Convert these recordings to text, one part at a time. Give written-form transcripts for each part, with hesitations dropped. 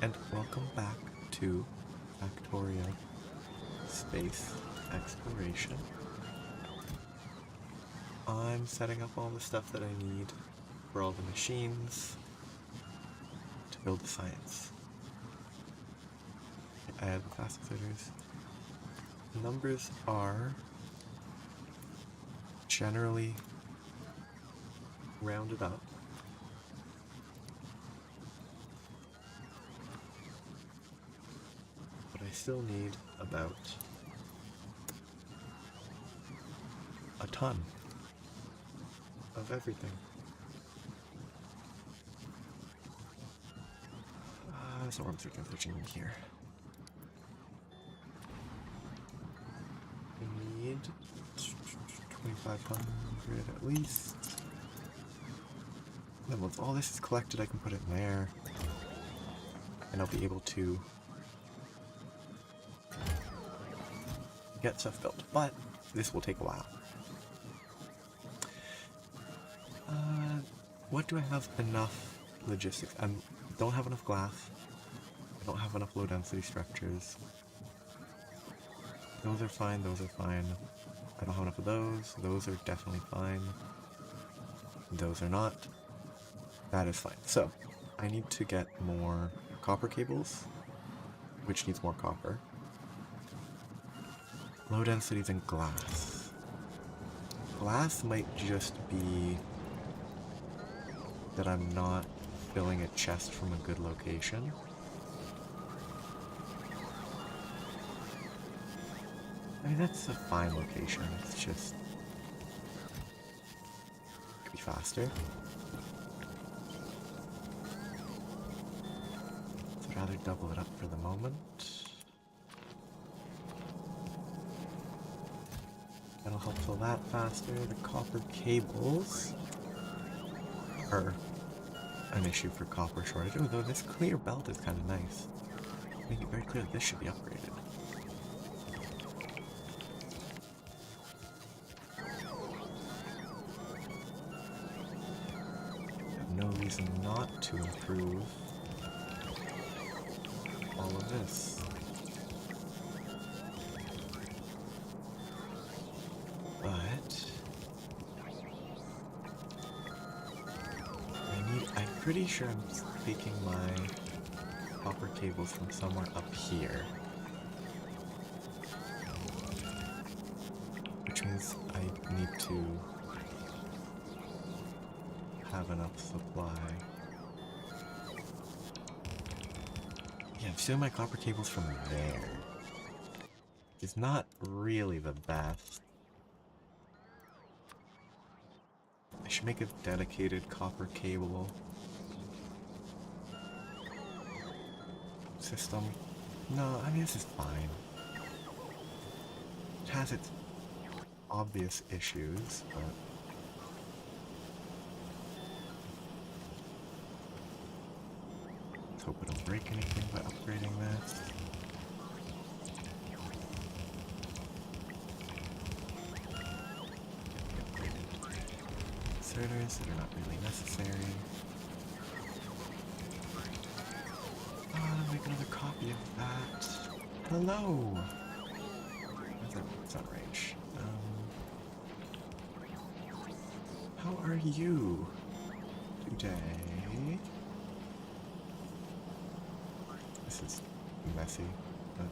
and welcome back to Factorio Space Exploration. I'm setting up all the stuff that I need for all the machines to build the science. I have the class accelerators. Numbers are generally rounded up. But I still need about a ton of everything. So I'm searching in here. We need 2,500 at least. Then once all this is collected, I can put it in there, and I'll be able to get stuff built. But this will take a while. What do I have enough logistics? I don't have enough glass. I don't have enough low density structures. Those are fine, those are fine. I don't have enough of those. Those are definitely fine. Those are not. That is fine. So, I need to get more copper cables, which needs more copper. Low densities in glass. Glass might just be that I'm not filling a chest from a good location. I mean, that's a fine location, it's just... it could be faster. So I'd rather double it up for the moment. That'll help fill that faster. The copper cables are an issue for copper shortage. Oh, though this clear belt is kind of nice. Make it very clear that this should be upgraded. I have no reason not to improve all of this. But I'm pretty sure I'm taking my copper cables from somewhere up here. Which means I need to have enough supply. Yeah, I'm stealing my copper cables from there. It's not really the best. I should make a dedicated copper cable system. No, I mean, this is fine. It has its obvious issues, but... let's hope it don't break anything by upgrading this. Inserters that are not really necessary. Make another copy of that. Hello! That's not range. How are you today? This is messy, but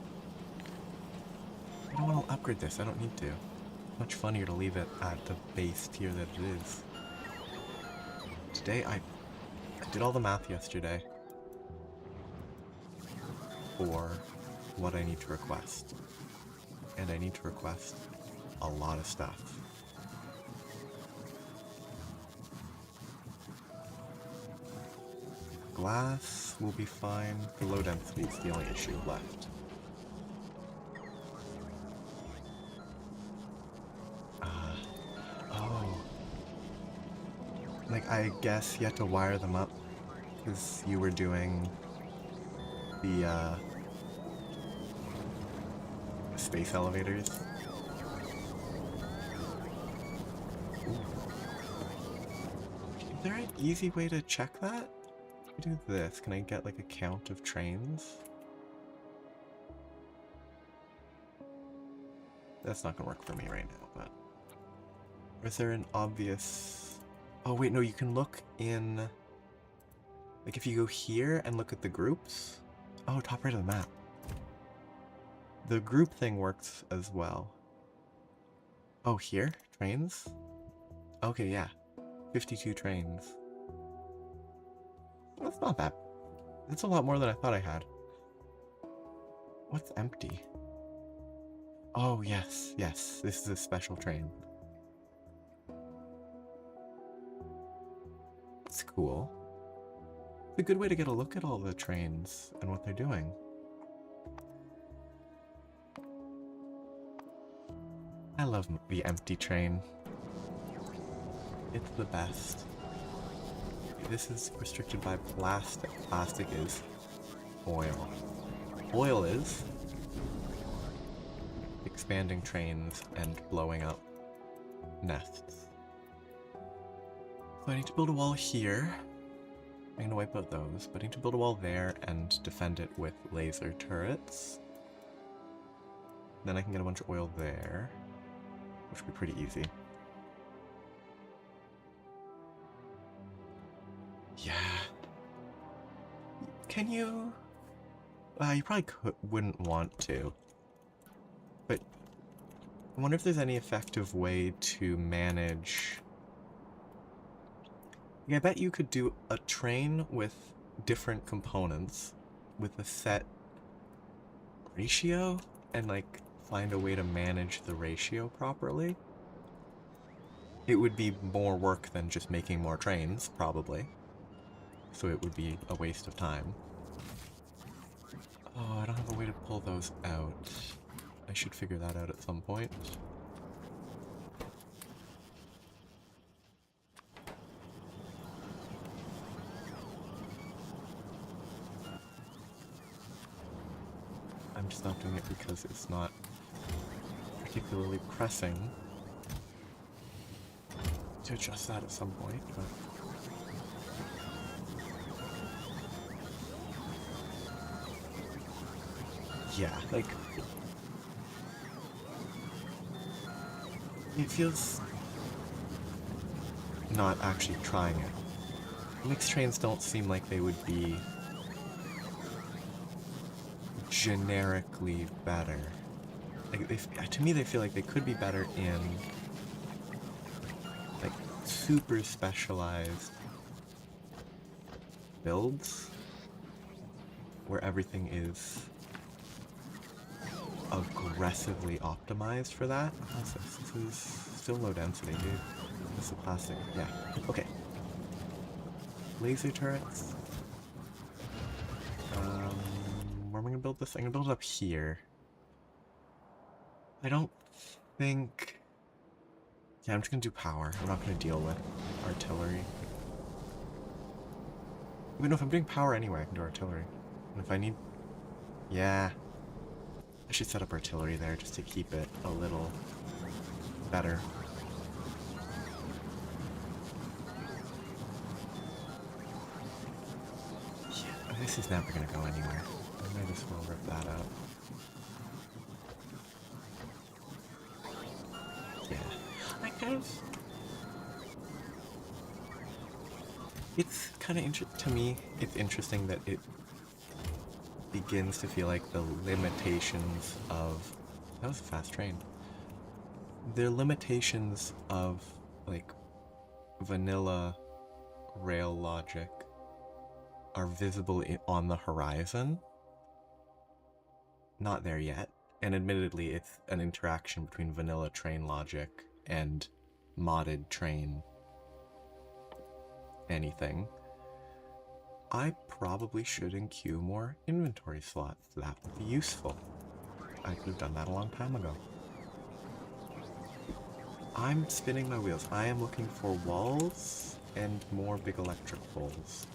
I don't want to upgrade this. I don't need to. Much funnier to leave it at the base tier that it is. Today I did all the math yesterday for what I need to request. And I need to request a lot of stuff. Glass will be fine. The low density is the only issue left. Like, I guess you had to wire them up because you were doing the space elevators. Ooh. Is there an easy way to check that? If I do this, can I get like a count of trains? That's not gonna work for me right now, but... Or is there an obvious... Oh wait, no, you can look in... Like if you go here and look at the groups... Oh, top right of the map. The group thing works as well. Oh, here? Trains? Okay, yeah. 52 trains. That's not that... That's a lot more than I thought I had. What's empty? Oh, yes, yes. This is a special train. That's cool. It's a good way to get a look at all the trains and what they're doing. I love the empty train. It's the best. This is restricted by plastic. Plastic is oil. Oil is expanding trains and blowing up nests. So I need to build a wall here. I'm gonna wipe out those, but I need to build a wall there and defend it with laser turrets. Then I can get a bunch of oil there, which would be pretty easy. Yeah. Can you... you probably wouldn't want to. But I wonder if there's any effective way to manage... Yeah, I bet you could do a train with different components with a set ratio and like find a way to manage the ratio properly. It would be more work than just making more trains, probably. So it would be a waste of time. Oh, I don't have a way to pull those out. I should figure that out at some point. I'm just not doing it because it's not particularly pressing to adjust that at some point, but... Yeah, like... It feels... not actually trying it. Mixed trains don't seem like they would be generically better. Like to me, they feel like they could be better in like super specialized builds where everything is aggressively optimized for that. What's this? This is still low density, dude. This is plastic. Yeah. Okay. Laser turrets. Where am I gonna build this? I'm gonna build it up here. I don't think... Yeah, I'm just gonna do power. I'm not gonna deal with artillery. Wait, no, if I'm doing power anyway, I can do artillery. And if I need... Yeah. I should set up artillery there just to keep it a little better. Yeah, this is never gonna go anywhere. I might as well rip that out. Yeah. I kind of... It's kind of to me, it's interesting that it begins to feel like the limitations of... That was a fast train. The limitations of, like, vanilla rail logic are visible on the horizon. Not there yet. And admittedly, it's an interaction between vanilla train logic and modded train anything. I probably should enqueue more inventory slots. That would be useful. I could have done that a long time ago. I'm spinning my wheels. I am looking for walls and more big electric poles.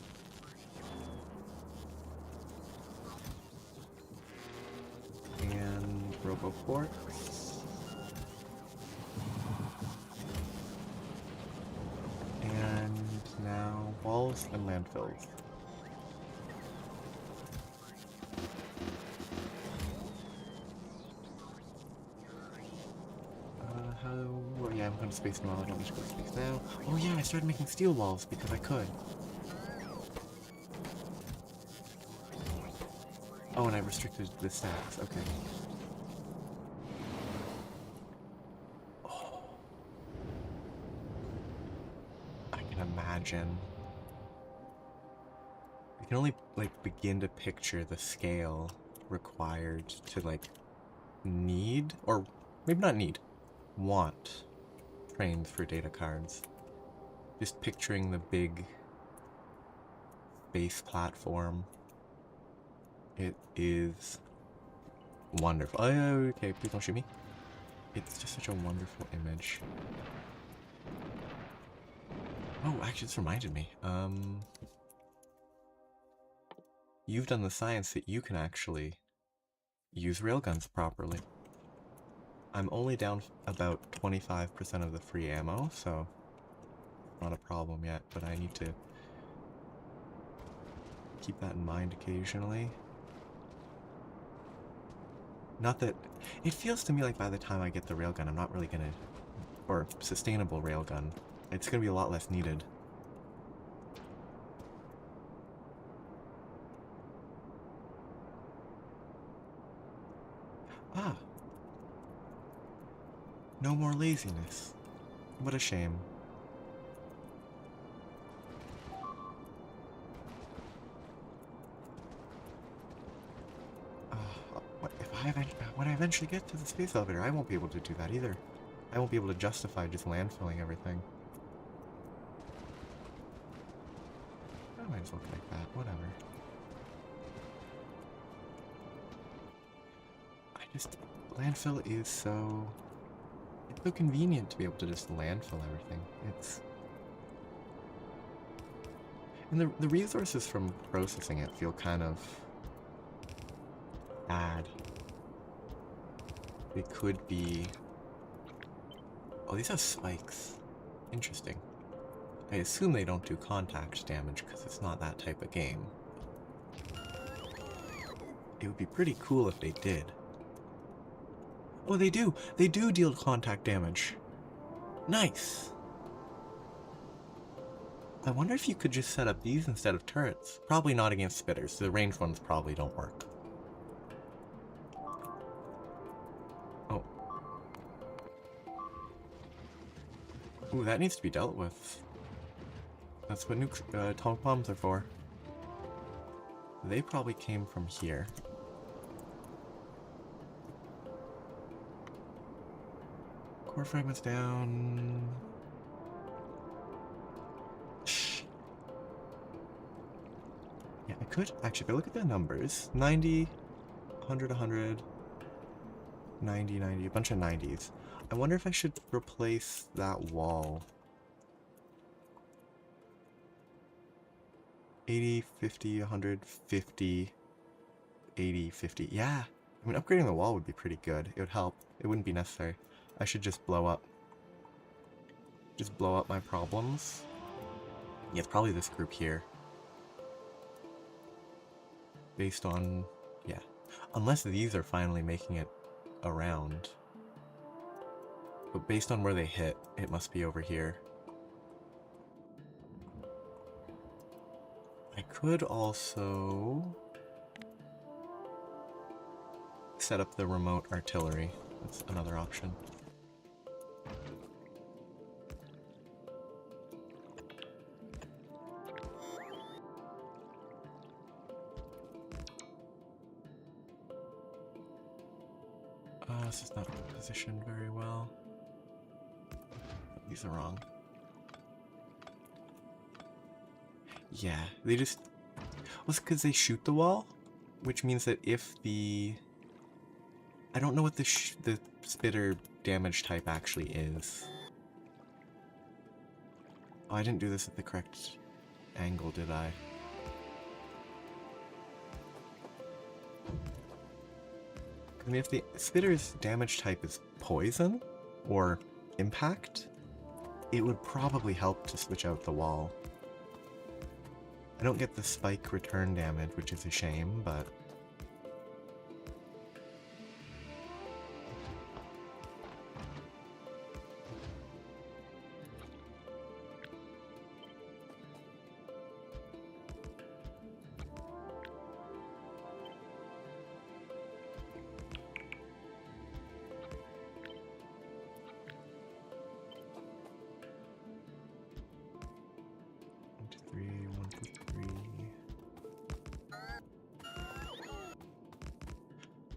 And roboports. And now walls and landfills. haven't gone to space in a while. I don't need to go to space now. Oh yeah, I started making steel walls because I could. Oh, and I restricted the stacks. Okay. Oh. I can imagine. I can only, like, begin to picture the scale required to, like, need, or maybe not need, want trains for data cards. Just picturing the big base platform. It is wonderful. Oh, okay, please don't shoot me. It's just such a wonderful image. Oh, actually, this reminded me. You've done the science that you can actually use railguns properly. I'm only down about 25% of the free ammo, so not a problem yet, but I need to keep that in mind occasionally. Not that... It feels to me like by the time I get the railgun, I'm not really gonna... Or sustainable railgun. It's gonna be a lot less needed. Ah! No more laziness. What a shame. When I eventually get to the space elevator, I won't be able to do that either. I won't be able to justify just landfilling everything. I might as well connect that, whatever. Landfill is so... It's so convenient to be able to just landfill everything. It's... And the resources from processing it feel kind of... bad. They could be... Oh, these have spikes. Interesting. I assume they don't do contact damage because it's not that type of game. It would be pretty cool if they did. Oh, they do! They do deal contact damage. Nice! I wonder if you could just set up these instead of turrets. Probably not against spitters. The ranged ones probably don't work. Oh. Ooh, that needs to be dealt with. That's what atomic bombs are for. They probably came from here. Core fragments down. Yeah, I could actually, if I look at the numbers, 90, 100, 100, 90, 90, a bunch of 90s. I wonder if I should replace that wall. 80, 50, 100, 50, 80, 50. Yeah, I mean, upgrading the wall would be pretty good. It would help. It wouldn't be necessary. I should just blow up. Just blow up my problems. Yeah, it's probably this group here. Based on... yeah. Unless these are finally making it around. But based on where they hit, it must be over here. I could also... set up the remote artillery. That's another option. This is not positioned very well. These are wrong. Yeah, they just... Well, it's because they shoot the wall, which means that if the... I don't know what the spitter damage type actually is. Oh, I didn't do this at the correct angle, did I? I mean, if the spitter's damage type is poison or impact, it would probably help to switch out the wall. I don't get the spike return damage, which is a shame, but...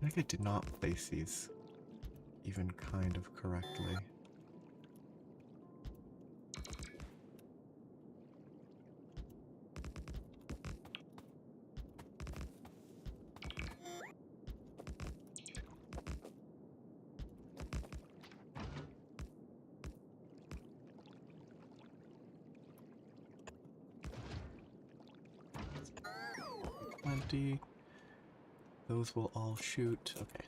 I think I did not place these even kind of correctly. Plenty. Those will all shoot. Okay.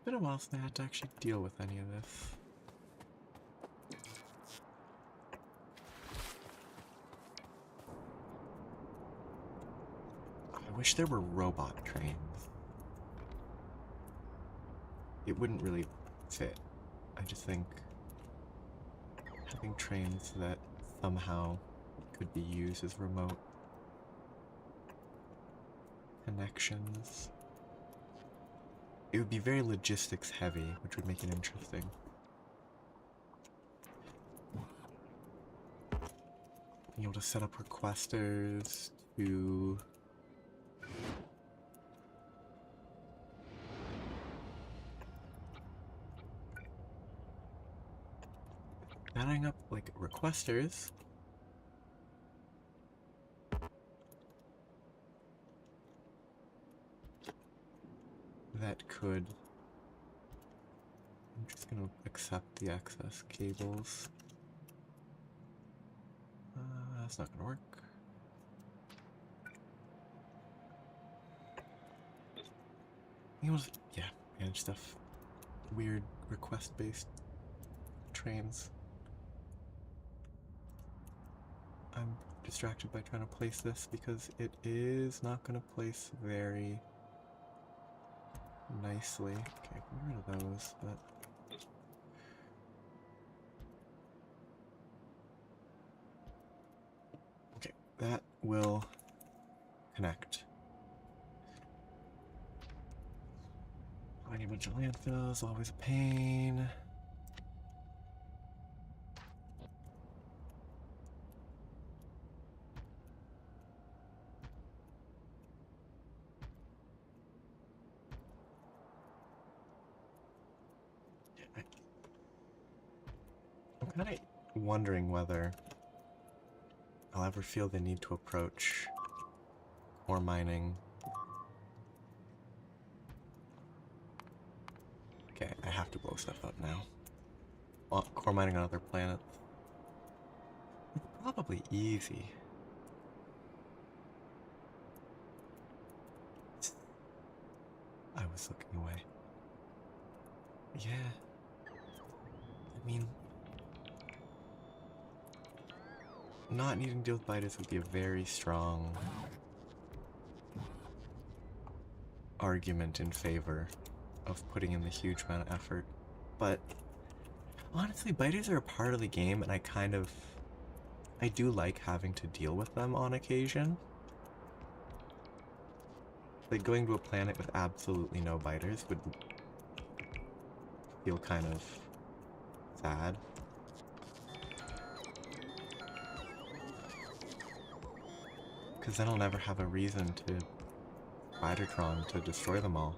Been a while since I had to actually deal with any of this. I wish there were robot trains. It wouldn't really fit. I just think having trains that somehow could be used as remote connections. It would be very logistics heavy, which would make it interesting. Being able to set up requesters to adding up like requesters that could. I'm just gonna accept the access cables. That's not gonna work. Yeah, manage stuff. Weird request-based trains. I'm distracted by trying to place this because it is not going to place very nicely. Okay, get rid of those, but... Okay, that will connect. Finding a bunch of landfills, always a pain. I'm kind of wondering whether I'll ever feel the need to approach ore mining. Okay, I have to blow stuff up now. Well, core mining on other planets. It's probably easy. I was looking away. Yeah. I mean... not needing to deal with biters would be a very strong argument in favor of putting in the huge amount of effort. But honestly, biters are a part of the game, and I do like having to deal with them on occasion. Like, going to a planet with absolutely no biters would feel kind of sad. Because then I'll never have a reason to Spidertron to destroy them all.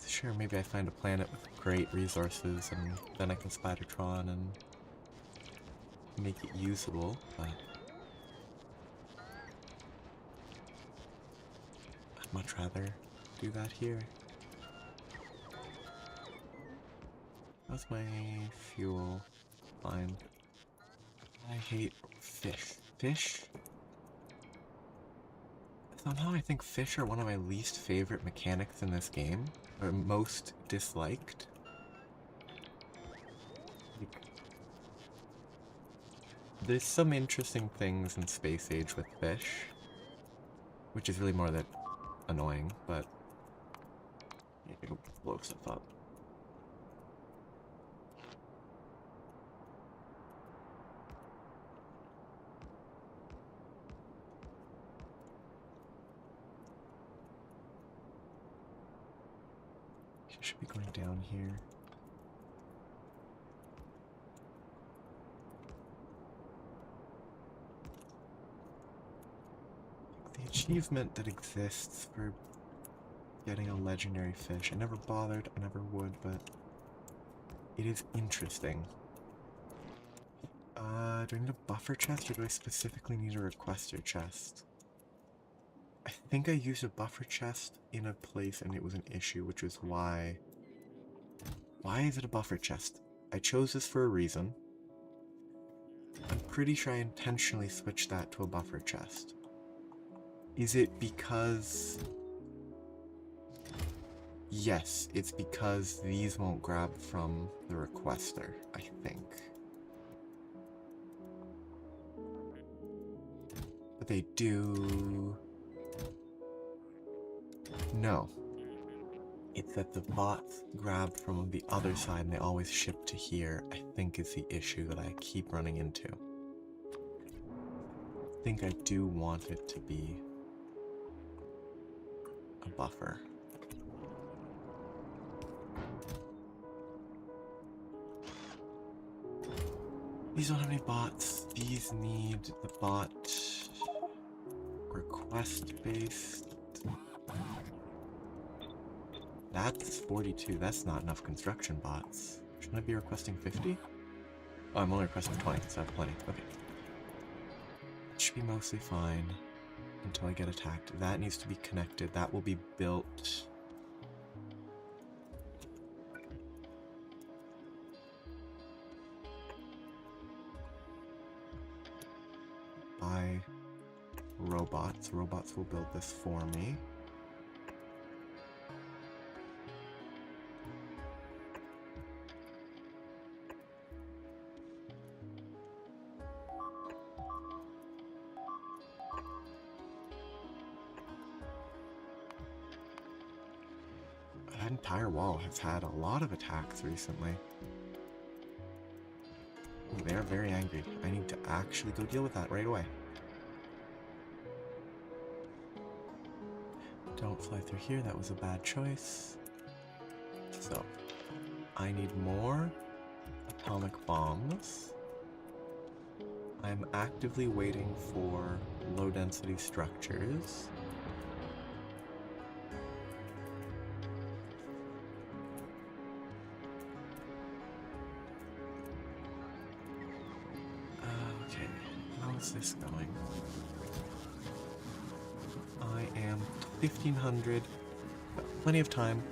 Sure, maybe I find a planet with great resources and then I can Spidertron and make it usable, but I'd much rather do that here. How's my fuel? Fine. I hate fish. Fish? Somehow I think fish are one of my least favorite mechanics in this game. Or most disliked. There's some interesting things in Space Age with fish, which is really more that annoying, but you can go blow stuff up. Should be going down here. The achievement that exists for getting a legendary fish. I never bothered, I never would, but it is interesting. Do I need a buffer chest or do I specifically need a requester chest? I think I used a buffer chest in a place and it was an issue, which is why... Why is it a buffer chest? I chose this for a reason. I'm pretty sure I intentionally switched that to a buffer chest. Is it because... Yes, it's because these won't grab from the requester, I think. But they do... No. It's that the bots grab from the other side and they always ship to here, I think is the issue that I keep running into. I think I do want it to be a buffer. These don't have any bots. These need the bot request-based. That's 42. That's not enough construction bots. Shouldn't I be requesting 50? Oh, I'm only requesting 20, so I have plenty. Okay. That should be mostly fine until I get attacked. That needs to be connected. That will be built... by robots. Robots will build this for me. That entire wall has had a lot of attacks recently. Ooh, they are very angry. I need to actually go deal with that right away. Don't fly through here, that was a bad choice. So, I need more atomic bombs. I'm actively waiting for low density structures. Okay, how is this going? I am 1500, plenty of time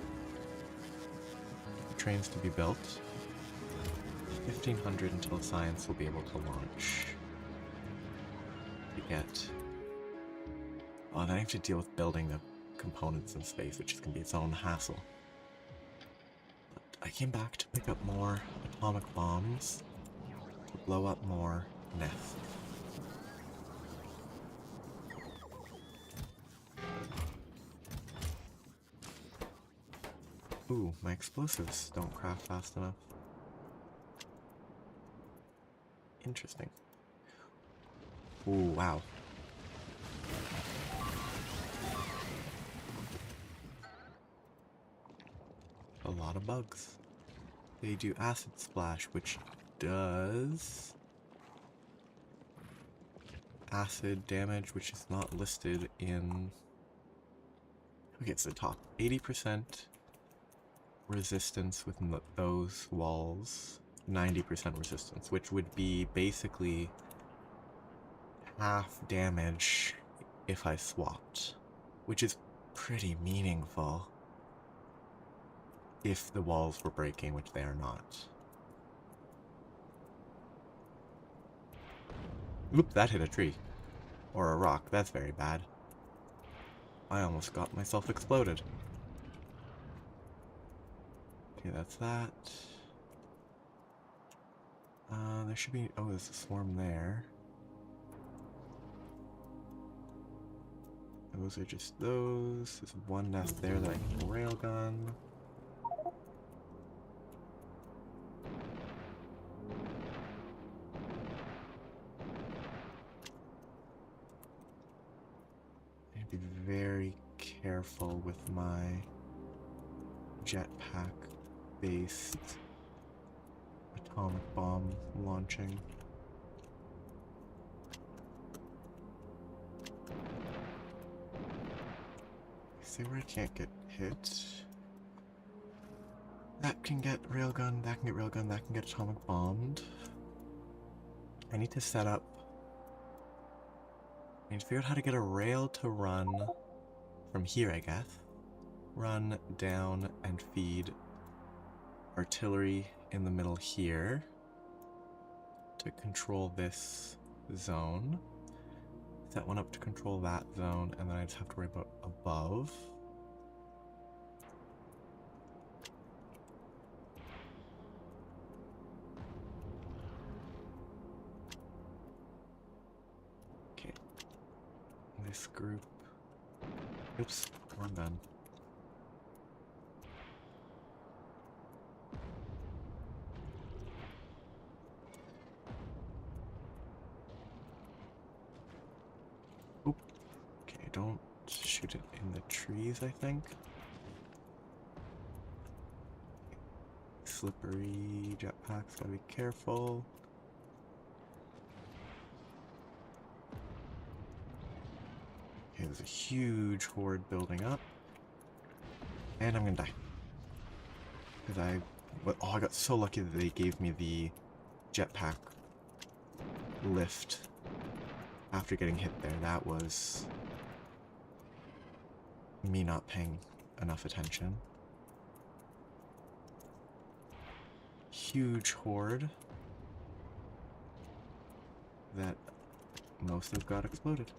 for trains to be built. 1500 until science will be able to launch. To get... Oh, then I have to deal with building the components in space, which is going to be its own hassle. But I came back to pick up more atomic bombs to blow up more nests. Ooh, my explosives don't craft fast enough. Interesting. Ooh, wow. A lot of bugs. They do acid splash, which does acid damage, which is not listed in... Okay, it's the top. 80% resistance with those walls. 90% resistance, which would be basically half damage if I swapped, which is pretty meaningful if the walls were breaking, which they are not. Oop, that hit a tree. Or a rock, that's very bad. I almost got myself exploded. Okay, that's that. There should be... Oh, there's a swarm there. Those are just those. There's one nest there that I can railgun. I need to be very careful with my jetpack-based atomic bomb launching. See where I can't get hit. That can get railgun, that can get railgun, that can get atomic bombed. I need to set up... I need to figure out how to get a rail to run from here, I guess. Run down and feed artillery in the middle here to control this zone. Set one up to control that zone, and then I just have to worry about above. Okay. This group... Oops, wrong gun. Oop. Okay, don't shoot it in the trees, I think. Slippery jetpacks, gotta be careful. Okay, there's a huge horde building up. And I'm gonna die. Because I got so lucky that they gave me the jetpack lift after getting hit there. That was me not paying enough attention. Huge horde that most of got exploded.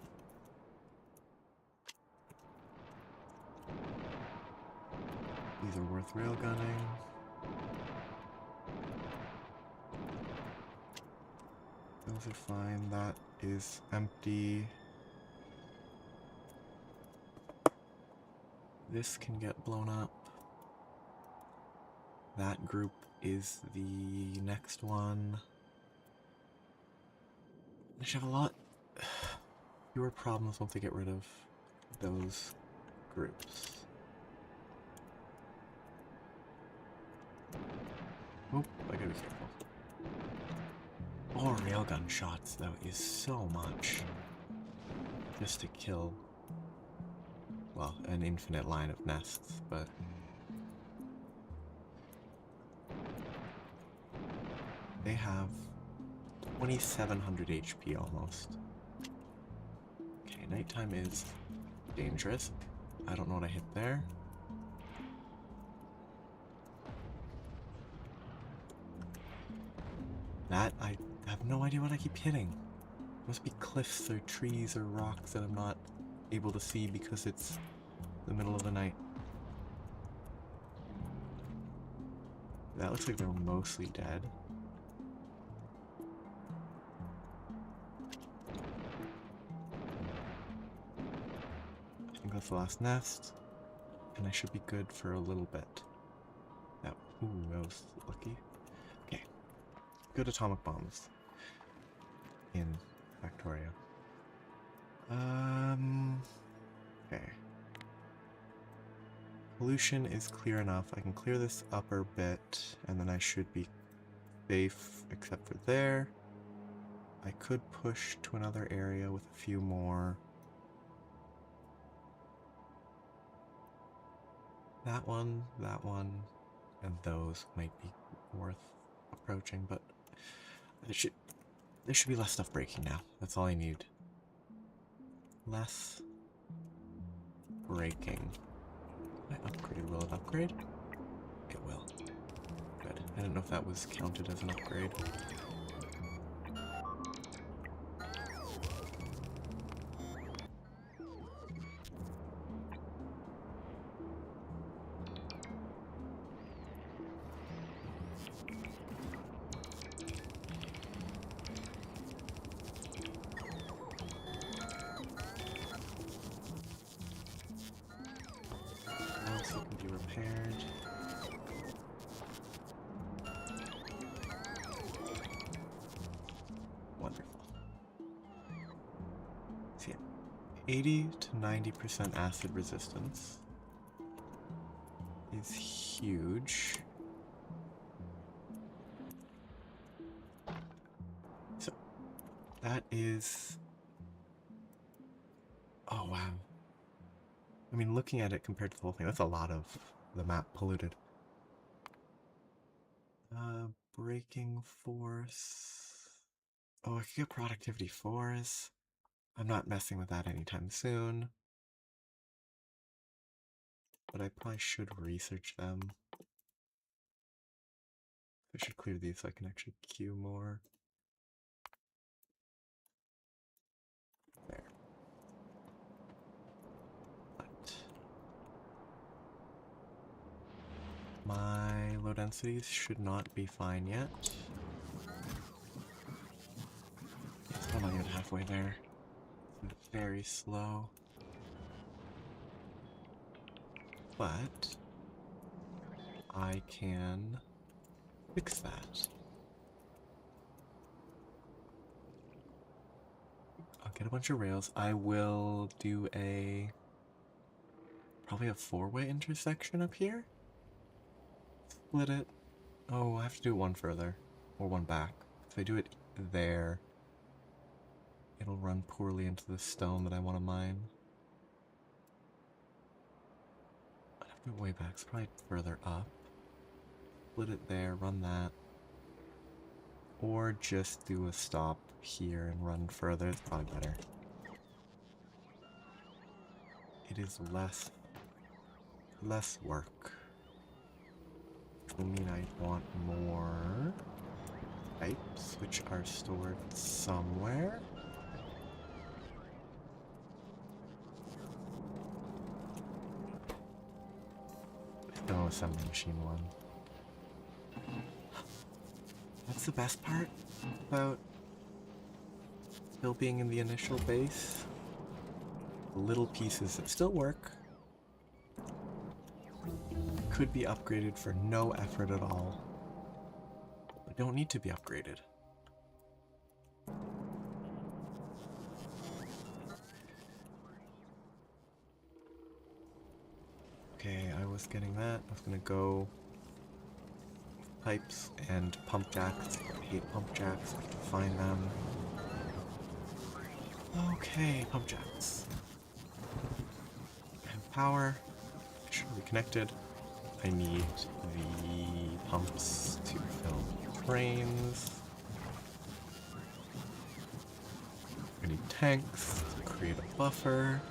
These are worth railgunning. Those are fine. That is empty. This can get blown up. That group is the next one. I should have a lot fewer problems once I get rid of those groups. Oop, I gotta be careful. Oh, railgun shots, though, is so much. Just to kill, well, an infinite line of nests, but... They have 2,700 HP almost. Okay, nighttime is dangerous. I don't know what I hit there. That, I have no idea what I keep hitting. Must be cliffs or trees or rocks that I'm not able to see because it's the middle of the night. That looks like they're mostly dead. I think that's the last nest, and I should be good for a little bit. That, ooh, that was lucky. Okay, good atomic bombs in Factorio. Okay. Pollution is clear enough. I can clear this upper bit, and then I should be safe, except for there. I could push to another area with a few more. That one, and those might be worth approaching, but there should be less stuff breaking now. That's all I need. Less breaking. My upgrade, will it upgrade? It will. Good. I didn't know if that was counted as an upgrade. 80 to 90% acid resistance is huge. So that is... Oh, wow. I mean, looking at it compared to the whole thing, that's a lot of the map polluted. Braking force. Oh, I could get productivity 4s. I'm not messing with that anytime soon. But I probably should research them. I should clear these so I can actually queue more. There. But my low densities should not be fine yet. It's not even halfway there. It's very slow. But I can fix that. I'll get a bunch of rails. I will do probably a 4-way intersection up here. Split it. Oh, I have to do one further. Or one back. If I do it there, it'll run poorly into the stone that I want to mine. I'd have to do it way back. It's probably further up. Split it there, run that. Or just do a stop here and run further. It's probably better. It is less work. Which will mean I want more pipes, which are stored somewhere. No assembly machine one. That's the best part about still being in the initial base. The little pieces that still work could be upgraded for no effort at all, but don't need to be upgraded. Okay, I was getting that. I was gonna go pipes and pump jacks. I hate pump jacks. I can find them. Okay, pump jacks. I have power. Should be connected. I need the pumps to fill trains. I need tanks to create a buffer.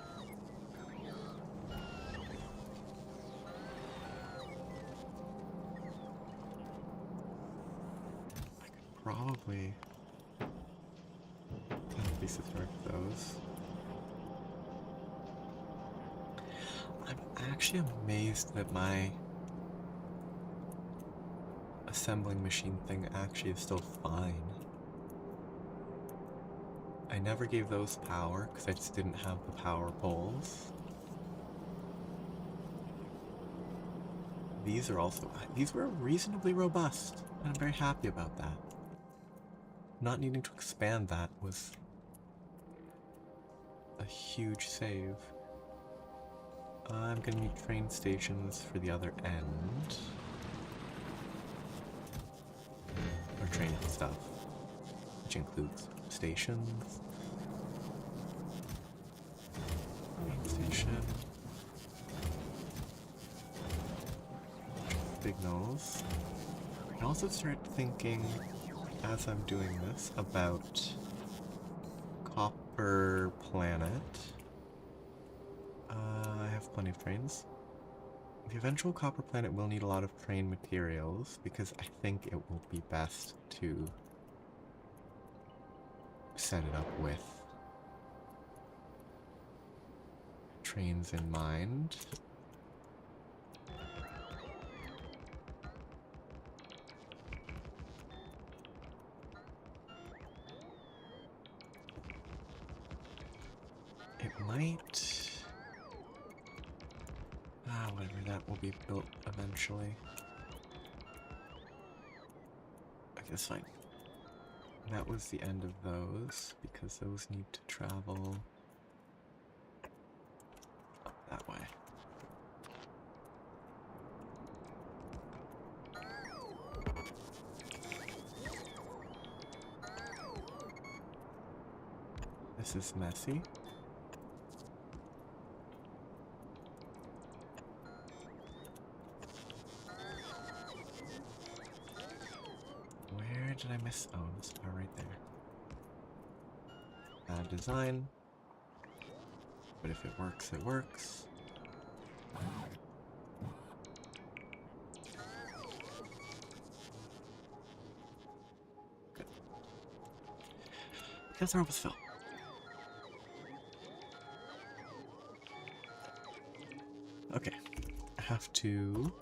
I could probably at least direct those. I'm actually amazed that my assembling machine thing actually is still fine. I never gave those power because I just didn't have the power poles. These were reasonably robust, and I'm very happy about that. Not needing to expand that was a huge save. I'm gonna need train stations for the other end. Or train stuff, which includes stations. Train station. Signals. I also start thinking, as I'm doing this, about Copper Planet. I have plenty of trains. The eventual Copper Planet will need a lot of train materials, because I think it will be best to set it up with trains in mind. It might... whatever, that will be built eventually. Okay, that's fine. That was the end of those, because those need to travel that way. This is messy. Where did I miss? Oh, this part right there. Bad design. But if it works, it works. Good. Because the rope is filled. Okay. I have to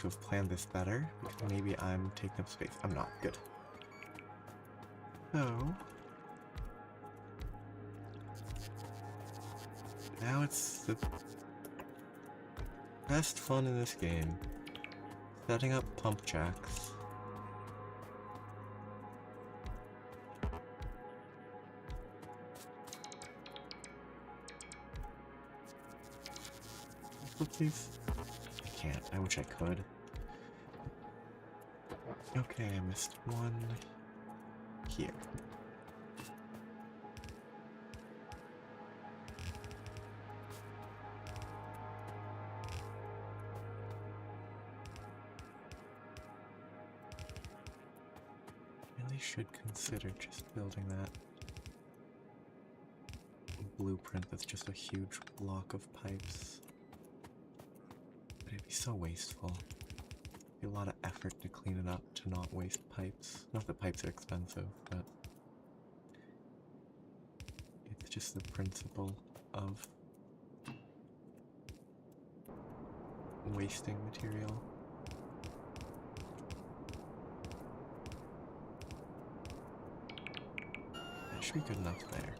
have planned this better, because maybe I'm taking up space. I'm not. Good. So... now it's the best fun in this game. Setting up pump jacks. Flip these? I can't. I wish I could. Okay, I missed one here. Really should consider just building that blueprint that's just a huge block of pipes. But it'd be so wasteful. It'd be a lot of effort to clean it up to not waste pipes. Not that pipes are expensive, but it's just the principle of wasting material. That should be good enough there.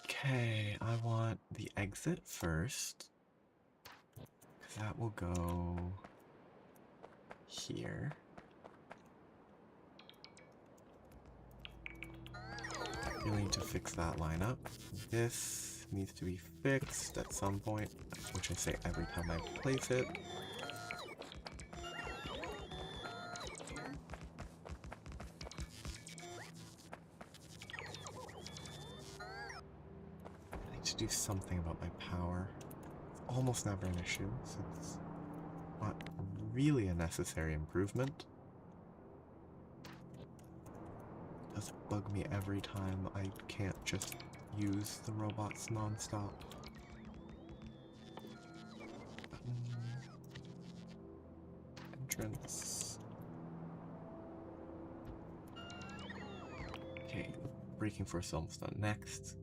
Okay, I want the exit first, because that will go here. I really need to fix that lineup. This needs to be fixed at some point, which I say every time I place it. Do something about my power. It's almost never an issue, so it's not really a necessary improvement. It does bug me every time I can't just use the robots non-stop. Entrance. Okay, braking force almost done. Next.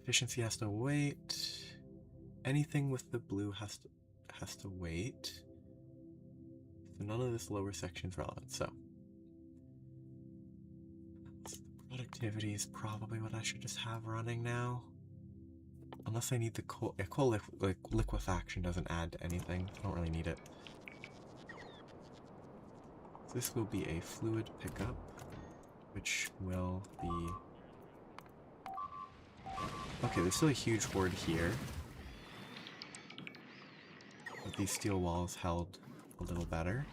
Efficiency has to wait. Anything with the blue has to wait. So none of this lower section is relevant. So productivity is probably what I should just have running now. Unless I need the coal. Yeah, coal liquefaction doesn't add to anything. I don't really need it. So this will be a fluid pickup, which will be. Okay, there's still a huge horde here. But these steel walls held a little better.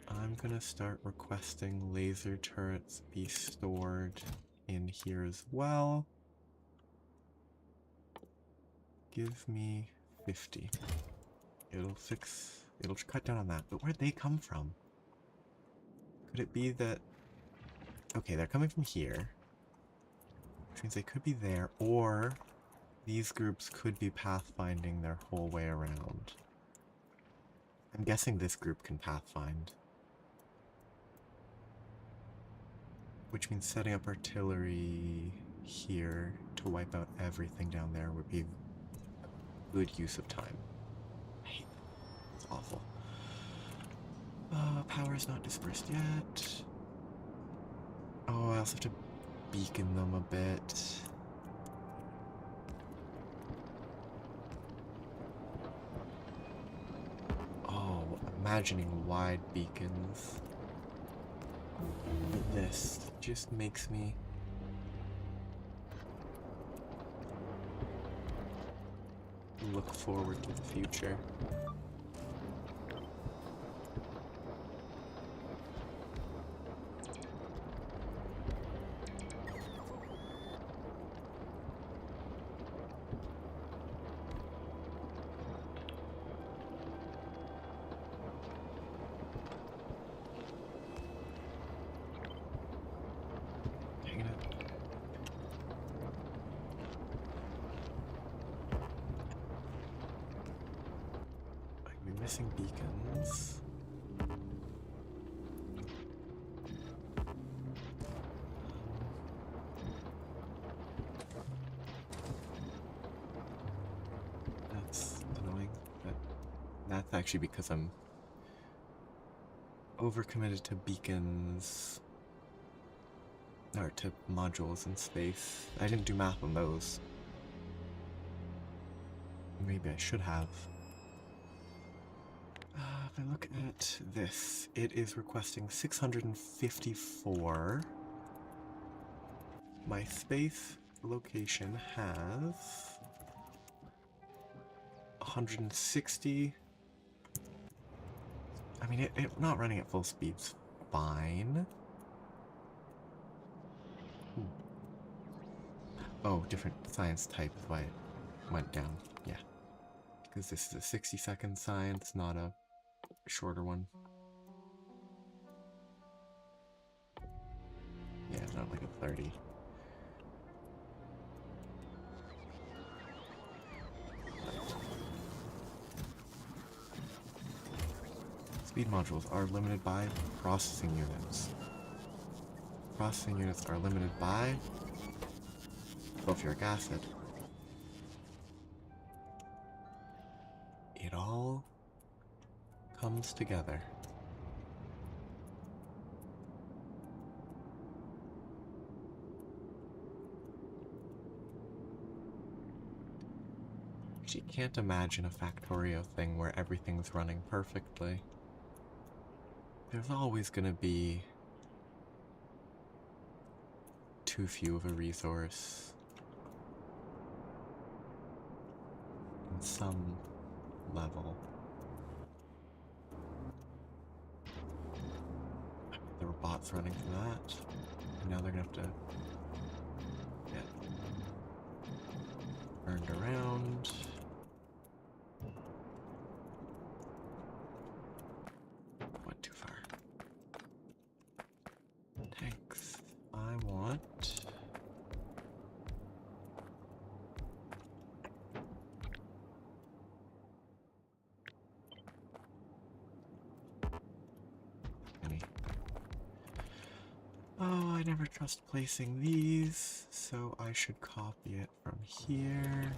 I'm gonna start requesting laser turrets be stored in here as well. Give me 50. It'll cut down on that. But where'd they come from? Could it be that... okay, they're coming from here. Which means they could be there, or these groups could be pathfinding their whole way around. I'm guessing this group can pathfind. Which means setting up artillery here to wipe out everything down there would be a good use of time. I hate that. It's awful. Power is not dispersed yet. Oh, I also have to beacon them a bit. Oh, imagining wide beacons. But this just makes me look forward to the future. Missing beacons. That's annoying, but that's actually because I'm overcommitted to beacons, or to modules in space. I didn't do math on those. Maybe I should have. If I look at this, it is requesting 654. My space location has 160. I mean, it not running at full speed's fine. Oh, different science type is why it went down. Yeah. Because this is a 60-second science, not a shorter one. Yeah, not like a 30. Speed modules are limited by processing units. Processing units are limited by sulfuric acid. It all comes together. You can't imagine a Factorio thing where everything's running perfectly. There's always gonna be too few of a resource in some level. There were bots running from that, and now they're gonna have to get turned around. Went too far. Tanks. I want... Oh, I never trust placing these, so I should copy it from here.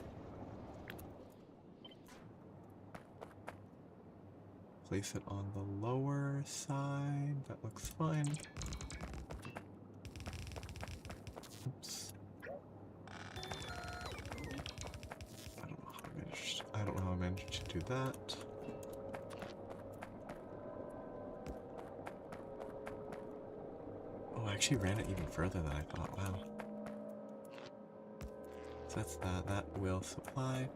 Place it on the lower side. That looks fine. Oops. I don't know how I managed to do that. Oh, I actually ran it even further than I thought. Wow. So that's that. That will supply.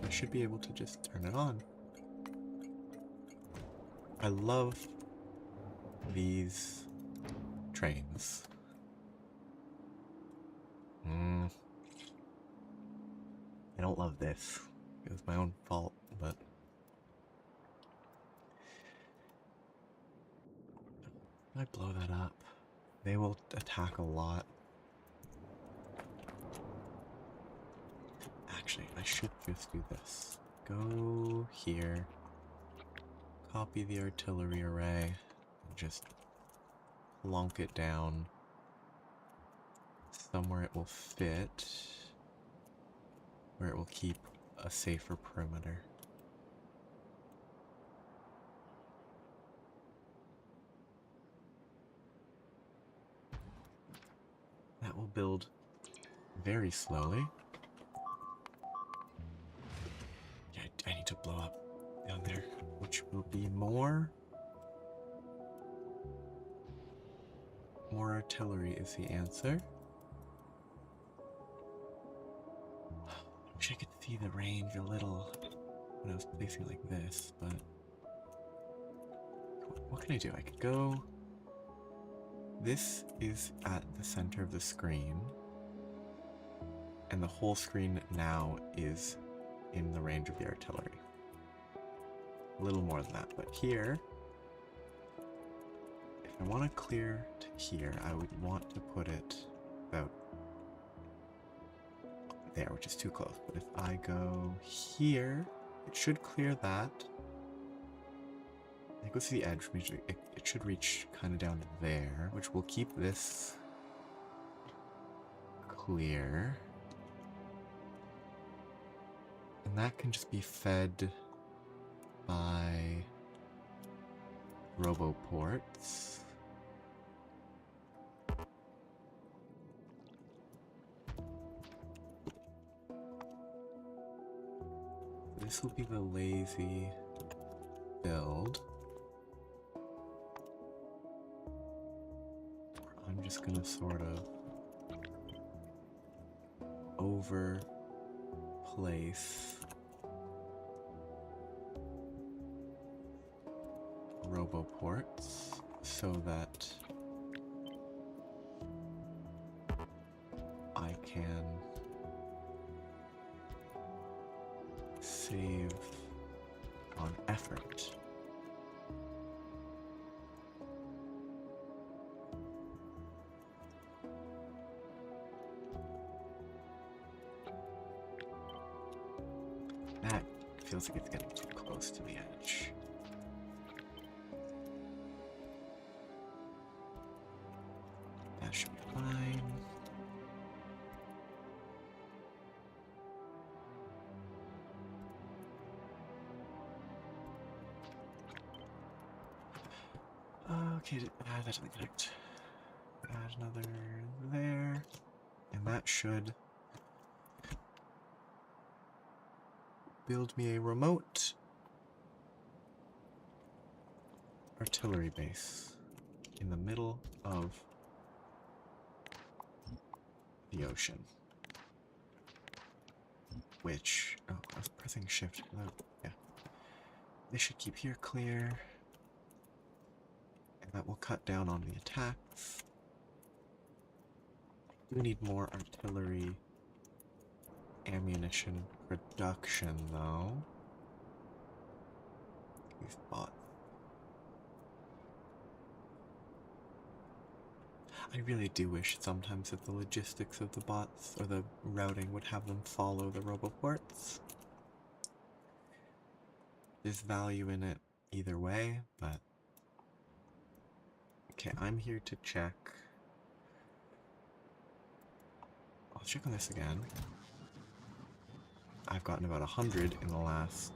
I should be able to just turn it on. I love these trains. I don't love this. It was my own fault, but... If I blow that up, they will attack a lot. Actually, I should just do this. Go here. Copy the artillery array. And just plonk it down somewhere it will fit. Where it will keep a safer perimeter. That will build very slowly. Yeah, I need to blow up down there, which will be more artillery is the answer. wish I could see the range a little when I was placing it like this, but what can I do? I could go. This is at the center of the screen, and the whole screen now is in the range of the artillery. A little more than that, but here, if I want to clear to here, I would want to put it about there, which is too close. But if I go here, it should clear that. I go to the edge, it should reach kind of down to there, which will keep this clear. And that can just be fed by roboports. This will be the lazy build. I'm just gonna sort of overplace roboports so that I can save on effort. That feels like it's getting too close to the edge. That should be fine. Okay, that doesn't connect. Add another there. And that should build me a remote artillery base in the middle of the ocean. Which, oh, I was pressing shift. Oh, yeah. They should keep here clear. And that will cut down on the attacks. I do need more artillery ammunition production, though. These bots. I really do wish sometimes that the logistics of the bots or the routing would have them follow the roboports. There's value in it either way, but... Okay, I'm here to check. I'll check on this again. I've gotten about 100 in the last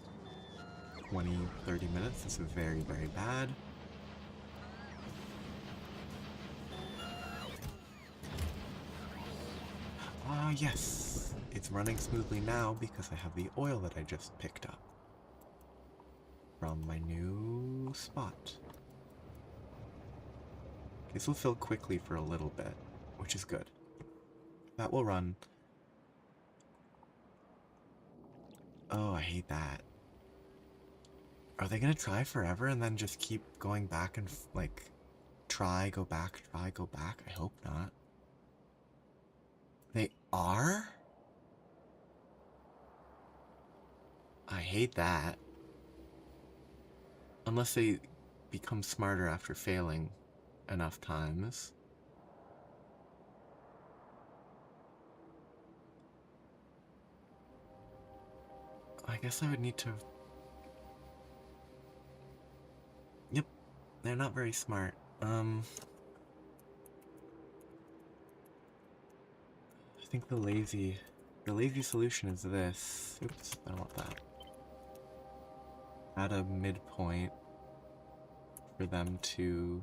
20-30 minutes. This is very, very bad. Ah, yes! It's running smoothly now because I have the oil that I just picked up from my new spot. This will fill quickly for a little bit, which is good. That will run. Oh, I hate that. Are they gonna try forever and then just keep going back and, like, try, go back? I hope not. They are? I hate that. Unless they become smarter after failing enough times. I guess I would need to... Yep, they're not very smart. I think the lazy solution is this. Oops, I don't want that. At a midpoint for them to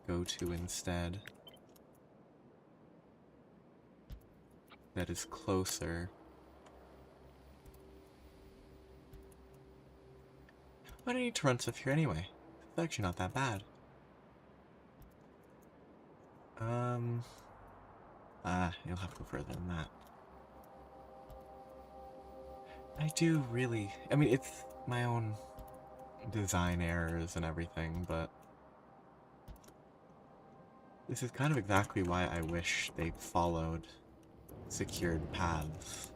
go to instead. That is closer. Why do I need to run stuff here anyway? It's actually not that bad. You'll have to go further than that. I do really. I mean, it's my own design errors and everything, but this is kind of exactly why I wish they followed secured paths.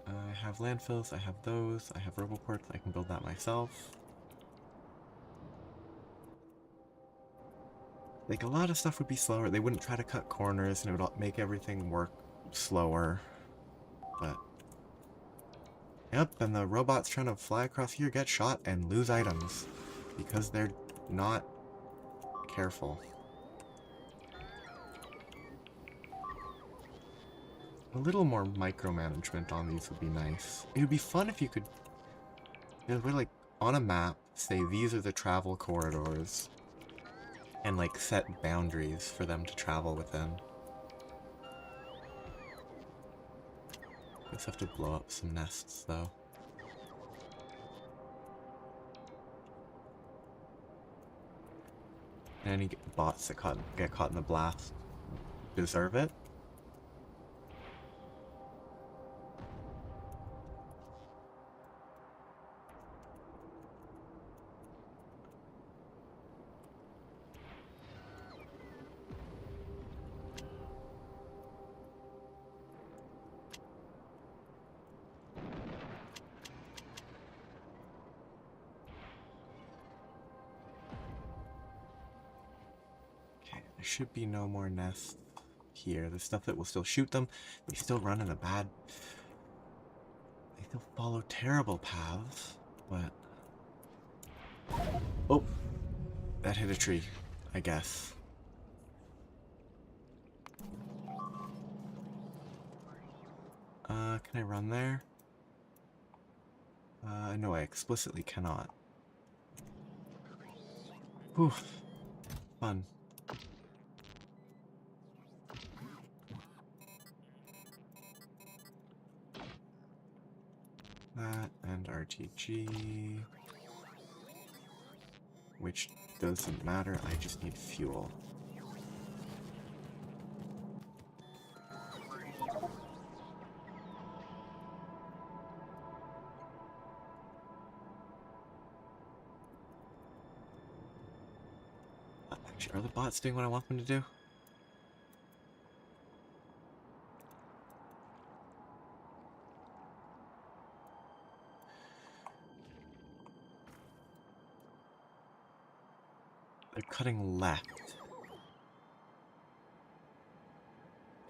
I have landfills, I have those, I have roboports, I can build that myself. Like, a lot of stuff would be slower. They wouldn't try to cut corners, and it would make everything work slower. But yep, and the robots trying to fly across here get shot and lose items because they're not careful. A little more micromanagement on these would be nice. It would be fun if you could, like, on a map, say these are the travel corridors, and, like, set boundaries for them to travel within. Just have to blow up some nests, though. And any bots that get caught in the blast deserve it. There should be no more nests here. The stuff that will still shoot them, they still run in a bad... They still follow terrible paths, but... Oh! That hit a tree, I guess. Can I run there? No, I explicitly cannot. Whew. Fun. That and RTG, which doesn't matter, I just need fuel. Actually, are the bots doing what I want them to do? They're cutting left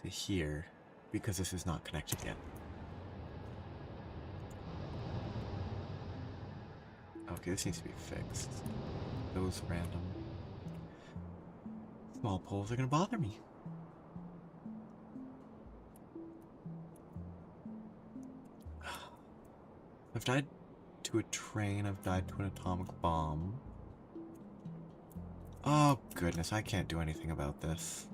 to here because this is not connected yet. Okay, this needs to be fixed. Those random small poles are gonna bother me. I've died to a train, I've died to an atomic bomb. Oh goodness, I can't do anything about this.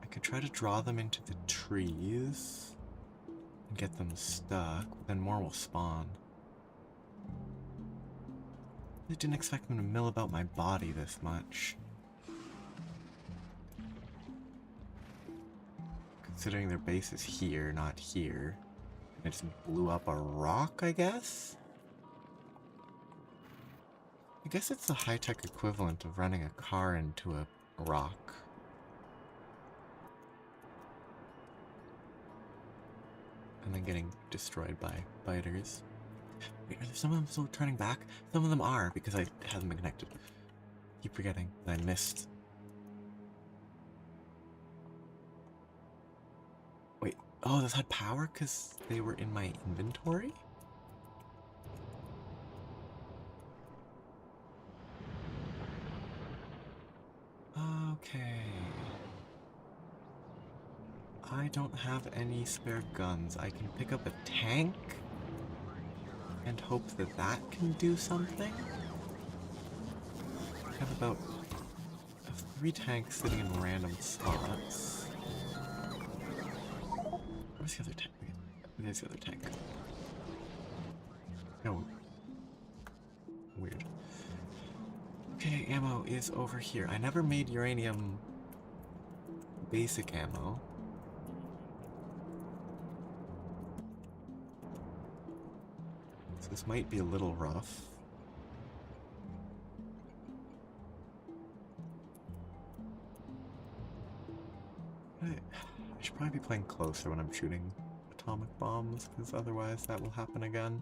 I could try to draw them into the trees and get them stuck, but then more will spawn. I didn't expect them to mill about my body this much. Considering their base is here, not here. I just blew up a rock, I guess? I guess it's the high-tech equivalent of running a car into a rock. And then getting destroyed by biters. Wait, are there some of them still turning back? Some of them are, because I haven't been connected. Keep forgetting that I missed. Wait, oh, this had power because they were in my inventory? Okay. I don't have any spare guns. I can pick up a tank and hope that that can do something. I have about 3 tanks sitting in random spots. Where's the other tank? There's the other tank. Oh, weird. Okay, ammo is over here. I never made uranium basic ammo. So this might be a little rough. I should probably be playing closer when I'm shooting atomic bombs, because otherwise that will happen again.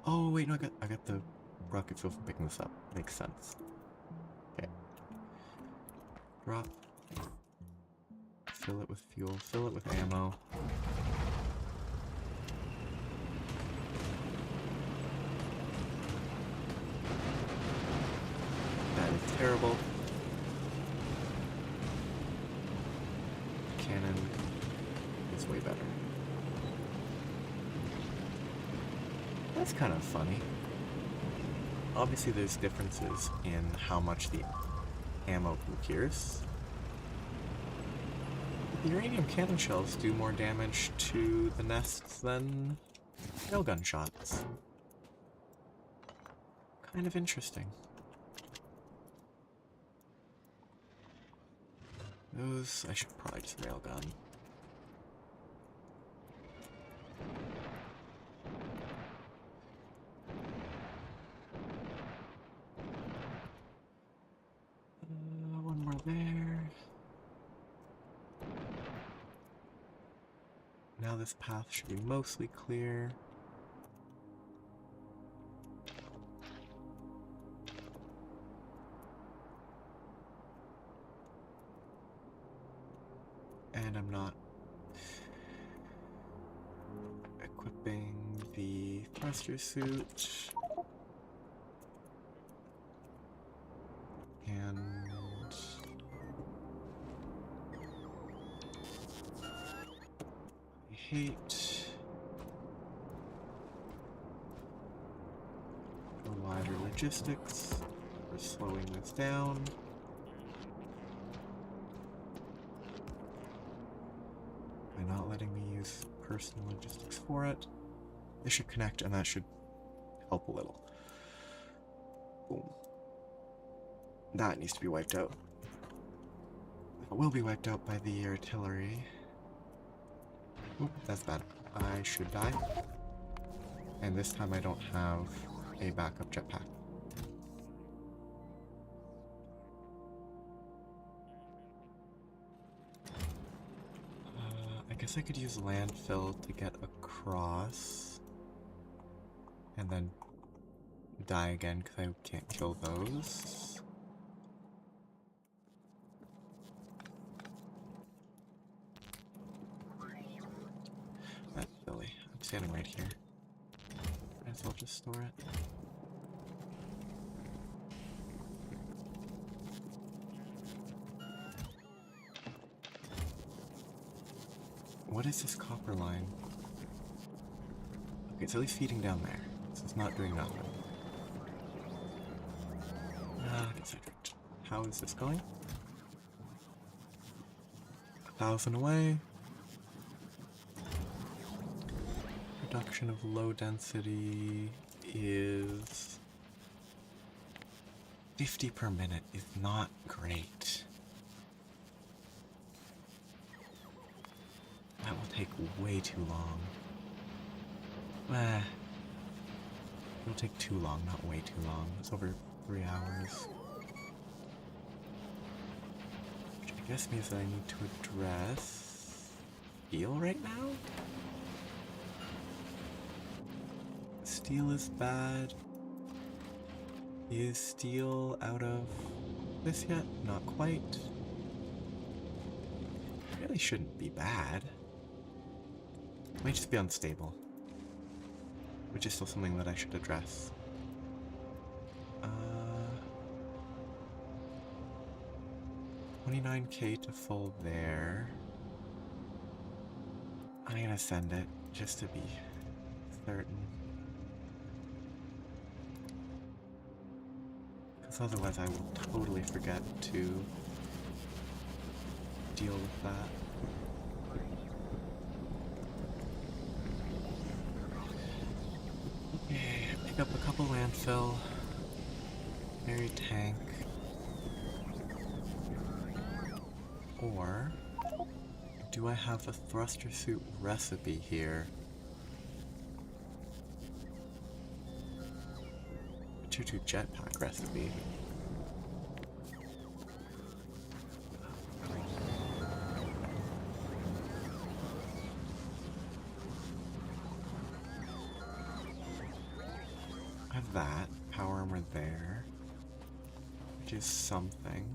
Oh wait, no, I got the rocket fuel from picking this up. Makes sense. Okay. Drop. Fill it with fuel. Fill it with ammo. That is terrible. Cannon is way better. That's kind of funny. Obviously there's differences in how much the ammo can pierce. The uranium cannon shells do more damage to the nests than railgun shots. Kind of interesting. Those, I should probably just railgun. One more there. Now this path should be mostly clear. And I'm not equipping the thruster suit. And I hate the wider logistics for slowing this down. By not letting me use personal logistics for it. This should connect and that should help a little. Boom. That needs to be wiped out. It will be wiped out by the artillery. Oop, that's bad. I should die. And this time I don't have a backup jetpack. I guess I could use landfill to get across. And then die again because I can't kill those. That's silly. I'm standing right here. Might as well just store it. What is this copper line? Okay, it's at least feeding down there. So it's not doing nothing. Disinfect. How is this going? 1,000 away. Production of low density is 50 per minute is not great. That will take way too long. It'll take too long, not way too long. It's over 3 hours. Which I guess means that I need to address steel right now? Steel is bad. Is steel out of this yet? Not quite. Really shouldn't be bad. Might just be unstable. Which is still something that I should address. 29k to full there. I'm gonna send it just to be certain. Because otherwise I will totally forget to deal with that. Pick up a couple landfill. Carry tank. Or do I have a thruster suit recipe here? Tier 2 jetpack recipe. I have that. Power armor there. Which is something.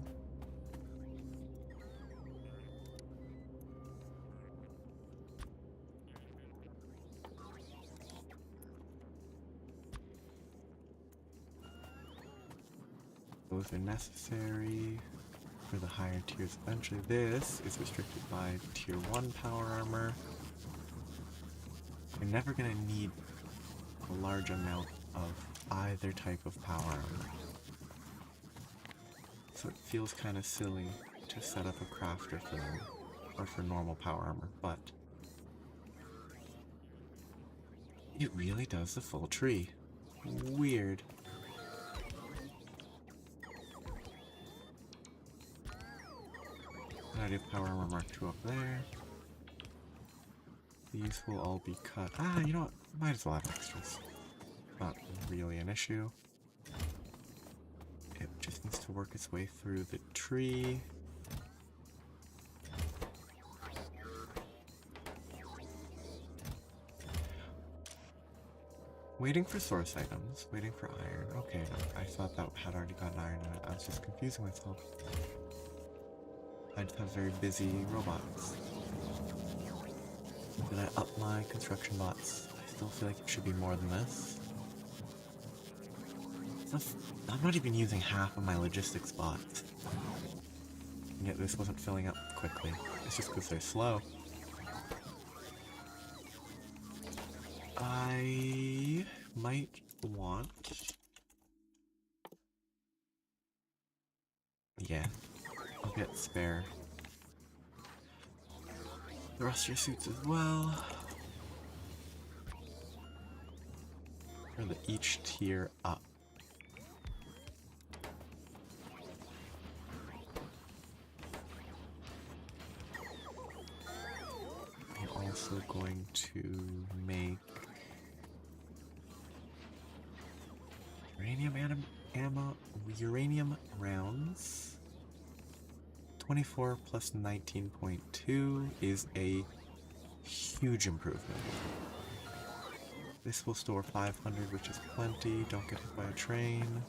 Those are necessary for the higher tiers eventually. This is restricted by tier 1 power armor. You're never gonna need a large amount of either type of power armor. So it feels kind of silly to set up a crafter for them, or for normal power armor, but it really does the full tree. Weird. I have power armor mark 2 up there. These will all be cut. Ah, you know what? Might as well have extras. Not really an issue. It just needs to work its way through the tree. Waiting for source items. Waiting for iron. Okay, no, I thought that had already gotten iron in it. I was just confusing myself. I just have very busy robots. Did I up my construction bots? I still feel like it should be more than this. I'm not even using half of my logistics bots. And yet this wasn't filling up quickly. It's just because they're slow. I might want... Yeah. I'll get spare the rest of your suits as well. For the each tier up. I'm also going to make uranium rounds. 24 plus 19.2 is a huge improvement. This will store 500, which is plenty. Don't get hit by a train.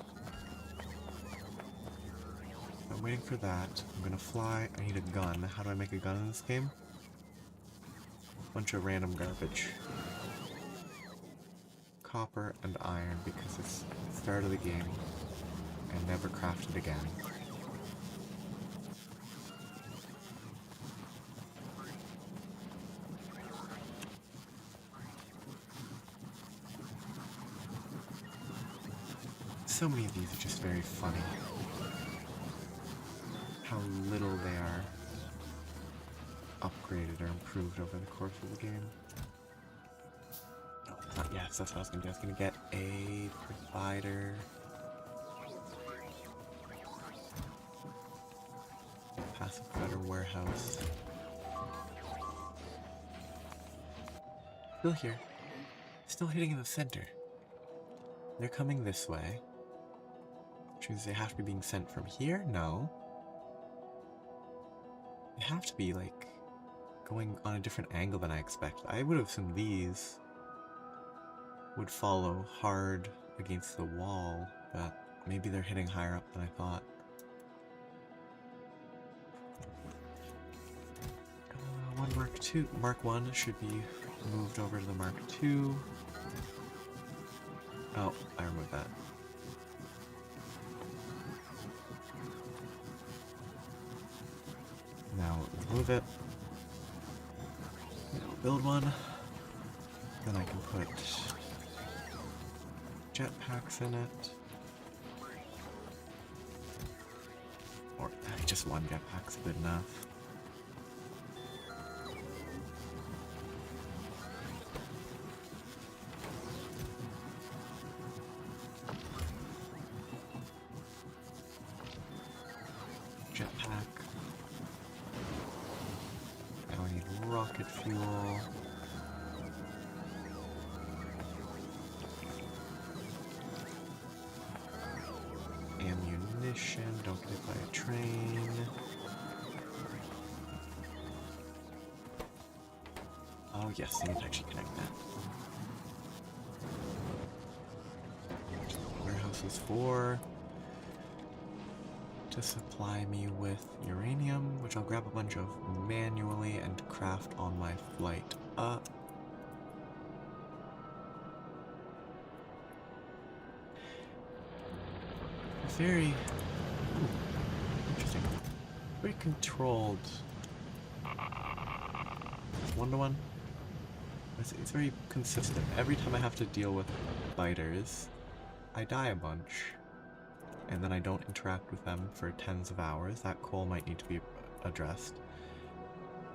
I'm waiting for that. I'm gonna fly. I need a gun. How do I make a gun in this game? Bunch of random garbage. Copper and iron, because it's the start of the game. And never crafted again. So many of these are just very funny. How little they are upgraded or improved over the course of the game. No, not yet. That's what I was gonna do. I was gonna get a provider. Passive cutter warehouse. Still here. Still hitting in the center. They're coming this way. Which means they have to be being sent from here? No. They have to be, like, going on a different angle than I expect. I would have assumed these would follow hard against the wall, but maybe they're hitting higher up than I thought. One Mark II. Mark 1 should be moved over to the Mark II. Oh, I removed that. Now remove it. Now build one. Then I can put jetpacks in it. Or just one jetpack's good enough. jetpack. Now I need rocket fuel. Ammunition, don't get hit by a train. Oh yes, I need to actually connect that. Warehouse is for to supply me with uranium, which I'll grab a bunch of manually and craft on my flight up. Very interesting. Very controlled. One-to-one. It's very consistent. Every time I have to deal with biters, I die a bunch. And then I don't interact with them for tens of hours. That coal might need to be addressed.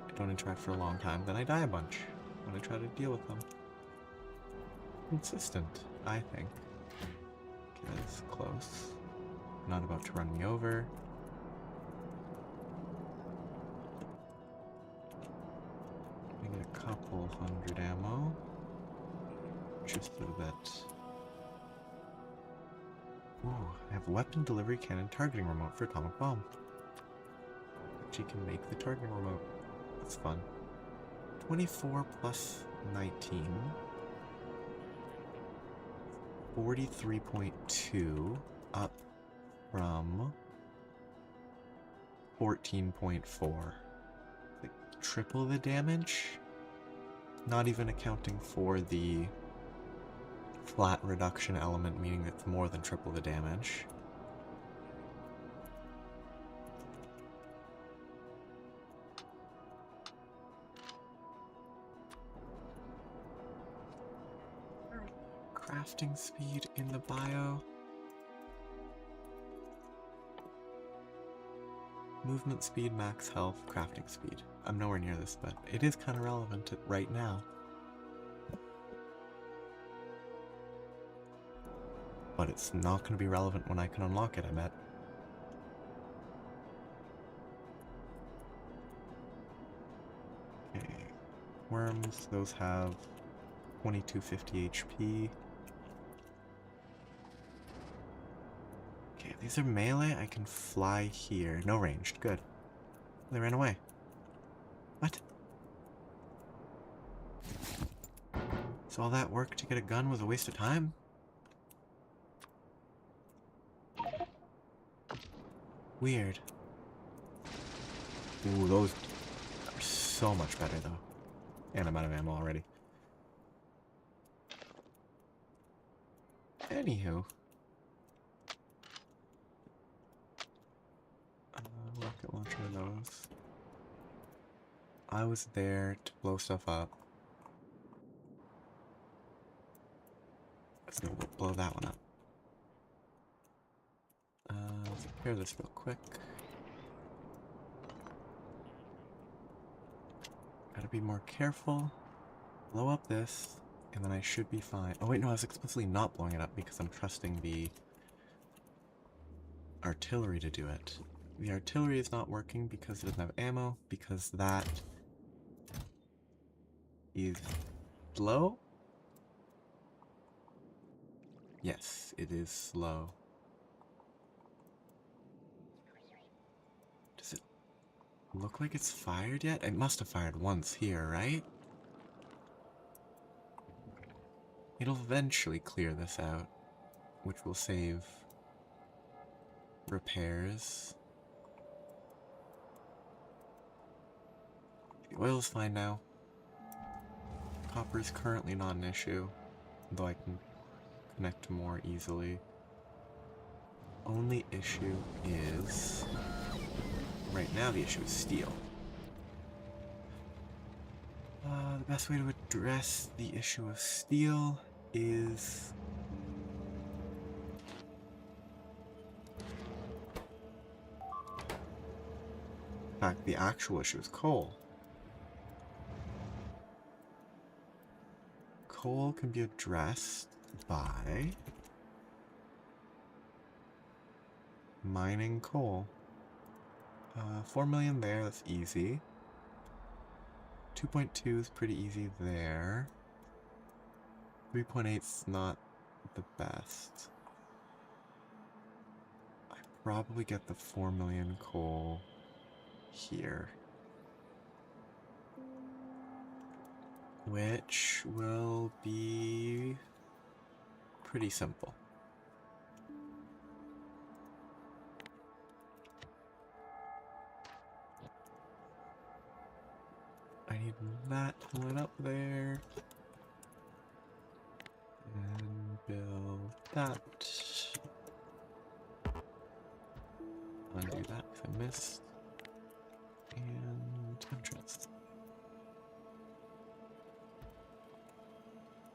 I don't interact for a long time, then I die a bunch when I try to deal with them. Consistent, I think. Okay, that's close. Not about to run me over. I get a couple hundred ammo. Just a bit. Ooh, I have weapon delivery cannon targeting remote for atomic bomb. She can make the targeting remote. That's fun. 24 plus 19. 43.2 up from 14.4. Like triple the damage? Not even accounting for the flat reduction element, meaning it's more than triple the damage. Crafting speed in the bio. Movement speed, max health, crafting speed. I'm nowhere near this, but it is kind of relevant right now. But it's not going to be relevant when I can unlock it, I bet. Okay. Worms, those have 2250 HP. Okay, if these are melee, I can fly here. No ranged, good. They ran away. What? So all that work to get a gun was a waste of time? Weird. Ooh, those are so much better, though. And I'm out of ammo already. Anywho. Rocket launcher those. I was there to blow stuff up. Let's go blow that one up. Let's repair this real quick. Gotta be more careful. Blow up this, and then I should be fine. Oh wait, no, I was explicitly not blowing it up because I'm trusting the artillery to do it. The artillery is not working because it doesn't have ammo, because that is slow? Yes, it is slow. Does it look like it's fired yet? It must have fired once here, right? It'll eventually clear this out, which will save repairs. The oil is fine now. Copper is currently not an issue, though I can connect more easily. Only issue is... right now the issue is steel. The best way to address the issue of steel is... in fact, the actual issue is coal. Coal can be addressed by mining coal. 4 million there, that's easy. 2.2 is pretty easy there. 3.8's not the best. I probably get the 4 million coal here. Which will be pretty simple. I need that to line up there. And build that. Undo that because I missed. And entrance.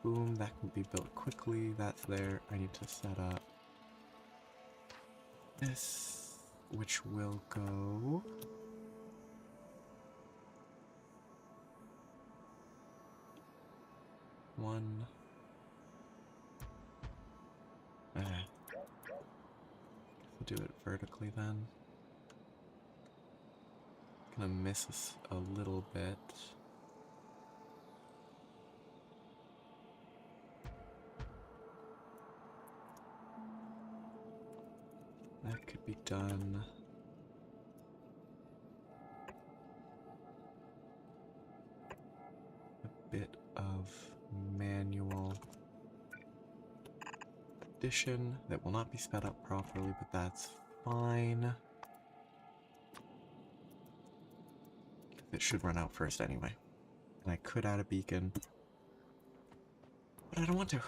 Boom, that can be built quickly. That's there. I need to set up this, which will go one. We'll do it vertically then. Gonna miss us a little bit. That could be done. A bit of manual addition that will not be sped up properly, but that's fine. It should run out first anyway. And I could add a beacon, but I don't want to.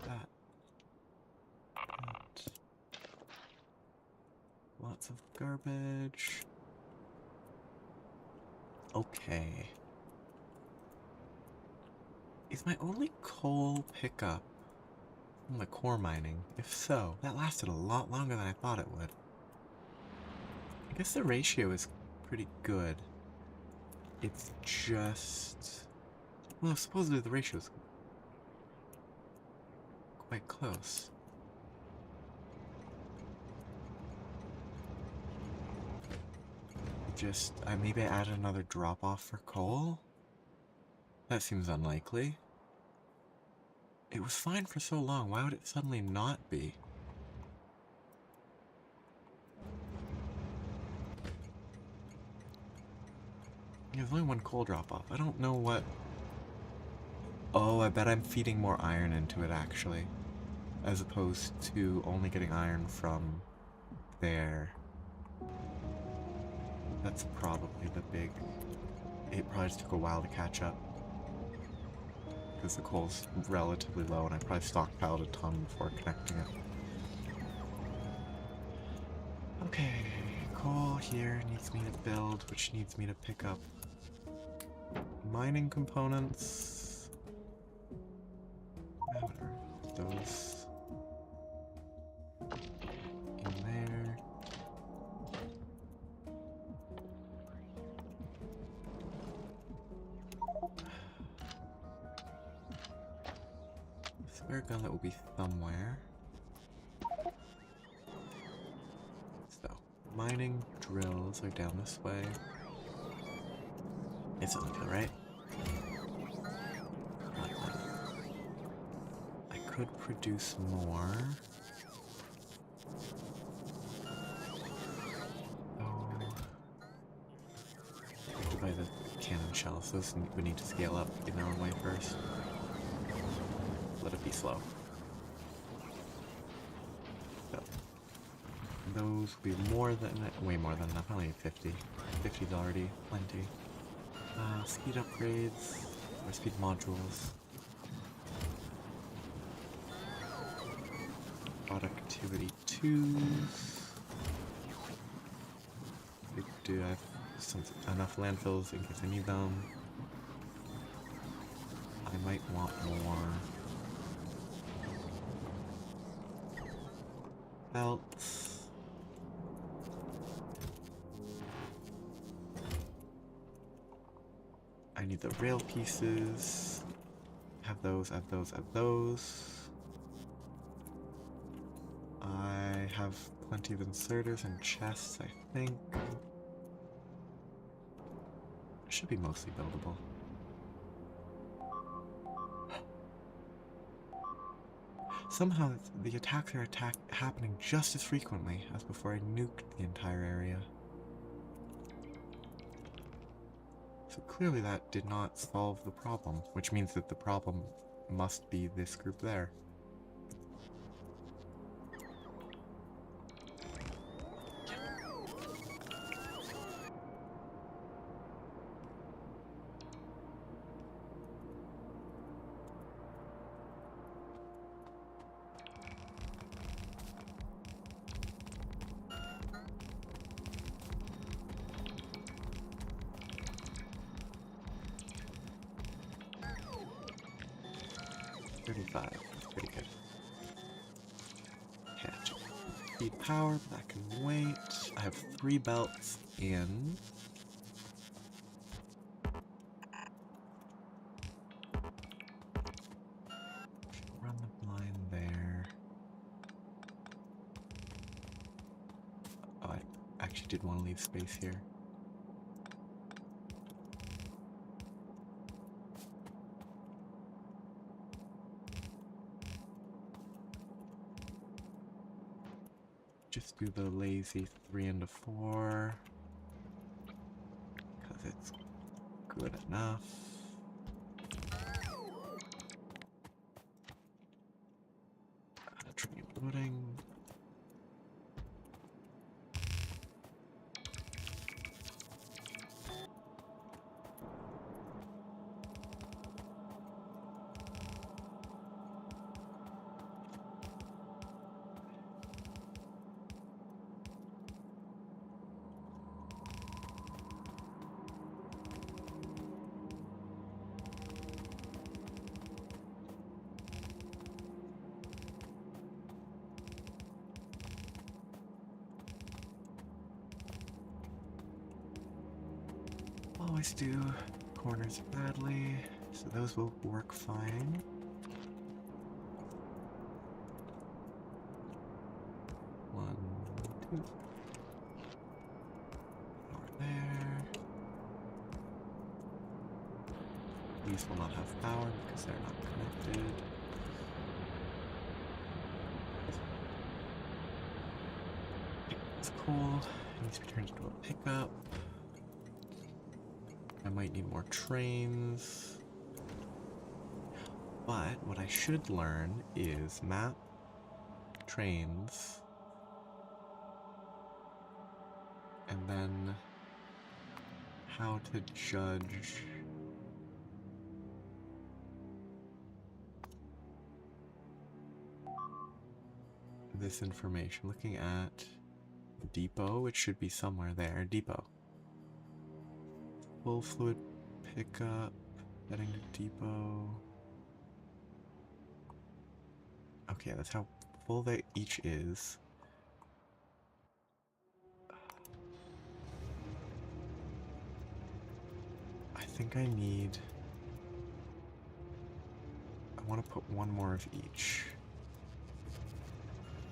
That. Lots of garbage. Okay. Is my only coal pickup from the core mining? If so, that lasted a lot longer than I thought it would. I guess the ratio is pretty good. It's just... well, supposedly the ratio is quite close. Just, maybe I added another drop-off for coal? That seems unlikely. It was fine for so long, why would it suddenly not be? There's only one coal drop-off. I don't know what... oh, I bet I'm feeding more iron into it, actually. As opposed to only getting iron from there. That's probably the big... it probably just took a while to catch up. Because the coal's relatively low and I probably stockpiled a ton before connecting it. Okay, coal here needs me to build, which needs me to pick up mining components. What are those in there? Spare gun that will be somewhere. So, mining drills are down this way. It's doesn't feel right. I could produce more. Oh. I could buy the cannon shells. Those would need to scale up in their own way first. Let it be slow. So, those will be more than, way more than enough. I only need 50. 50's already plenty. Speed upgrades, or speed modules. Productivity 2s. Do I have enough landfills in case I need them? I might want more. Belts. I need the rail pieces. Have those. I have plenty of inserters and chests, I think. Should be mostly buildable. Somehow, the attacks are happening just as frequently as before I nuked the entire area. So clearly that did not solve the problem, which means that the problem must be this group there. That's pretty good. Okay, speed power, but that can wait. I have 3 belts in. Run the line there. Oh, I actually did want to leave space here. Just do the lazy 3 into 4 because it's good enough. Train loading. Always do corners badly, so those will work fine. One, two. Over there. These will not have power because they're not connected. It's cool. It needs to be turned into a pickup. I might need more trains. But what I should learn is map, trains, and then how to judge this information. Looking at depot, it should be somewhere there. Depot. Full fluid pickup, heading to depot. Okay, that's how full they each is. I think I want to put 1 more of each.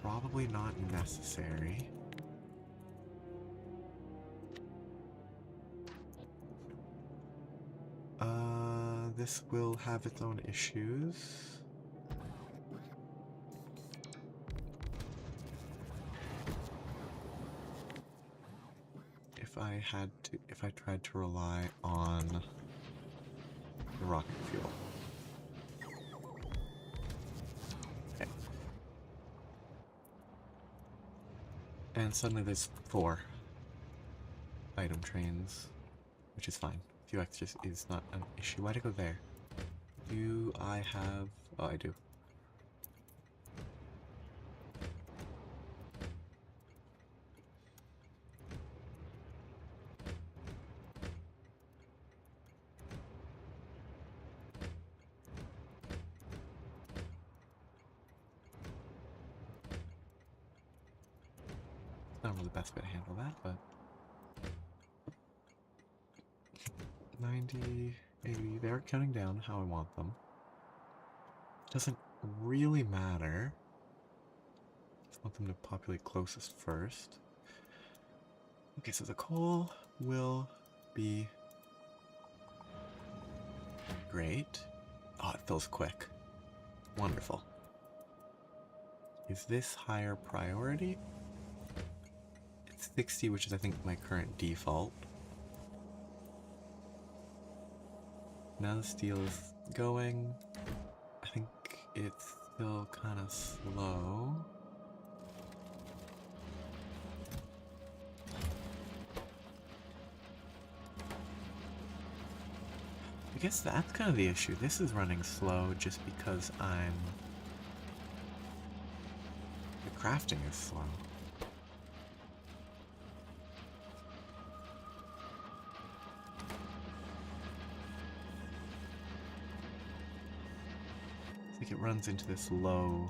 Probably not necessary. This will have its own issues. If I tried to rely on the rocket fuel. Okay. And suddenly there's 4 item trains, which is fine. A few extras is not an issue. Why'd I go there? Do I have... Oh, I do. Not really the best way to handle that, but... 90, 80, they're counting down how I want them. Doesn't really matter. As want them to populate closest first. Okay, so the coal will be great. Oh, it fills quick. Wonderful. Is this higher priority? It's 60, which is I think my current default. Now the steel is going. I think it's still kind of slow. I guess that's kind of the issue. This is running slow just because the crafting is slow. I think it runs into this low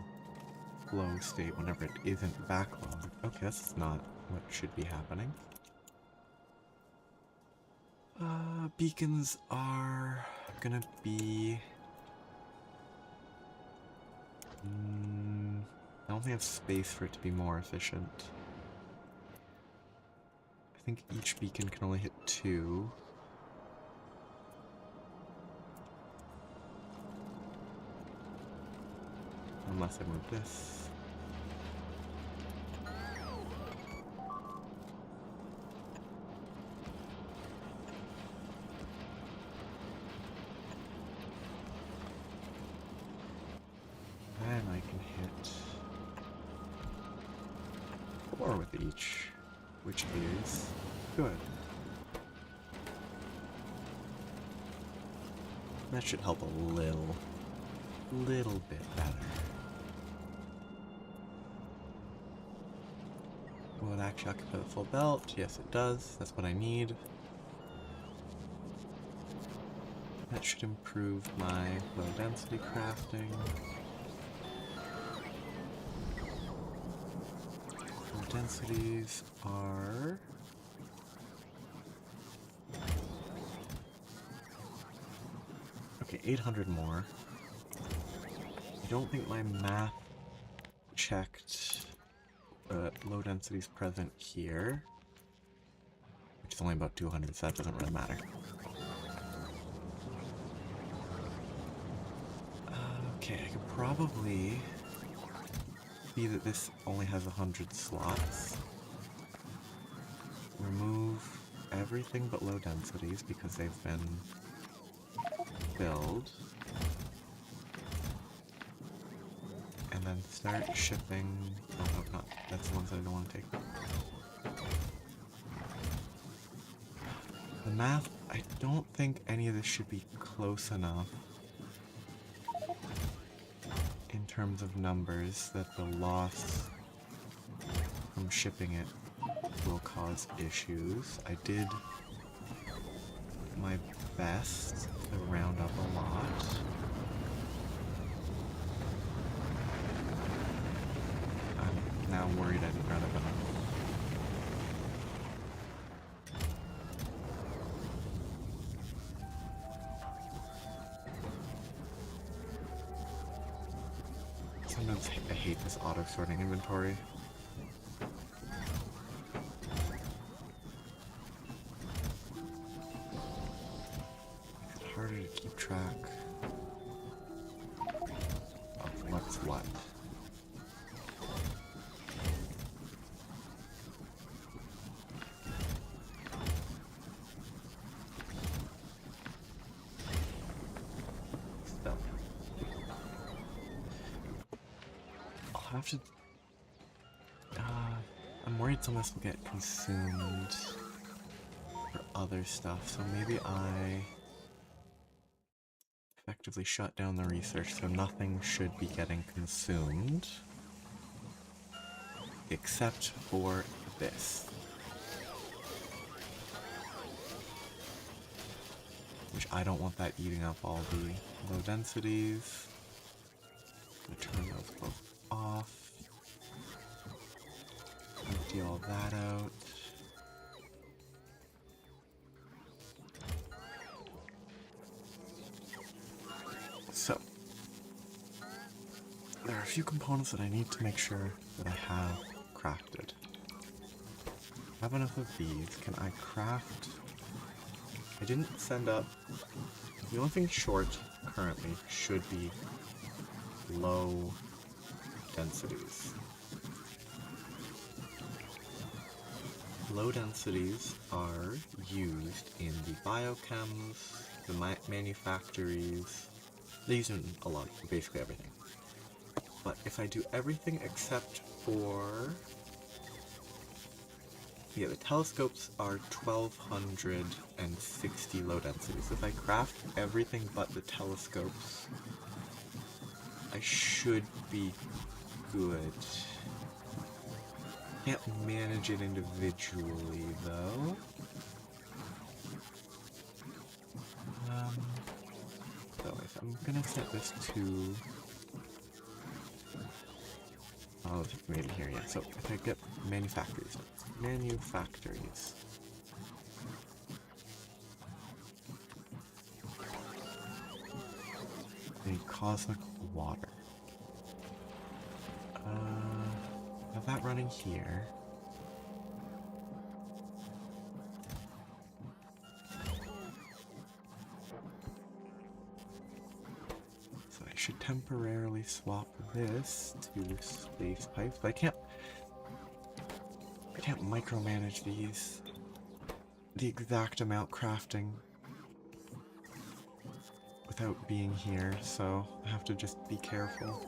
flow state whenever it isn't backlogged. Okay, that's not what should be happening. Beacons are gonna be... I don't think I have space for it to be more efficient. I think each beacon can only hit 2. Unless I move this. Then I can hit 4 with each, which is good. That should help a little bit better. Will it actually occupy the full belt? Yes, it does. That's what I need. That should improve my low density crafting. Low densities are... Okay, 800 more. I don't think my math checked low densities present here, which is only about 200, so that doesn't really matter. Okay, I could probably see that this only has 100 slots. Remove everything but low densities because they've been filled. And then start shipping... Oh, no, not. That's the ones that I don't want to take. The math, I don't think any of this should be close enough in terms of numbers that the loss from shipping it will cause issues. I did my best to round up a lot. I'm now worried I didn't round up enough. Sometimes I hate this auto-sorting inventory. It's harder to keep track of what's what. I'll have to... I'm worried some of this will get consumed for other stuff, so maybe I effectively shut down the research so nothing should be getting consumed except for this, which I don't want that eating up all the low densities. I'm gonna turn those both off. Empty all that out. So, there are a few components that I need to make sure that I have crafted. I have enough of these. Can I craft? I didn't send up. The only thing short currently should be low densities. Low densities are used in the biochems, the manufactories. They use them a lot, basically everything. But if I do everything except for... Yeah, the telescopes are 1260 low densities. If I craft everything but the telescopes, I should be good. Can't manage it individually, though. So if I'm gonna set this to... Oh, it's made it here yet. So if I get manufactories. A cosmic water. Have that running here. So I should temporarily swap this to space pipes, but I can't micromanage these. The exact amount crafting without being here, so I have to just be careful.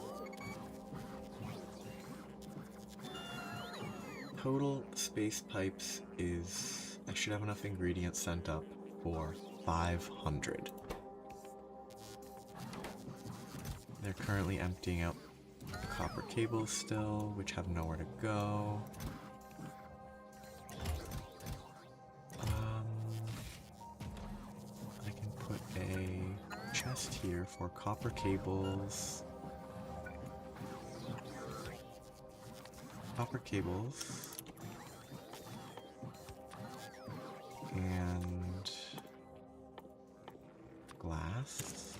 Total space pipes is... I should have enough ingredients sent up for 500. They're currently emptying out the copper cables still, which have nowhere to go. I can put a chest here for copper cables. And glass.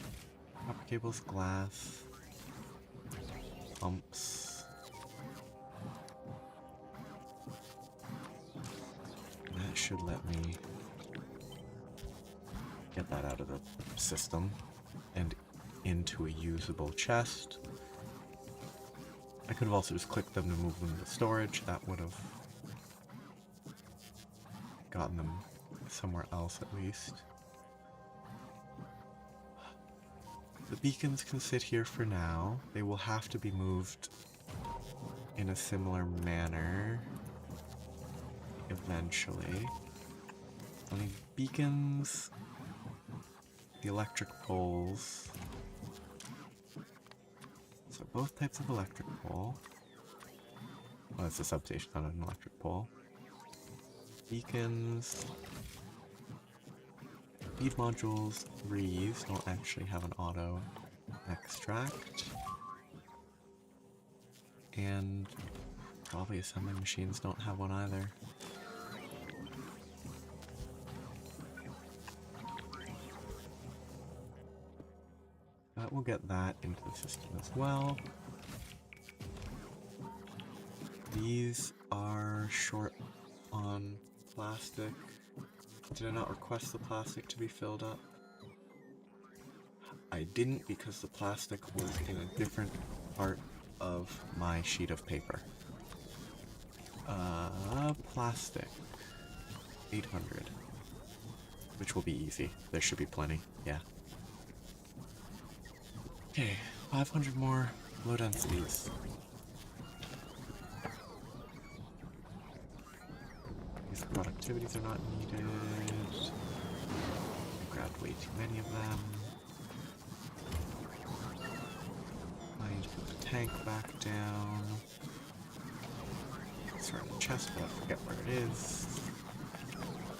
Copper cables, glass, pumps. That should let me get that out of the system and into a usable chest. I could have also just clicked them to move them to storage. That would have gotten them somewhere else at least. The beacons can sit here for now. They will have to be moved in a similar manner eventually. I need beacons, the electric poles. So both types of electric pole. Oh, it's a substation, not an electric pole. Beacons. Feed modules 3s don't actually have an auto extract. And probably assembly machines don't have one either. But we'll get that into the system as well. These are short on plastic. Did I not request the plastic to be filled up? I didn't because the plastic was in a different part of my sheet of paper. Plastic. 800. Which will be easy. There should be plenty, yeah. Okay, 500 more low densities. These productivities are not needed. I grabbed way too many of them. I need to put the tank back down. Start in the chest, but I forget where it is.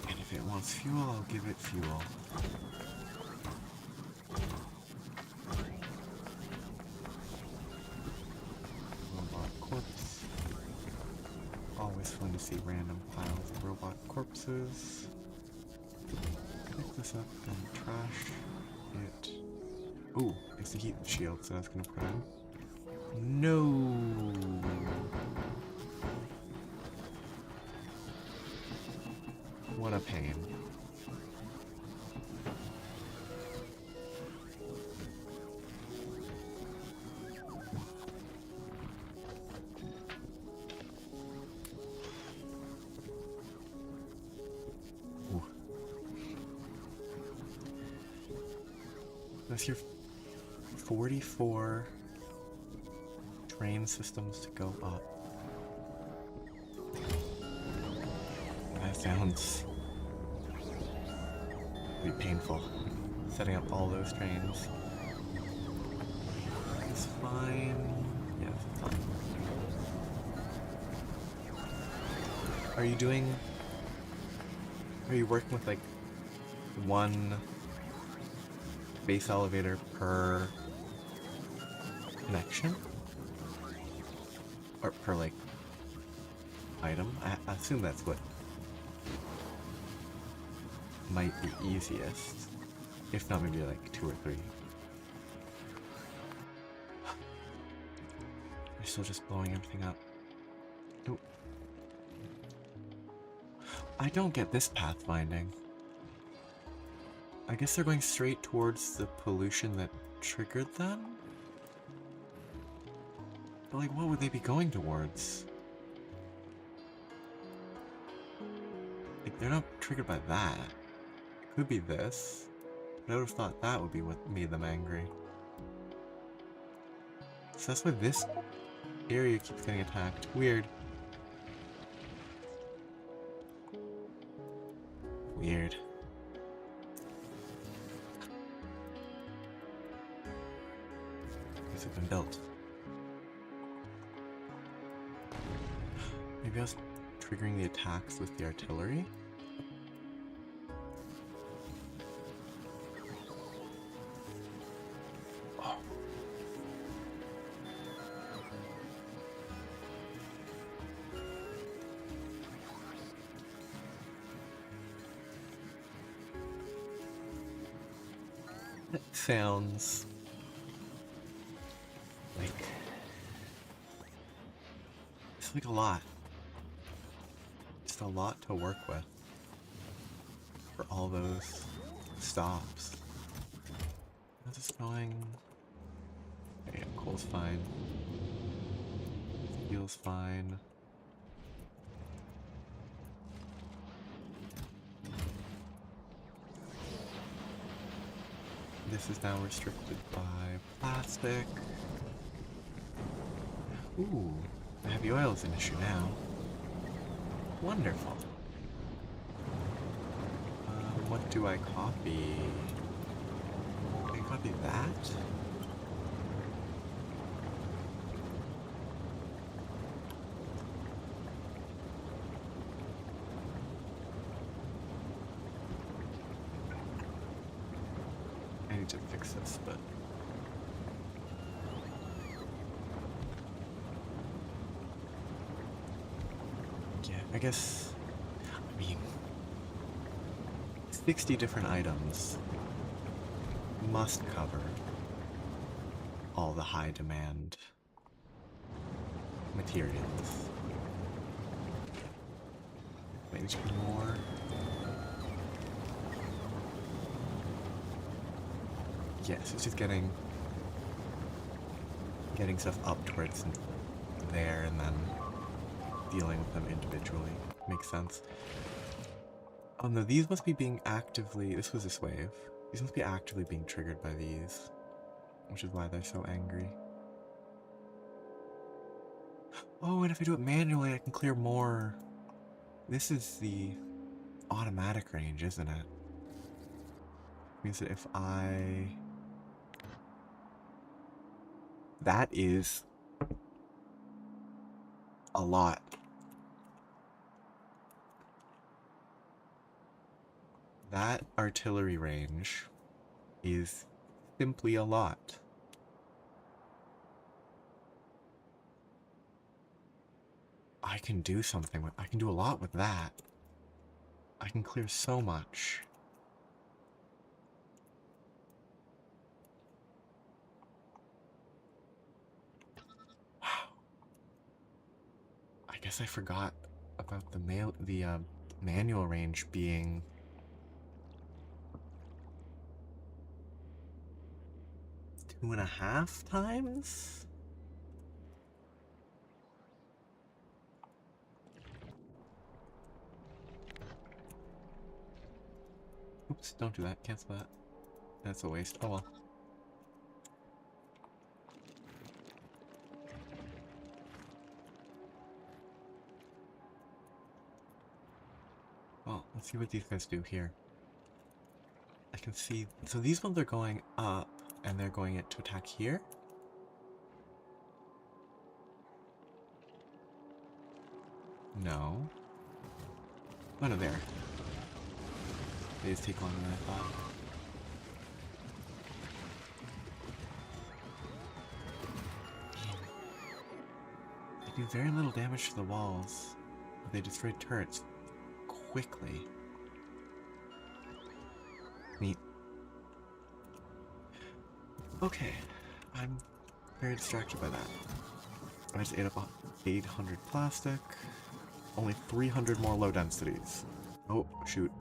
And if it wants fuel, I'll give it fuel. Robot corpse. Always fun to see random piles of robot corpses. Pick this up and trash it. Ooh, it's the heat shield, so that's gonna put in. No. What a pain. Ooh. That's your 44 train systems to go up. That sounds really painful. Setting up all those trains. It's fine. Yeah, it's fine. Are you working with like one base elevator per connection? Or per like item? I assume that's what might be easiest. If not, maybe like 2 or 3. They're still just blowing everything up. Nope. I don't get this pathfinding. I guess they're going straight towards the pollution that triggered them? But like, what would they be going towards? Like, they're not triggered by that. It could be this. But I would have thought that would be what made them angry. So that's why this area keeps getting attacked. Weird. Weird. These have been built. Maybe I was triggering the attacks with the artillery? Oh. That sounds like it's like a lot. Just a lot to work with for all those stops. How's this going? Okay, coal's fine. Steel's fine. This is now restricted by plastic. Ooh, the heavy oil is an issue now. Wonderful. What do I copy? Can I copy that? I need to fix this, but... yeah, I guess... I mean... 60 different items must cover all the high demand materials. Maybe it should be more. Yes, it's just getting stuff up towards there and then dealing with them individually. Makes sense. Oh no, these must be being actively... this was this wave. These must be actively being triggered by these. Which is why they're so angry. Oh, and if I do it manually, I can clear more. This is the automatic range, isn't it? Means that if I... that is... a lot. That artillery range is simply a lot. I can do something with... I can do a lot with that. I can clear so much. I guess I forgot about the manual range being 2.5 times? Oops, don't do that. Cancel that. That's a waste. Oh well. Well, let's see what these guys do here. I can see... So these ones are going up, and they're going to attack here? No. Oh no, there. They just take longer than I thought. They do very little damage to the walls, but they destroy turrets quickly. Neat. Okay, I'm very distracted by that. I just ate up 800 plastic. Only 300 more low densities. Oh, shoot.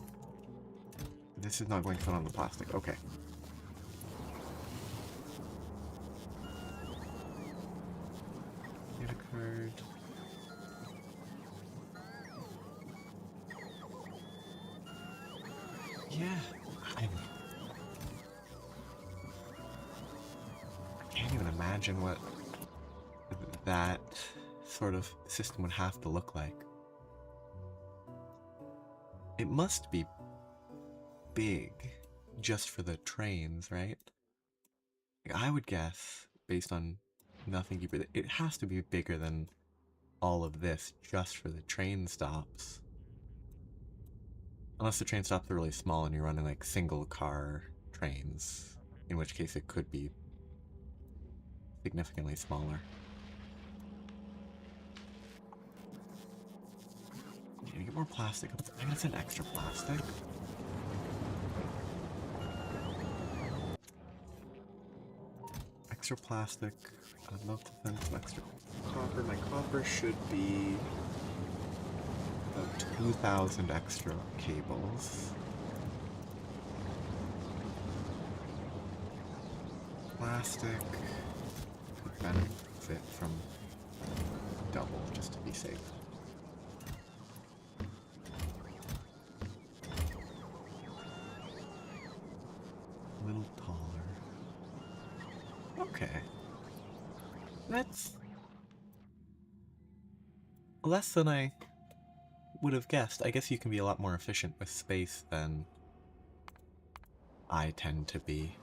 This is not going to fit on the plastic. Okay. Get a card. Yeah, I can't even imagine what that sort of system would have to look like. It must be big just for the trains, right? I would guess, based on nothing deeper, it has to be bigger than all of this just for the train stops. Unless the train stops are really small and you're running like single car trains, in which case it could be significantly smaller. Can you get more plastic? I'm gonna send extra plastic. Extra plastic. I'd love to send some extra copper. My copper should be about 2,000 extra cables. Plastic could benefit from double just to be safe. A little taller. Okay. That's less than I would have guessed. I guess you can be a lot more efficient with space than I tend to be.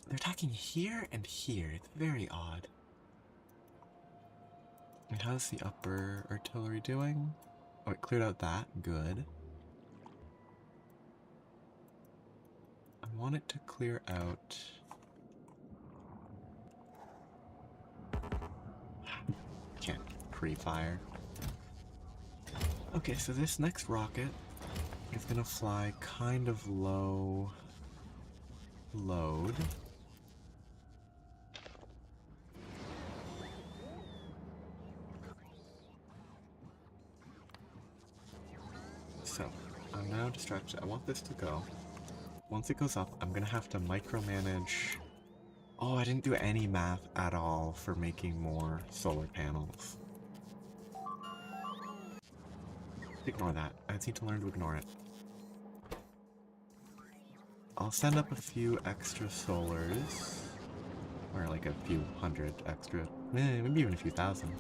They're attacking here and here. It's very odd. And how's the upper artillery doing? Oh, it cleared out that. Good. I want it to clear out... Can't pre-fire. Okay, so this next rocket is gonna fly kind of low load. So, I'm now distracted. I want this to go. Once it goes up, I'm gonna have to micromanage... Oh, I didn't do any math at all for making more solar panels. Ignore that. I just need to learn to ignore it. I'll send up a few extra solars. Or like a few hundred extra. Maybe even a few thousand.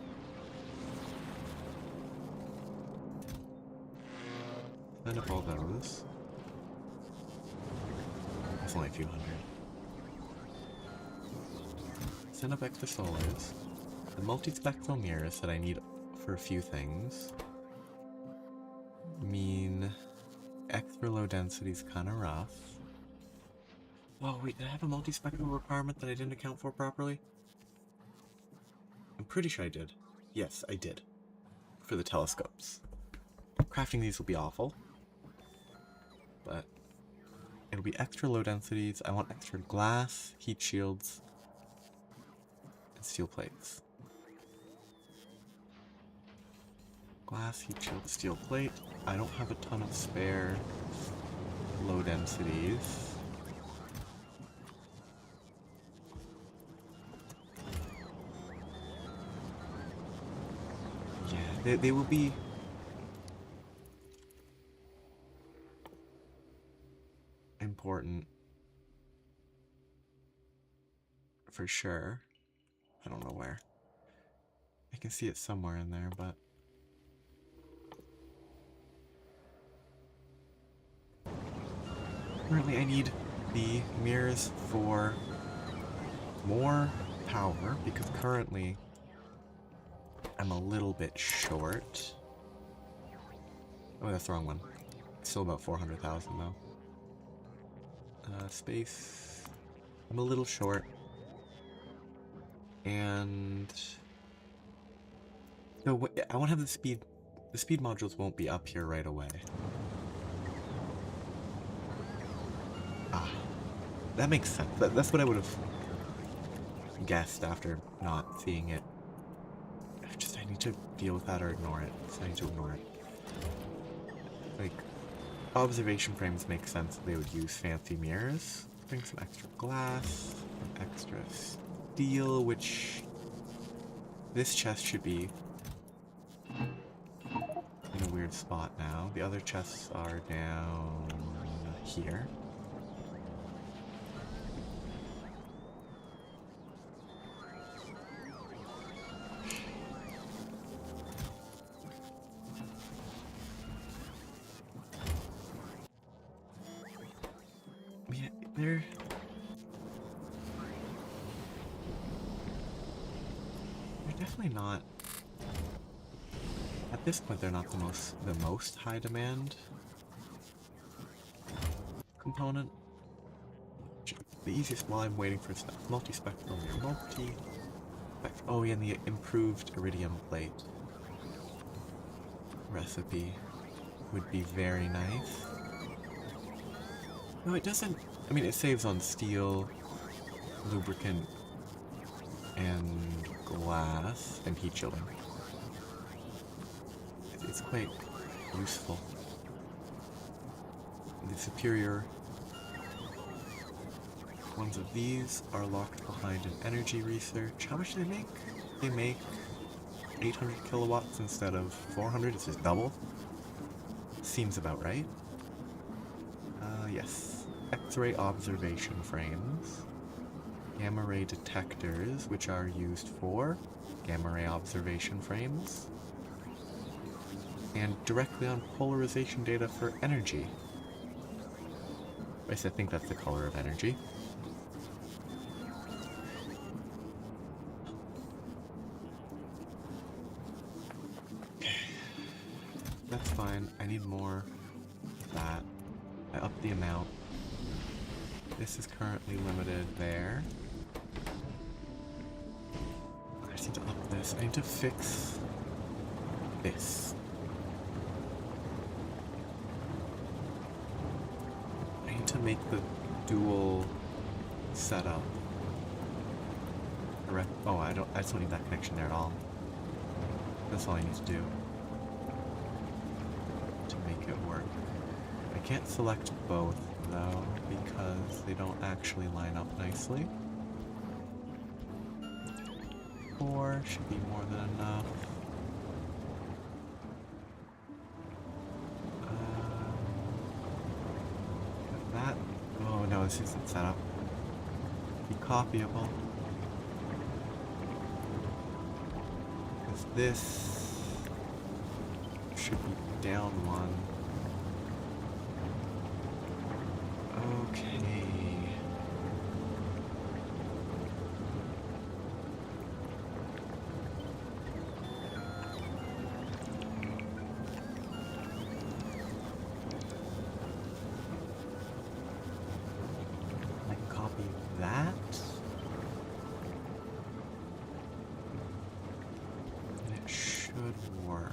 Send up all those. It's only a few hundred. Send up extra solars. The multispectral mirrors that I need for a few things mean extra low density is kind of rough. Oh wait, did I have a multispectral requirement that I didn't account for properly? I'm pretty sure I did. Yes, I did. For the telescopes. Crafting these will be awful. But it'll be extra low densities. I want extra glass, heat shields, and steel plates. Glass, heat shield, steel plate. I don't have a ton of spare low densities. Yeah, they will be important for sure. I don't know where. I can see it somewhere in there, but currently I need the mirrors for more power, because currently I'm a little bit short. Oh, that's the wrong one. Still about 400,000 though. Space. I'm a little short. And no, I won't have the speed. The speed modules won't be up here right away. Ah, that makes sense. That's what I would have guessed after not seeing it. I need to deal with that or ignore it. So I need to ignore it. Like, observation frames make sense that they would use fancy mirrors. Bring some extra glass, some extra steel, which this chest should be in a weird spot now. The other chests are down here. Yeah, they're definitely not. At this point, they're not the most high demand component. The easiest while I'm waiting for stuff. Multi-spectral mirror, oh yeah, and the improved iridium plate recipe would be very nice. No, it doesn't. I mean, it saves on steel, lubricant, and glass, and heat shielding. It's quite useful. The superior ones of these are locked behind an energy research. How much do they make? They make 800 kilowatts instead of 400. It's just double. Seems about right. Yes. X-ray observation frames. Gamma ray detectors, which are used for gamma ray observation frames. And directly on polarization data for energy. I think that's the color of energy. Okay. That's fine. I need more of that. I upped the amount. This is currently limited there. I just need to up this. I need to fix this. I need to make the dual setup correct. Oh, I just don't need that connection there at all. That's all I need to do to make it work. I can't select both though, because they don't actually line up nicely. 4 should be more than enough. That. Oh no, this isn't set up. Be copyable. Because this should be down 1. Okay. I can copy that. And it should work.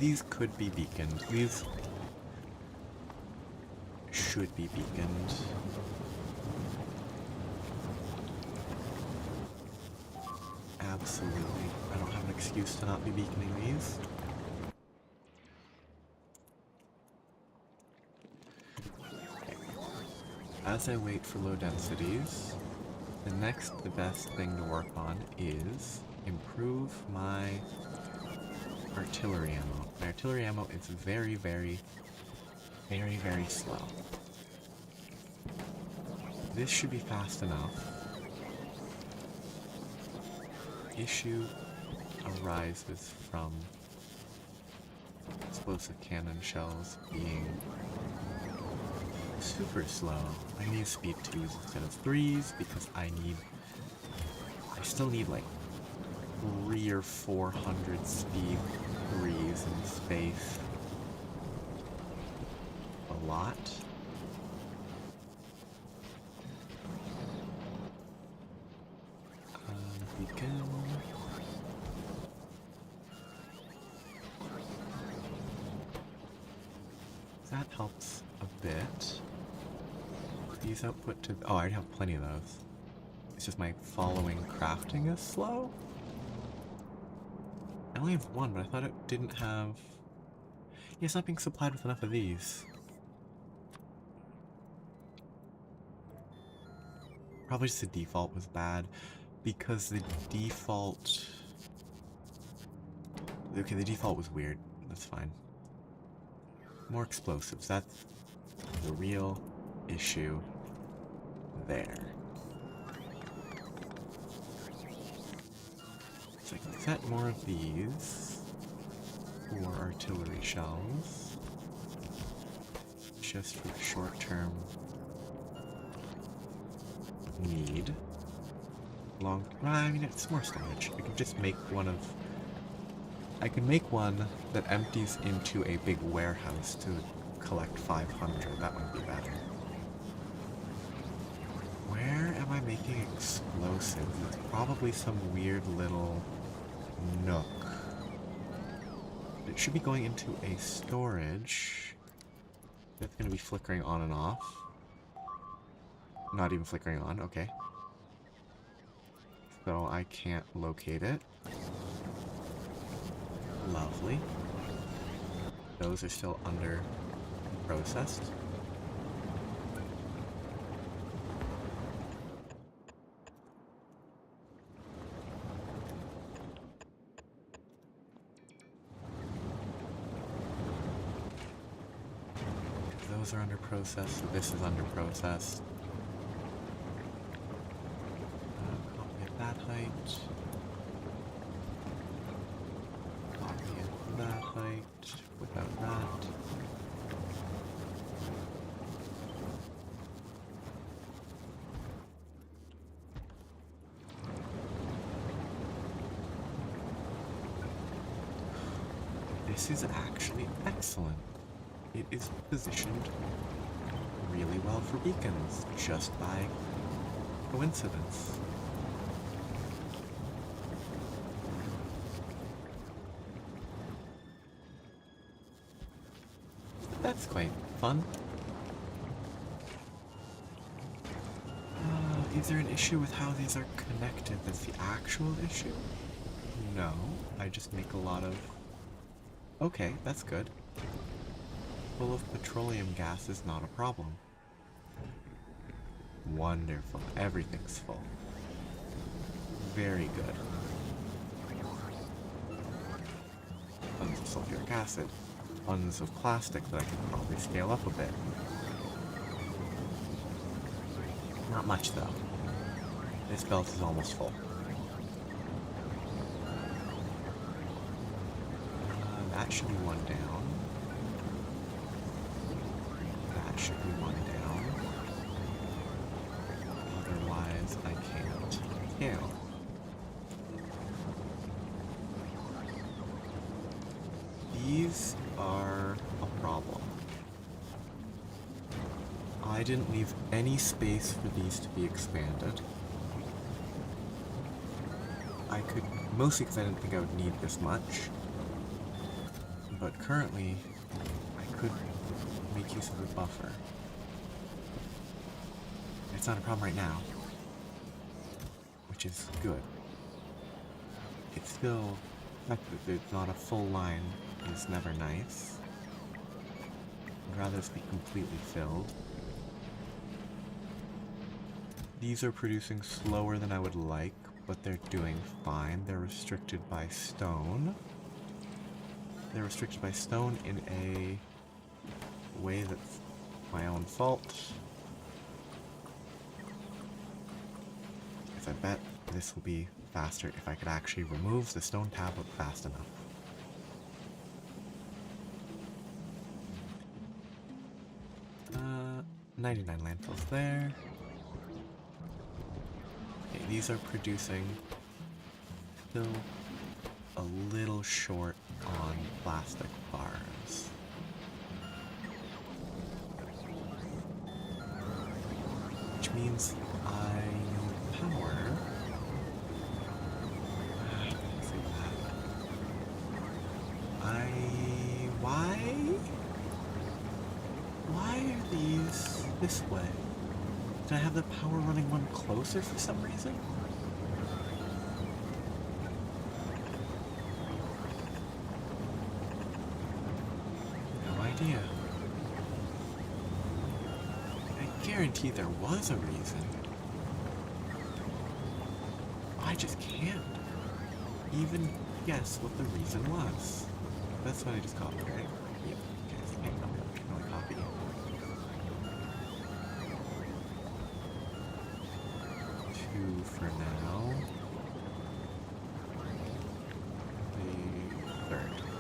these could be beaconed. These should be beaconed. Absolutely. I don't have an excuse to not be beaconing these. As I wait for low densities, the best thing to work on is improve my artillery ammo. My artillery ammo is very, very, very, very slow. This should be fast enough. Issue arises from explosive cannon shells being super slow. I need speed 2s instead of 3s because I still need like 300 or 400 speed 3s in space. A lot. Beacon. That helps a bit. These output to... Oh, I already have plenty of those. It's just my following crafting is slow? I only have one, but I thought it didn't have... Yeah, it's not being supplied with enough of these. Probably just the default was bad, because the default... Okay, the default was weird. That's fine. More explosives. That's the real issue there. So I can set more of these for artillery shells, just for short-term need. I mean, it's more storage. I can just make one of... I can make one that empties into a big warehouse to collect 500. That might be better. Where am I making explosives? It's probably some weird little nook. It should be going into a storage. That's going to be flickering on and off. Not even flickering on, okay. So I can't locate it. Lovely. Those are still under processed. Those are under process, so this is under process. Copy at that height. Copy at that height without that. This is actually excellent. It is positioned really well for beacons, just by coincidence. That's quite fun. Is there an issue with how these are connected? That's the actual issue? No, I just make a lot of... Okay, that's good. Full of petroleum gas is not a problem. Wonderful. Everything's full. Very good. Tons of sulfuric acid. Tons of plastic that I can probably scale up a bit. Not much though. This belt is almost full. That should be one down. That should be one down. Otherwise, I can't scale. These are a problem. I didn't leave any space for these to be expanded. I could, mostly because I didn't think I would need this much. But currently, I could make use of the buffer. It's not a problem right now, which is good. It's still, the fact that it's not a full line is never nice. I'd rather this be completely filled. These are producing slower than I would like, but they're doing fine. They're restricted by stone. They're restricted by stone in a way that's my own fault. Because I bet this will be faster if I could actually remove the stone tablet fast enough. Uh, 99 landfills there. Okay, these are producing still a little short on plastic bars. Which means I need power. Why are these this way? Did I have the power running one closer for some reason? No idea. I guarantee there was a reason. I just can't even guess what the reason was. That's what I just copied, right? Yep. Okay, so hang on, I can only copy. 2 for now. The 3rd.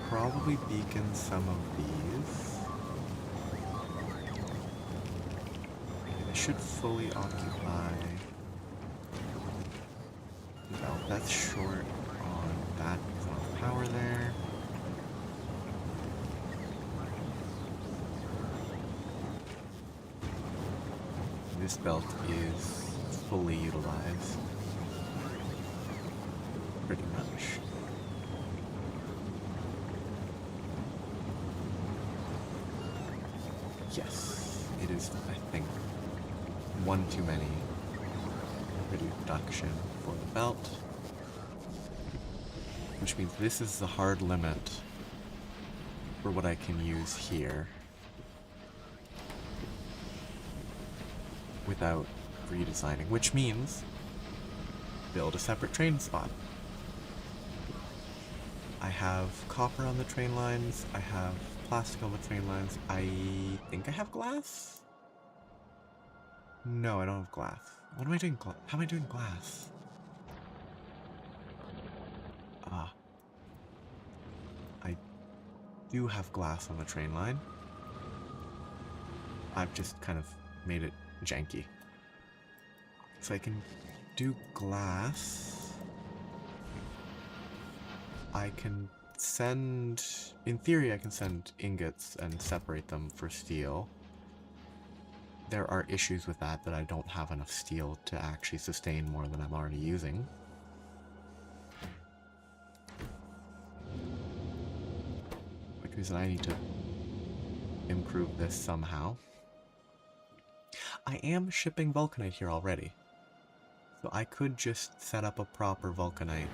Probably beacon some of these. They should fully occupy. No, that's short on that. There's not power there. This belt is fully utilized. Pretty much. Yes, it is, I think, one too many reduction for the belt. Which means this is the hard limit for what I can use here without redesigning, which means build a separate train spot. I have copper on the train lines, I have plastic on the train lines. I think I have glass? No, I don't have glass. What am I doing? How am I doing glass? Ah. I do have glass on the train line. I've just kind of made it janky. So I can do glass. I can send, in theory I can send ingots and separate them for steel. There are issues with that I don't have enough steel to actually sustain more than I'm already using. Which means that I need to improve this somehow. I am shipping vulcanite here already. So I could just set up a proper vulcanite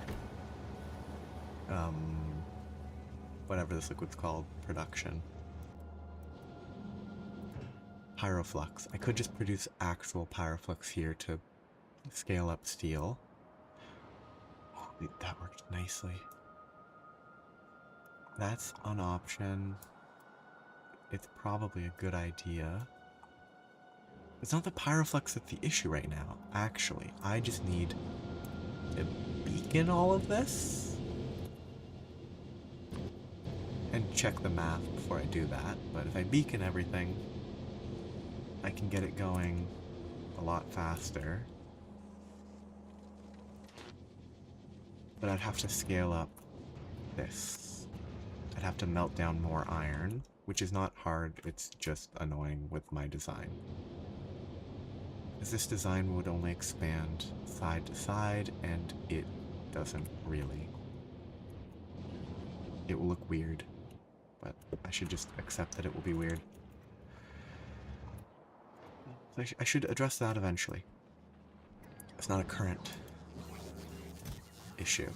whatever this liquid's called, production. Pyroflux. I could just produce actual pyroflux here to scale up steel. Oh, that worked nicely. That's an option. It's probably a good idea. It's not the pyroflux that's the issue right now, actually. I just need to beacon all of this and check the math before I do that. But if I beacon everything, I can get it going a lot faster. But I'd have to scale up this. I'd have to melt down more iron, which is not hard, it's just annoying with my design. Because this design would only expand side to side, and it doesn't really. It will look weird, but I should just accept that it will be weird. So I should address that eventually. It's not a current issue.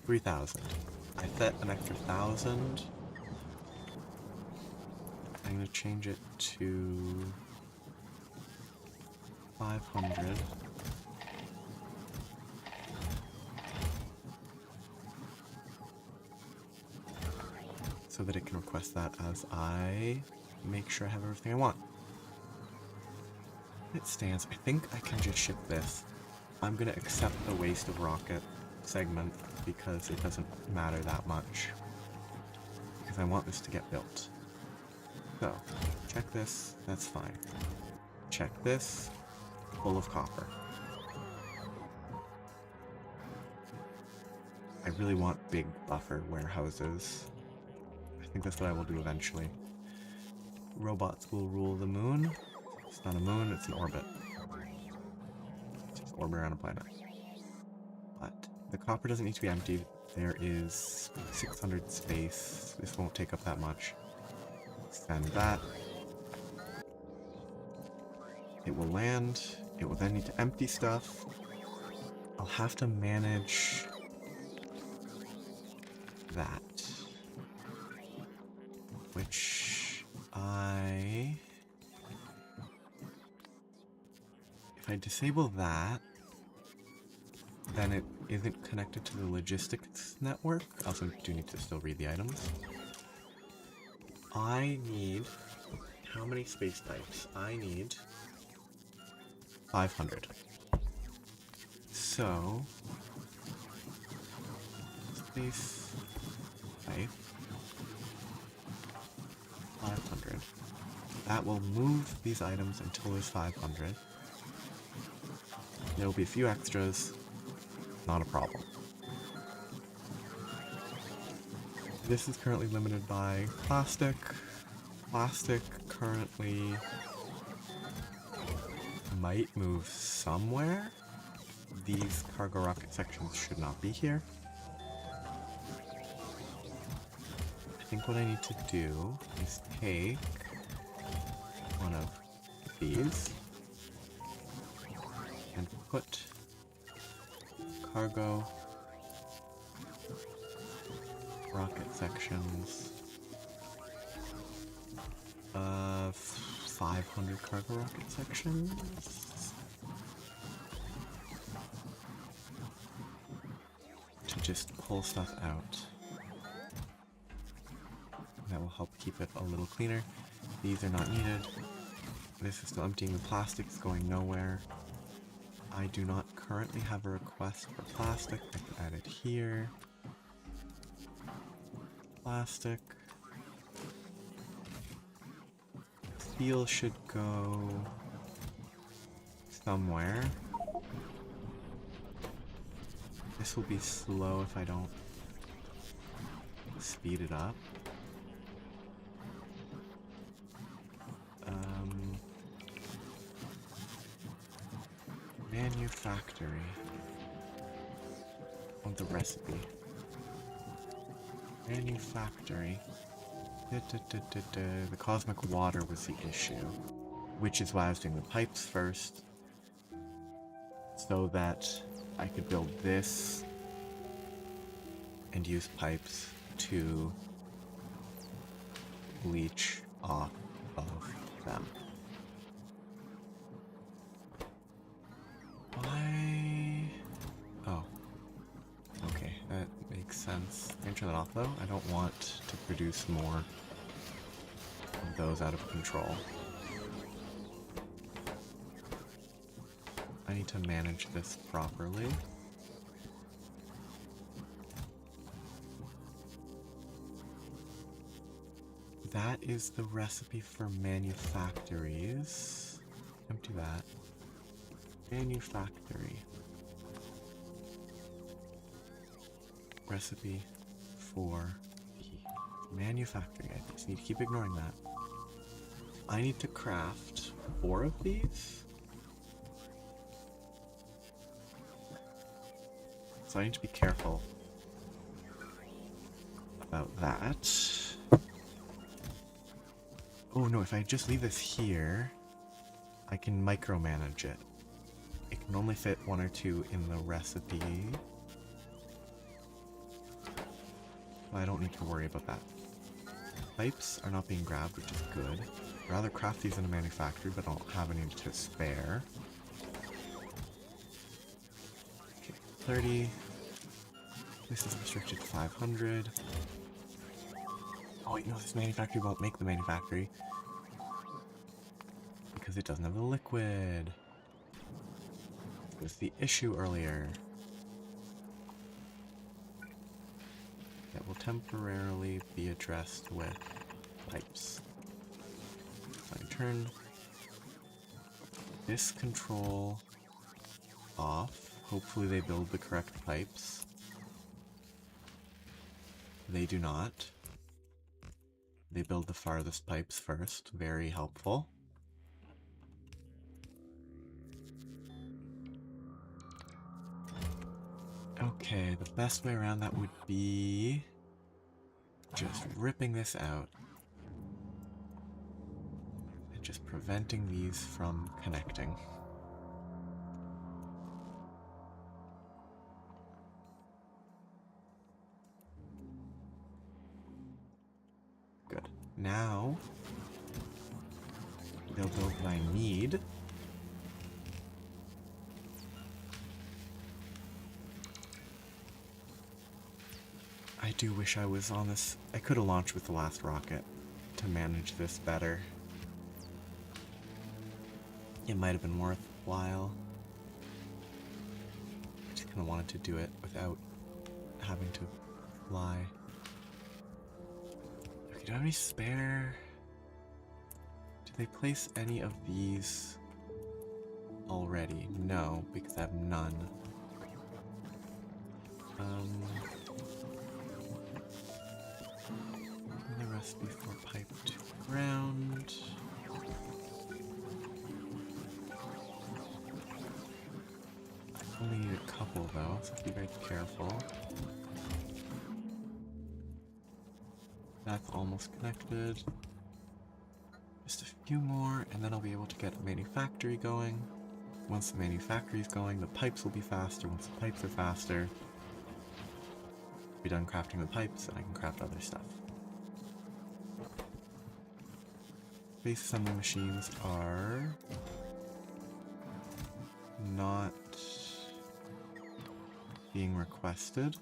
3,000. I set an extra 1,000. I'm gonna change it to 500. So that it can request that as I make sure I have everything I want. It stands. I think I can just ship this. I'm gonna accept the waste of rocket segment because it doesn't matter that much. Because I want this to get built. So, check this, that's fine. Check this, full of copper. I really want big buffer warehouses. I think that's what I will do eventually. Robots will rule the moon. It's not a moon, it's an orbit. It's just orbit around a planet. But the copper doesn't need to be emptied. There is 600 space. This won't take up that much. Send that. It will land. It will then need to empty stuff. I'll have to manage that. Which if I disable that, then it isn't connected to the logistics network. I also do need to still read the items. I need, how many space types? I need 500. So, space type 500. That will move these items until there's 500. There will be a few extras, not a problem. This is currently limited by plastic. Plastic currently might move somewhere. These cargo rocket sections should not be here. I think what I need to do is take one of these and put cargo rocket sections of 500 cargo rocket sections. To just pull stuff out. That will help keep it a little cleaner. These are not needed. This is still emptying. The plastic's going nowhere. I do not currently have a request for plastic. I can add it here. Plastic. Steel should go somewhere. This will be slow if I don't speed it up. Manufactory. I want the recipe. Manufactory. The cosmic water was the issue, which is why I was doing the pipes first, so that I could build this and use pipes to leach off of them. Why? Oh. Okay, that makes sense. I'm gonna turn that off though. I don't want to produce more of those out of control. I need to manage this properly. That is the recipe for manufactories. Empty that. Manufactory. Recipe for the Manufacturing. I just need to keep ignoring that. I need to craft 4 of these. So I need to be careful about that. Oh no, if I just leave this here, I can micromanage it. It can only fit 1 or 2 in the recipe. Well, I don't need to worry about that. Pipes are not being grabbed, which is good. I'd rather craft these in a manufactory, but I don't have any to spare. Okay, 30. This is restricted to 500. Oh wait, no, this manufactory won't make the manufactory. Because it doesn't have the liquid. That was the issue earlier. That will temporarily be addressed with pipes. So I turn this control off. Hopefully they build the correct pipes. They do not. They build the farthest pipes first. Very helpful. Okay, the best way around that would be just ripping this out and just preventing these from connecting. Good. Now they'll build what I need. I do wish I was on this. I could have launched with the last rocket to manage this better. It might have been worthwhile. I just kind of wanted to do it without having to fly. Okay, do I have any spare? Do they place any of these already? No, because I have none. The recipe for pipe to ground. I only need a couple though, so be very careful. That's almost connected. Just a few more, and then I'll be able to get a manufactory going. Once the manufactory is going, the pipes will be faster. Once the pipes are faster, I'll be done crafting the pipes, and I can craft other stuff. Base assembly machines are not being requested.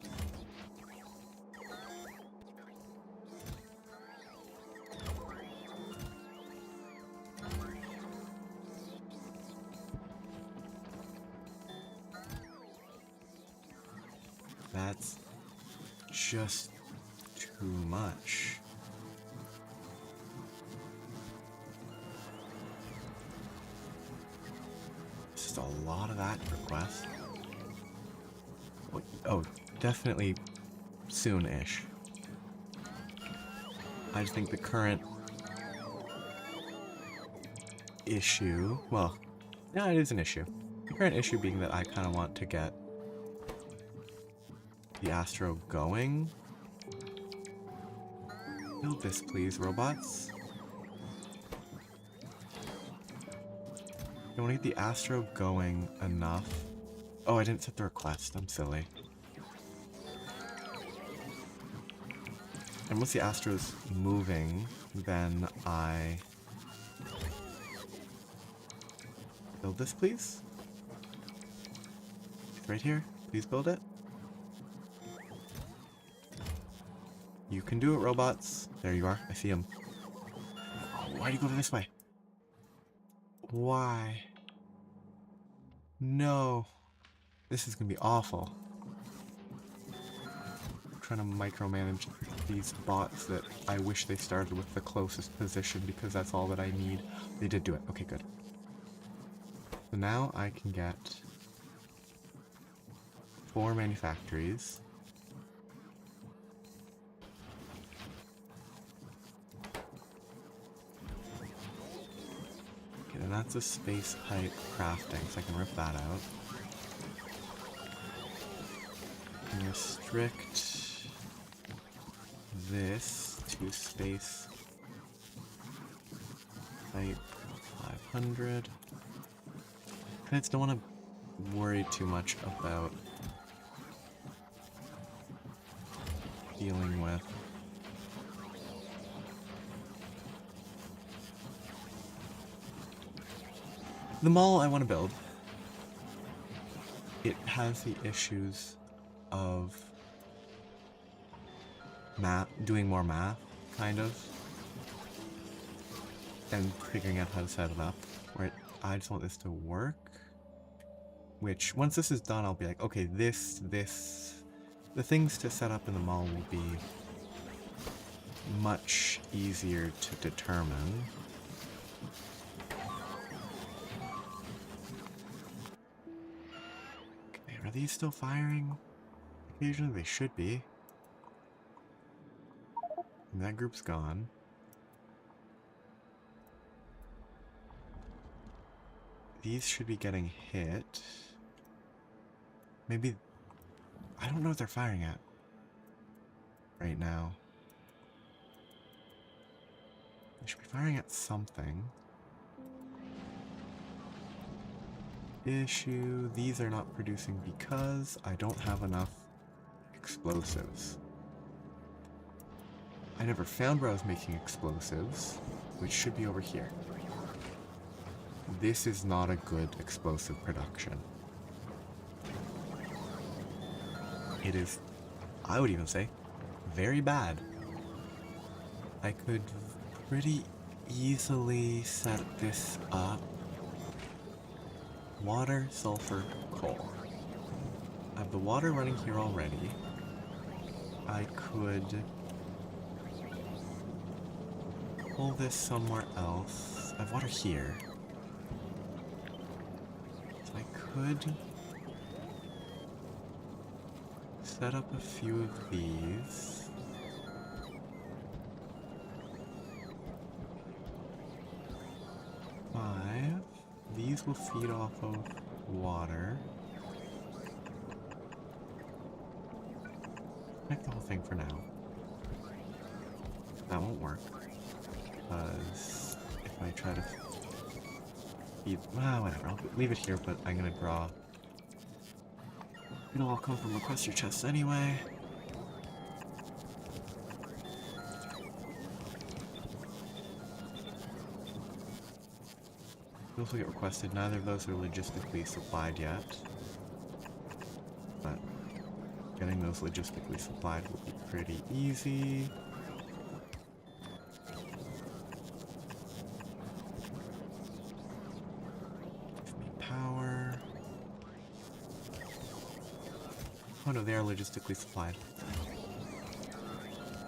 That's just too much. Just a lot of that request. Oh, definitely soon-ish. I just think the current issue, well, yeah, it is an issue. The current issue being that I kind of want to get the Astro going. Build this, please, robots. I want to get the Astro going enough. Oh, I didn't set the request. I'm silly. And once the Astro's moving, then I build this, please. It's right here. Please build it. You can do it, robots. There you are. I see them. Oh, why'd you go this way? Why? No. This is gonna be awful. I'm trying to micromanage these bots that I wish they started with the closest position because that's all that I need. They did do it. Okay, good. So now I can get 4 manufactories. and that's a space pipe crafting, so I can rip that out. And restrict this to space pipe 500. I just don't want to worry too much about dealing with the mall I want to build. It has the issues of doing more math, kind of, and figuring out how to set it up. Where I just want this to work. Which, once this is done, I'll be like, okay, the things to set up in the mall will be much easier to determine. Okay, are these still firing? Occasionally they should be. And that group's gone. These should be getting hit. Maybe... I don't know what they're firing at right now. They should be firing at something. Issue. These are not producing because I don't have enough explosives. I never found where I was making explosives, which should be over here. This is not a good explosive production. It is, I would even say, very bad. I could pretty easily set this up. Water, sulfur, coal. I have the water running here already. I could pull this somewhere else. I have water here. So I could set up a few of these. These will feed off of water. Connect the whole thing for now. That won't work. Because if I try to feed... well, whatever. I'll leave it here, but I'm going to draw... it'll all come from requester chests anyway. Those will get requested. Neither of those are logistically supplied yet. But getting those logistically supplied will be pretty easy. Give me power. Oh no, they are logistically supplied.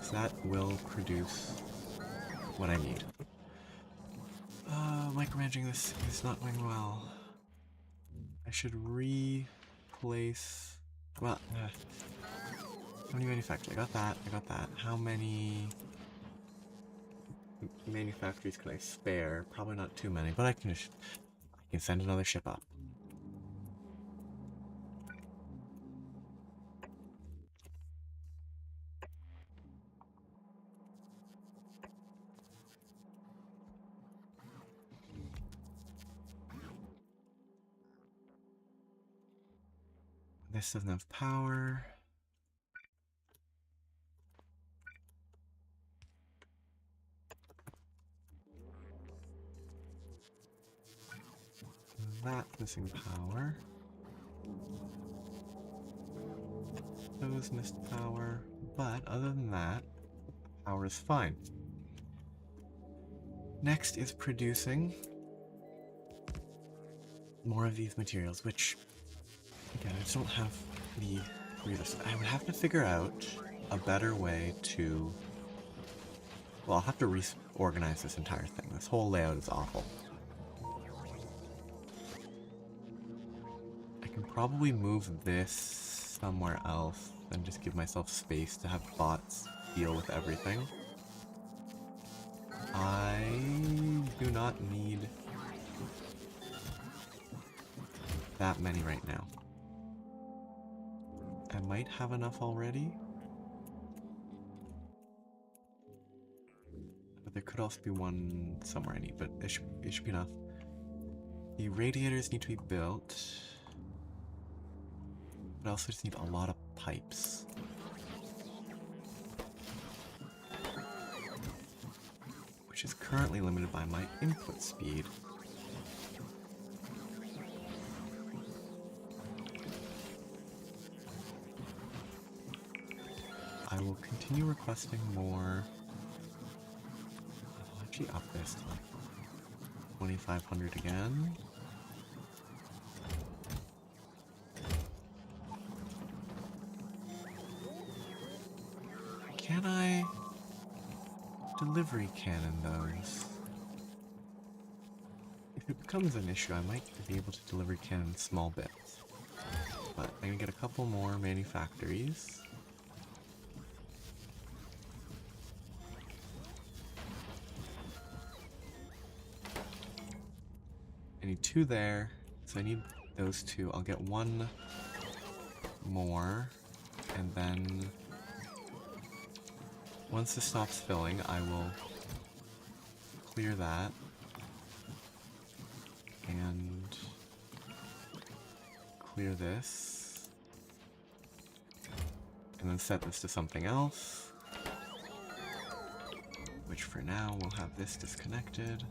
So that will produce what I need. Micromanaging this is not going well. I should replace... well, how many manufacturers? I got that, I got that. How many manufacturers can I spare? Probably not too many, but I can send another ship up. This doesn't have power. That's missing power. Those missed power. But other than that, power is fine. Next is producing more of these materials, which... again, I just don't have the resources. I would have to figure out a better way to... well, I'll have to reorganize this entire thing. This whole layout is awful. I can probably move this somewhere else and just give myself space to have bots deal with everything. I do not need that many right now. I might have enough already. But there could also be one somewhere I need, but it should be enough. The radiators need to be built. But I also just need a lot of pipes. Which is currently limited by my input speed. I will continue requesting more. I'll actually up this to like 2,500 again. Can I delivery cannon those? If it becomes an issue, I might be able to delivery cannon small bits. But I'm gonna get a couple more manufactories. I need 2 there, so I need those 2. I'll get 1 more, and then once this stops filling, I will clear that and clear this, and then set this to something else, which for now we'll have this disconnected.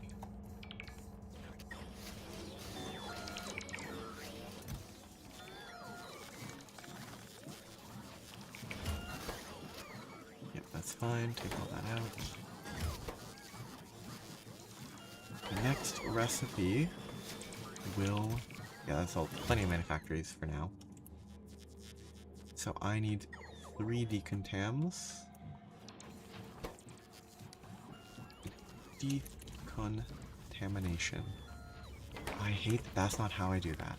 That's fine, take all that out. The next recipe will... yeah, that's all, plenty of manufactories for now. So I need 3 decontams. Decontamination. I hate that that's not how I do that.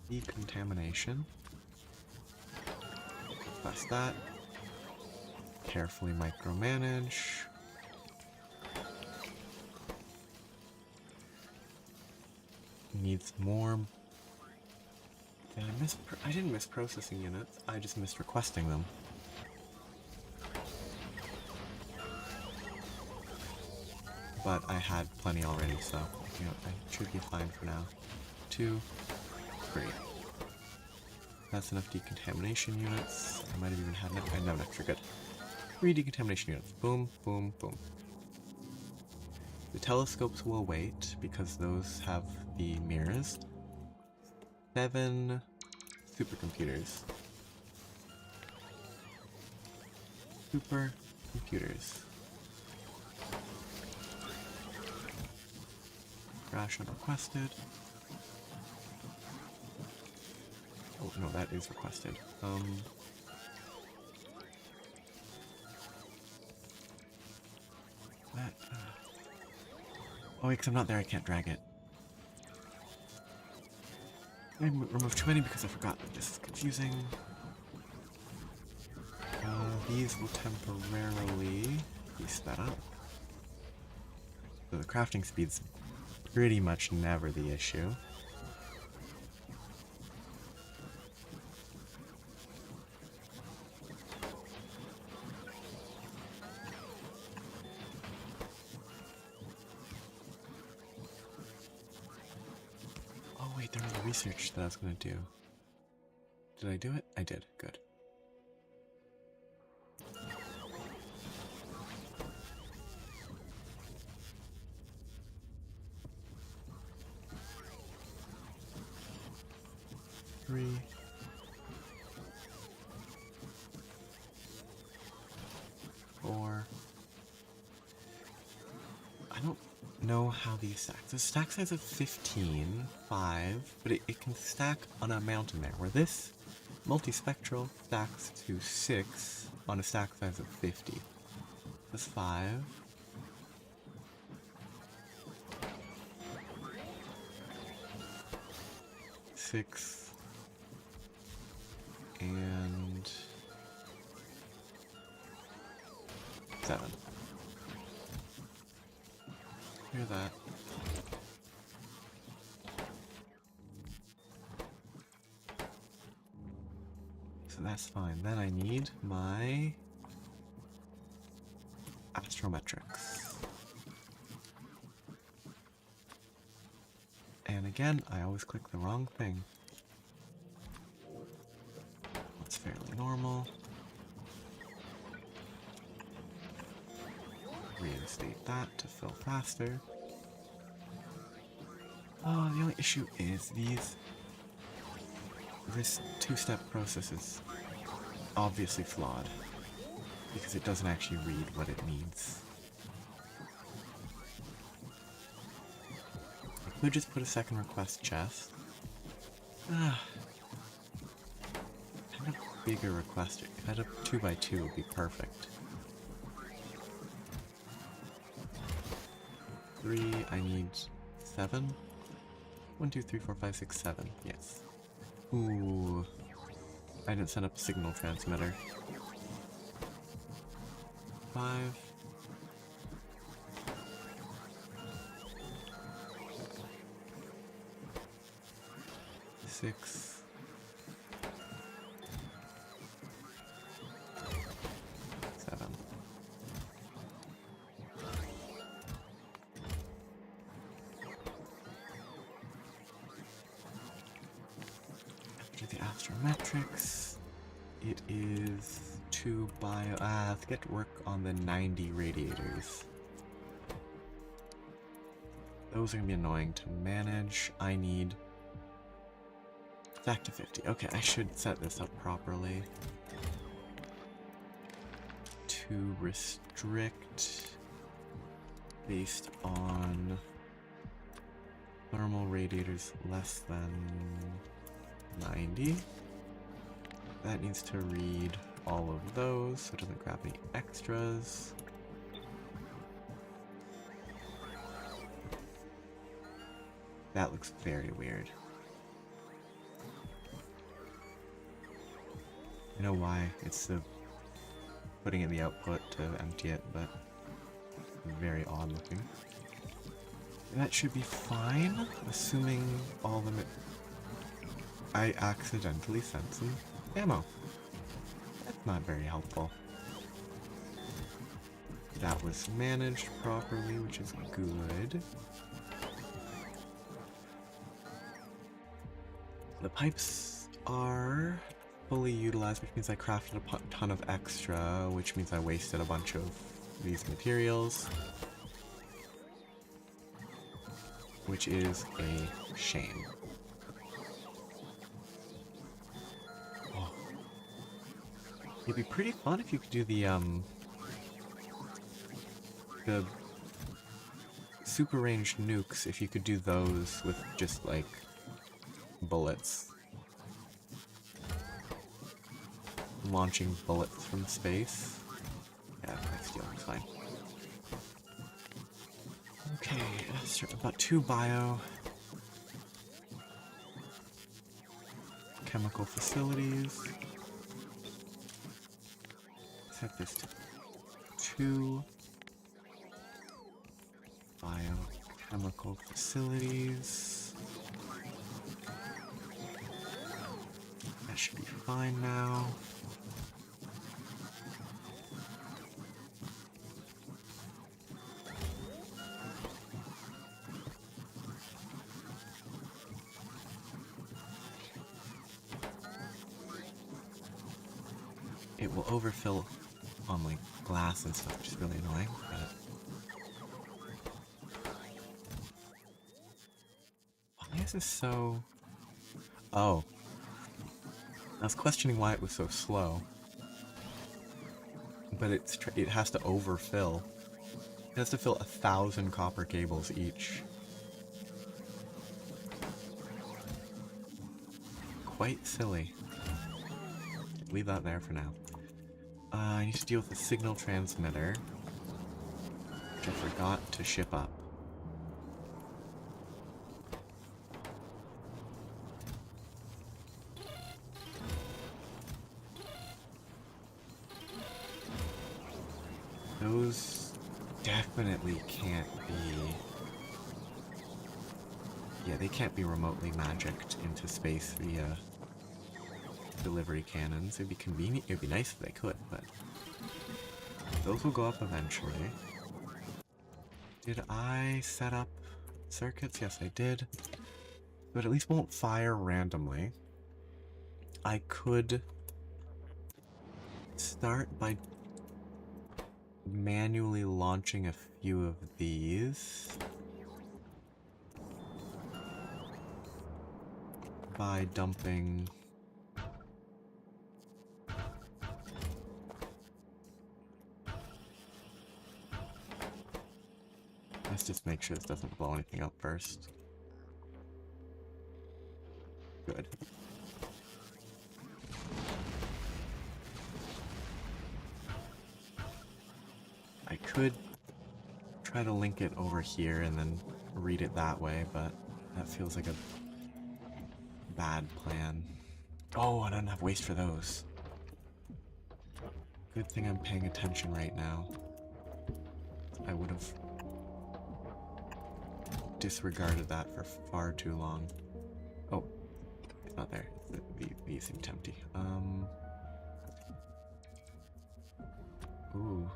Decontamination. That's that. Carefully micromanage. Needs more. Did I didn't miss processing units. I just missed requesting them. But I had plenty already, so you know I should be fine for now. 2, 3. That's enough decontamination units. I might have even had enough. I know extra good. 3 decontamination units. Boom, boom, boom. The telescopes will wait because those have the mirrors. 7 supercomputers. Supercomputers. Crash unrequested. Oh no, that is requested. That. Oh wait, because I'm not there, I can't drag it. I removed too many because I forgot that this is confusing. These will temporarily be sped up. So the crafting speed's pretty much never the issue. Oh wait, there was a research that I was going to do. Did I do it? I did. Good. Three. 4. I don't know how these stack. The stack size of 15, 5, but it can stack on a mountain there, where this multispectral stacks to 6 on a stack size of 50. That's 5. Six. And 7. Clear that. so that's fine. Then I need my astrometrics. And again, I always click the wrong thing. That's fairly normal. Reinstate that to fill faster. Oh, the only issue is this two-step process is obviously flawed because it doesn't actually read what it needs. I could just put a second request chest. And a bigger request. Kind of 2x2 would be perfect. 3, I need 7. 1, 2, 3, 4, 5, 6, 7. Yes. Ooh. I didn't set up a signal transmitter. 5. 6. 7. After the astrometrics, it is 2 bio. Let's get to work on the 90 radiators. Those are gonna be annoying to manage. I need back to 50. Okay, I should set this up properly. To restrict based on thermal radiators less than 90. That needs to read all of those so it doesn't grab any extras. That looks very weird. I know why. It's the putting in the output to empty it, but very odd looking. That should be fine, assuming all of them. I accidentally sent some ammo. That's not very helpful. That was managed properly, which is good. The pipes are fully utilized, which means I crafted a ton of extra, which means I wasted a bunch of these materials. Which is a shame. Oh. It'd be pretty fun if you could do the super ranged nukes, if you could do those with just like bullets. Launching bullets from space. Yeah, that's still fine. Okay, about 2 bio. Chemical facilities. Set this to 2. Biochemical facilities. That should be fine now. It will overfill on like glass and stuff, which is really annoying, but why is this so... Oh. I was questioning why it was so slow. But it has to overfill. It has to fill 1,000 copper cables each. Quite silly. Leave that there for now. I need to deal with the signal transmitter, which I forgot to ship up. Those definitely can't be... Yeah, they can't be remotely magicked into space via delivery cannons. It'd be convenient. It'd be nice if they could, but those will go up eventually. Did I set up circuits? Yes, I did. But at least won't fire randomly. I could start by manually launching a few of these by dumping let's just make sure this doesn't blow anything up first. Good. I could try to link it over here and then read it that way, but that feels like a bad plan. Oh, I don't have waste for those. Good thing I'm paying attention right now. I would have disregarded that for far too long. Oh, it's not there. These seem empty. Ooh.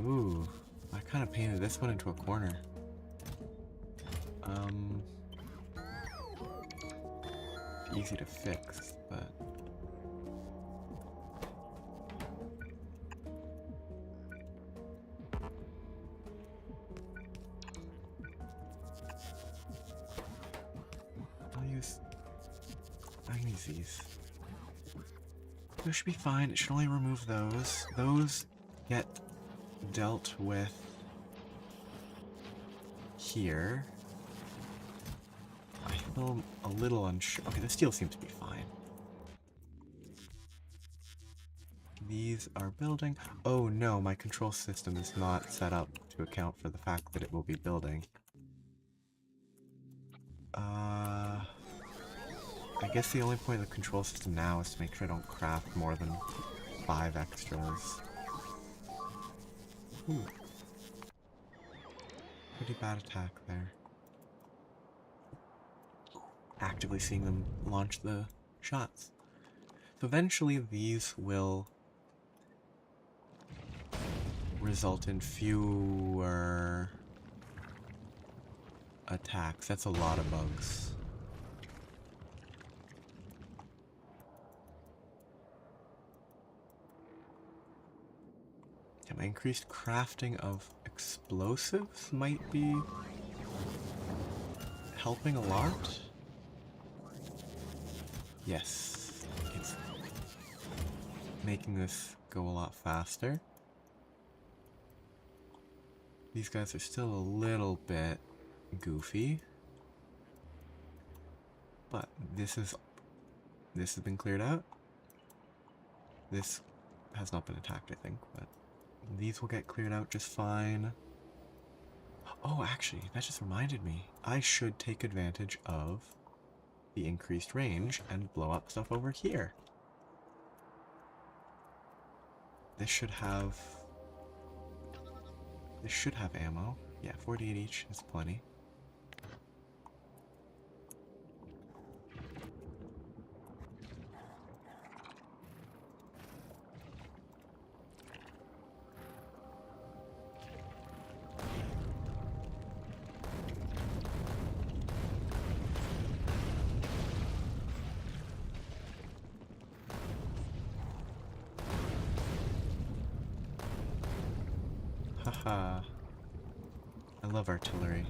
Ooh. I kind of painted this one into a corner. Easy to fix, but I'll use these. This should be fine. It should only remove those. Those get dealt with here. I feel a little unsure. Okay, the steel seems to be fine. These are building. Oh no, my control system is not set up to account for the fact that it will be building. I guess the only point of the control system now is to make sure I don't craft more than 5 extras. Ooh. Pretty bad attack there. Actively seeing them launch the shots. So eventually these will result in fewer attacks. That's a lot of bugs. Yeah, my increased crafting of explosives might be helping a lot. Yes, it's making this go a lot faster. These guys are still a little bit goofy, but this has been cleared out. This has not been attacked, I think, but these will get cleared out just fine. Oh, actually, that just reminded me. I should take advantage of the increased range and blow up stuff over here. This should have ammo. Yeah, 48 each is plenty. Haha. I love artillery.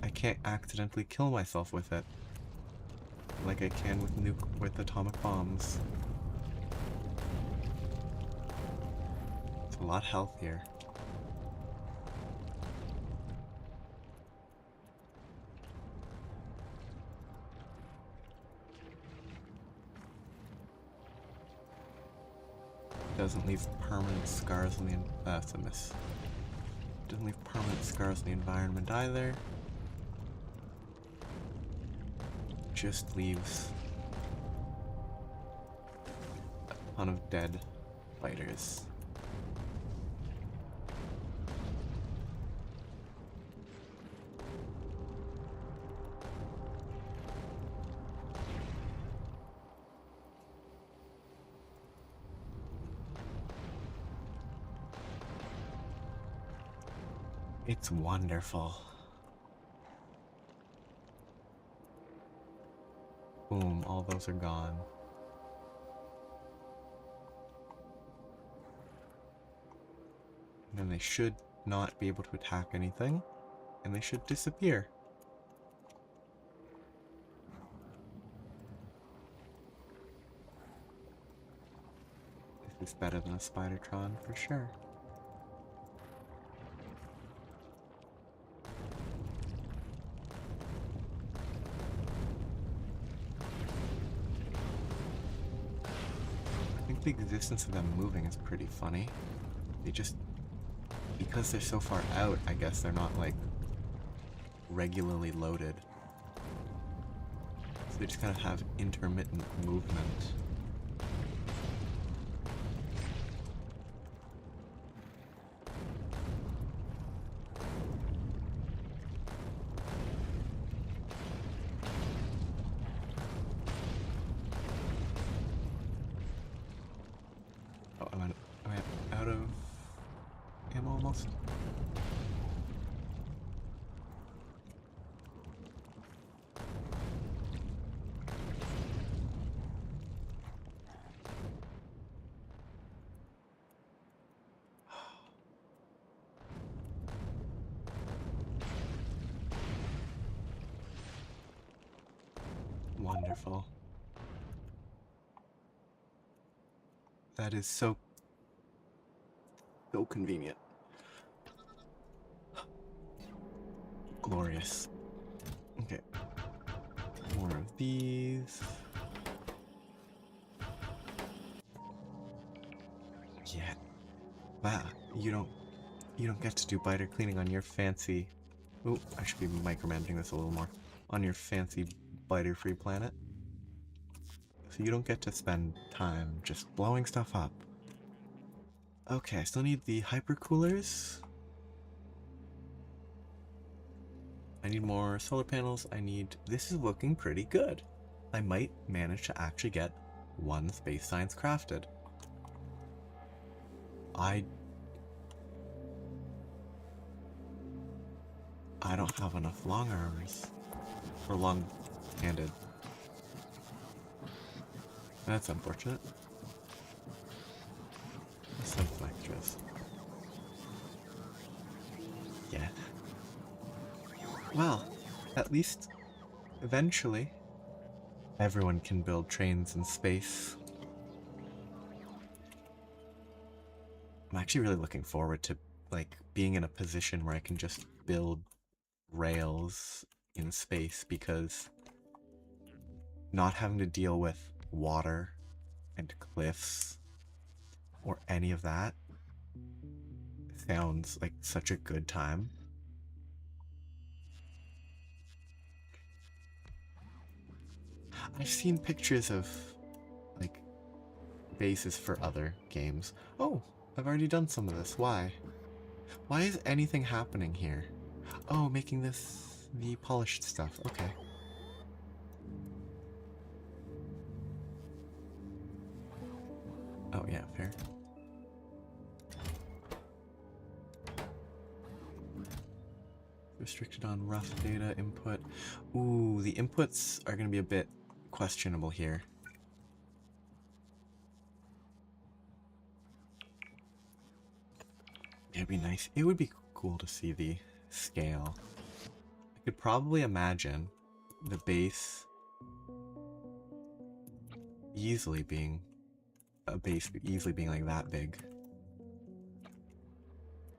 I can't accidentally kill myself with it. Like I can with atomic bombs. It's a lot healthier. Doesn't leave permanent scars on the that's a miss. Doesn't leave permanent scars on the environment either. Just leaves a ton of dead fighters. It's wonderful. Boom, all those are gone. And then they should not be able to attack anything, and they should disappear. This is better than a Spidertron for sure. I think the existence of them moving is pretty funny. They just, because they're so far out, I guess they're not like regularly loaded. So they just kind of have intermittent movement. Oh, am I out of ammo almost? Wonderful. That is so convenient. Glorious. Okay. More of these. Yeah. Wow. You don't get to do biter cleaning on your fancy. Oh, I should be micromanaging this a little more. On your fancy biter-free planet. So you don't get to spend time just blowing stuff up. Okay, I still need the hypercoolers. I need more solar panels. This is looking pretty good. I might manage to actually get one space science crafted. I don't have enough long arms. Or long-handed. That's unfortunate. Some extras. Yeah. Well, at least eventually everyone can build trains in space. I'm actually really looking forward to like being in a position where I can just build rails in space, because not having to deal with water and cliffs or any of that sounds like such a good time. I've seen pictures of like bases for other games. Oh, I've already done some of this. Why? Why is anything happening here? Oh, making this the polished stuff. Okay. Oh yeah, fair. Restricted on rough data input. Ooh, the inputs are going to be a bit questionable here. It'd be nice. It would be cool to see the scale. I could probably imagine the base easily being like that big.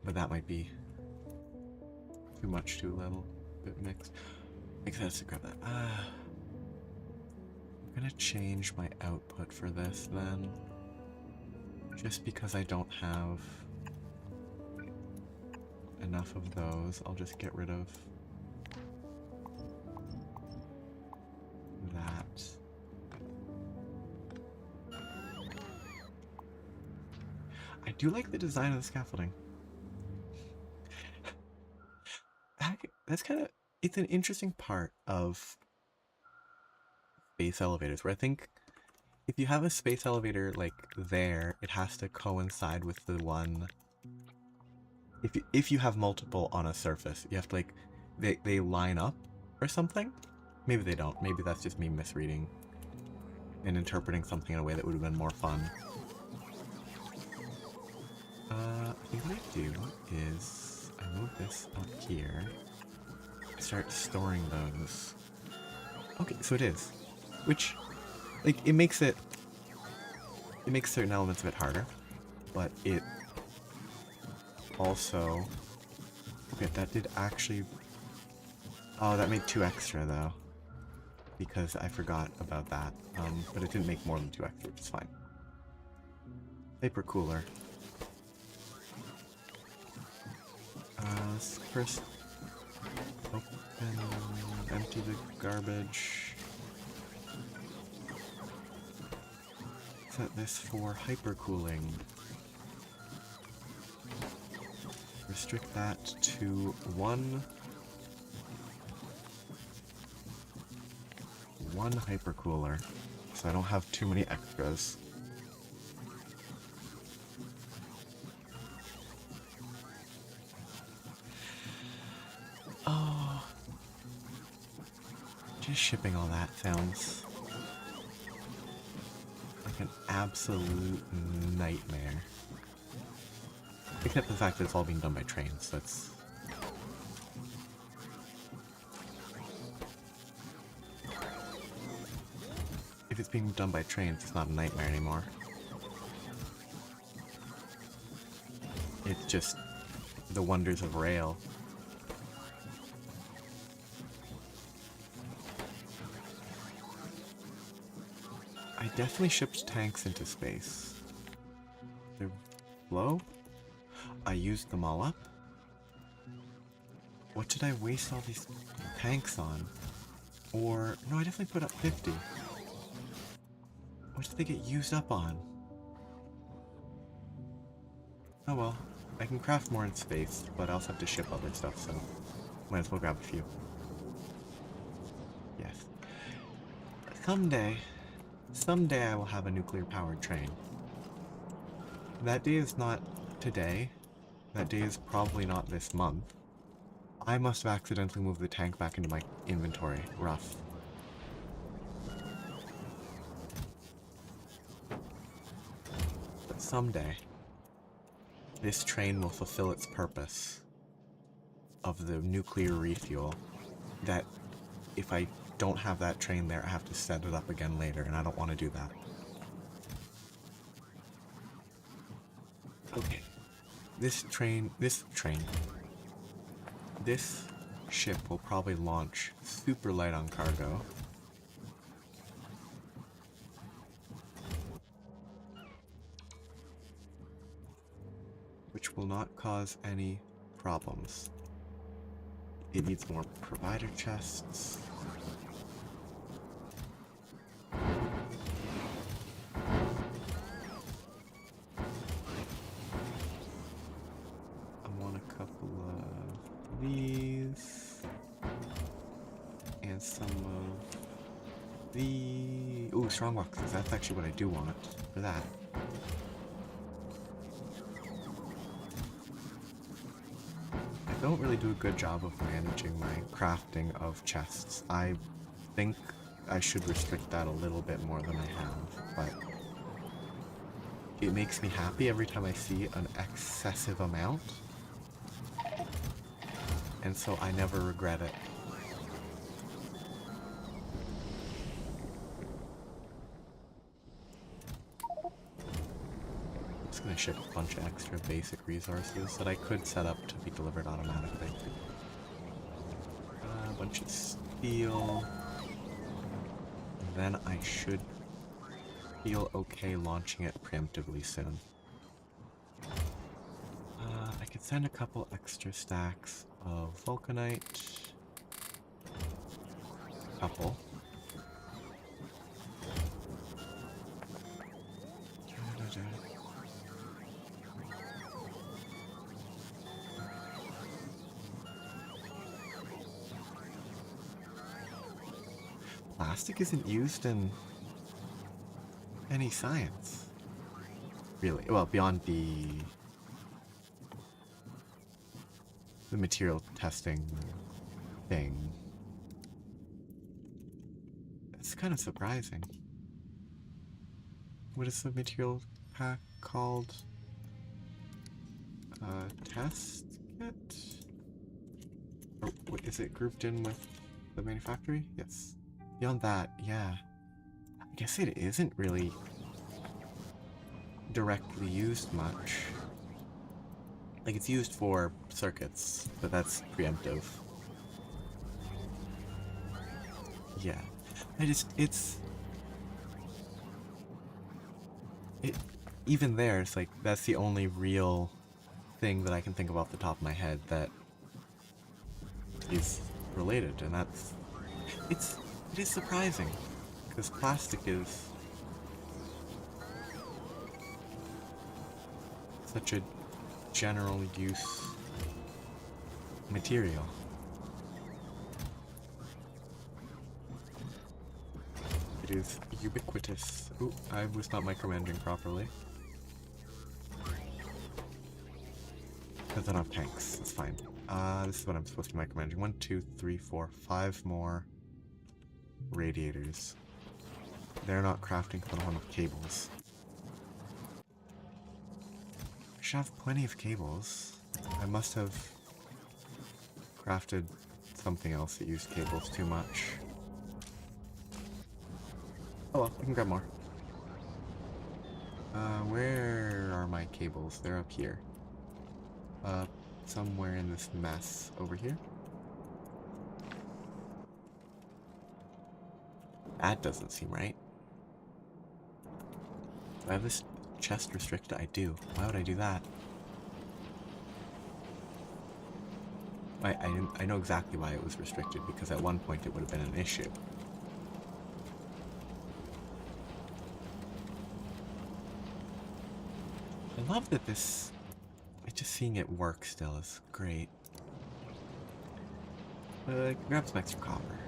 But that might be too much to a little bit mixed. Makes sense to grab that. I'm gonna change my output for this then. Just because I don't have enough of those, I'll just get rid of that. I do like the design of the scaffolding. That's kind of, it's an interesting part of space elevators, where I think if you have a space elevator like there, it has to coincide with the one if you have multiple on a surface, you have to like they line up or something. Maybe they don't. Maybe that's just me misreading and interpreting something in a way that would have been more fun. I think what I do is I move this up here. Start storing those. Okay, so it is. Which, like, it makes certain elements a bit harder, but it also... Okay, that did actually... Oh, that made 2 extra, though. Because I forgot about that. But it didn't make more than 2 extra, which is fine. Paper cooler. Let's first open, empty the garbage. Set this for hypercooling. Restrict that to one hypercooler, so I don't have too many extras. Oh, just shipping all that sounds like an absolute nightmare. Except the fact that it's all being done by trains, that's... If it's being done by trains, it's not a nightmare anymore. It's just the wonders of rail. I definitely shipped tanks into space. They're low? I used them all up? What did I waste all these tanks on? Or, no, I definitely put up 50. What did they get used up on? Oh well, I can craft more in space, but I also have to ship other stuff, so might as well grab a few. Yes. Someday I will have a nuclear-powered train. That day is not today. That day is probably not this month. I must have accidentally moved the tank back into my inventory. Rough. But someday, this train will fulfill its purpose of the nuclear refuel. That if I don't have that train there, I have to set it up again later, and I don't want to do that. Okay. This ship will probably launch super light on cargo. Which will not cause any problems. It needs more provider chests. These and some of the strong boxes. That's actually what I do want for that. I don't really do a good job of managing my crafting of chests. I think I should restrict that a little bit more than I have, but it makes me happy every time I see an excessive amount. And so I never regret it. I'm just gonna ship a bunch of extra basic resources that I could set up to be delivered automatically. A bunch of steel. And then I should feel okay launching it preemptively soon. I could send a couple extra stacks of vulcanite. Couple. Plastic isn't used in any science. Really? Well, beyond the the material testing thing. It's kind of surprising. What is the material pack called? Test kit? Or is it grouped in with the manufactory? Yes. Beyond that, yeah. I guess it isn't really directly used much. Like, it's used for circuits, but that's preemptive. Yeah. Even there, it's like, that's the only real thing that I can think of off the top of my head that is related, and it is surprising, because plastic is such a general use material. It is ubiquitous. Ooh, I was not micromanaging properly. Because I don't have tanks, that's fine. This is what I'm supposed to be micromanaging. 1, 2, 3, 4, 5 more radiators. They're not crafting because I don't have enough cables. I should have plenty of cables. I must have crafted something else that used cables too much. Oh well, I can grab more. Where are my cables? They're up here. Somewhere in this mess over here. That doesn't seem right. Do I have this chest restricted? I do. Why would I do that? I know exactly why it was restricted, because at one point it would have been an issue. I love that this... just seeing it work still is great. Grab some extra copper.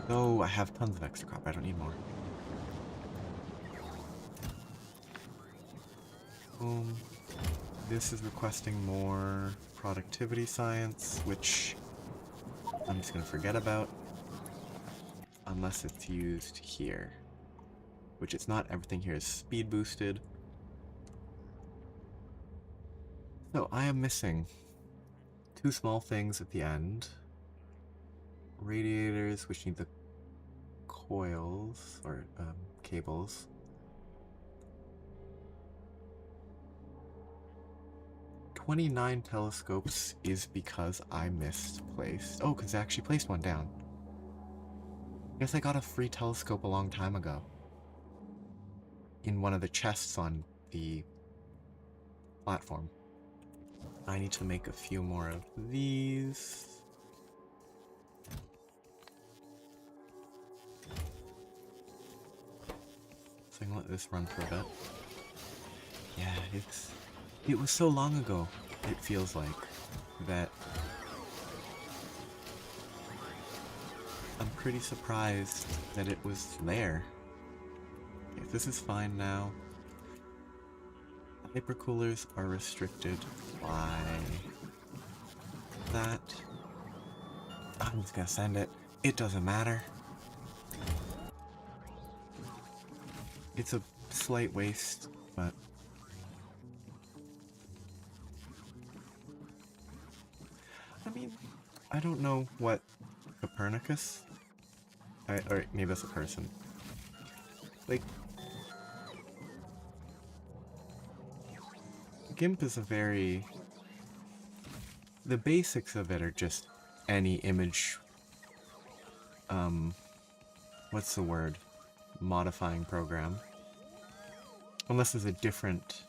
Oh, I have tons of extra copper. I don't need more. Boom. This is requesting more productivity science, which I'm just gonna forget about. Unless it's used here. Which it's not. Everything here is speed boosted. So I am missing 2 small things at the end. Radiators, which need the coils, or cables. "29 telescopes" is because I misplaced. Oh, because I actually placed one down. Guess I got a free telescope a long time ago. In one of the chests on the platform. I need to make a few more of these. So I can let this run for a bit. Yeah, it was so long ago, it feels like, that I'm pretty surprised that it was there. Okay, this is fine now. Hypercoolers are restricted by that. I'm just gonna send it. It doesn't matter. It's a slight waste, but... I mean, I don't know what Copernicus... or maybe that's a person. Like... GIMP is a very... The basics of it are just any image... what's the word? Modifying program. Unless there's a different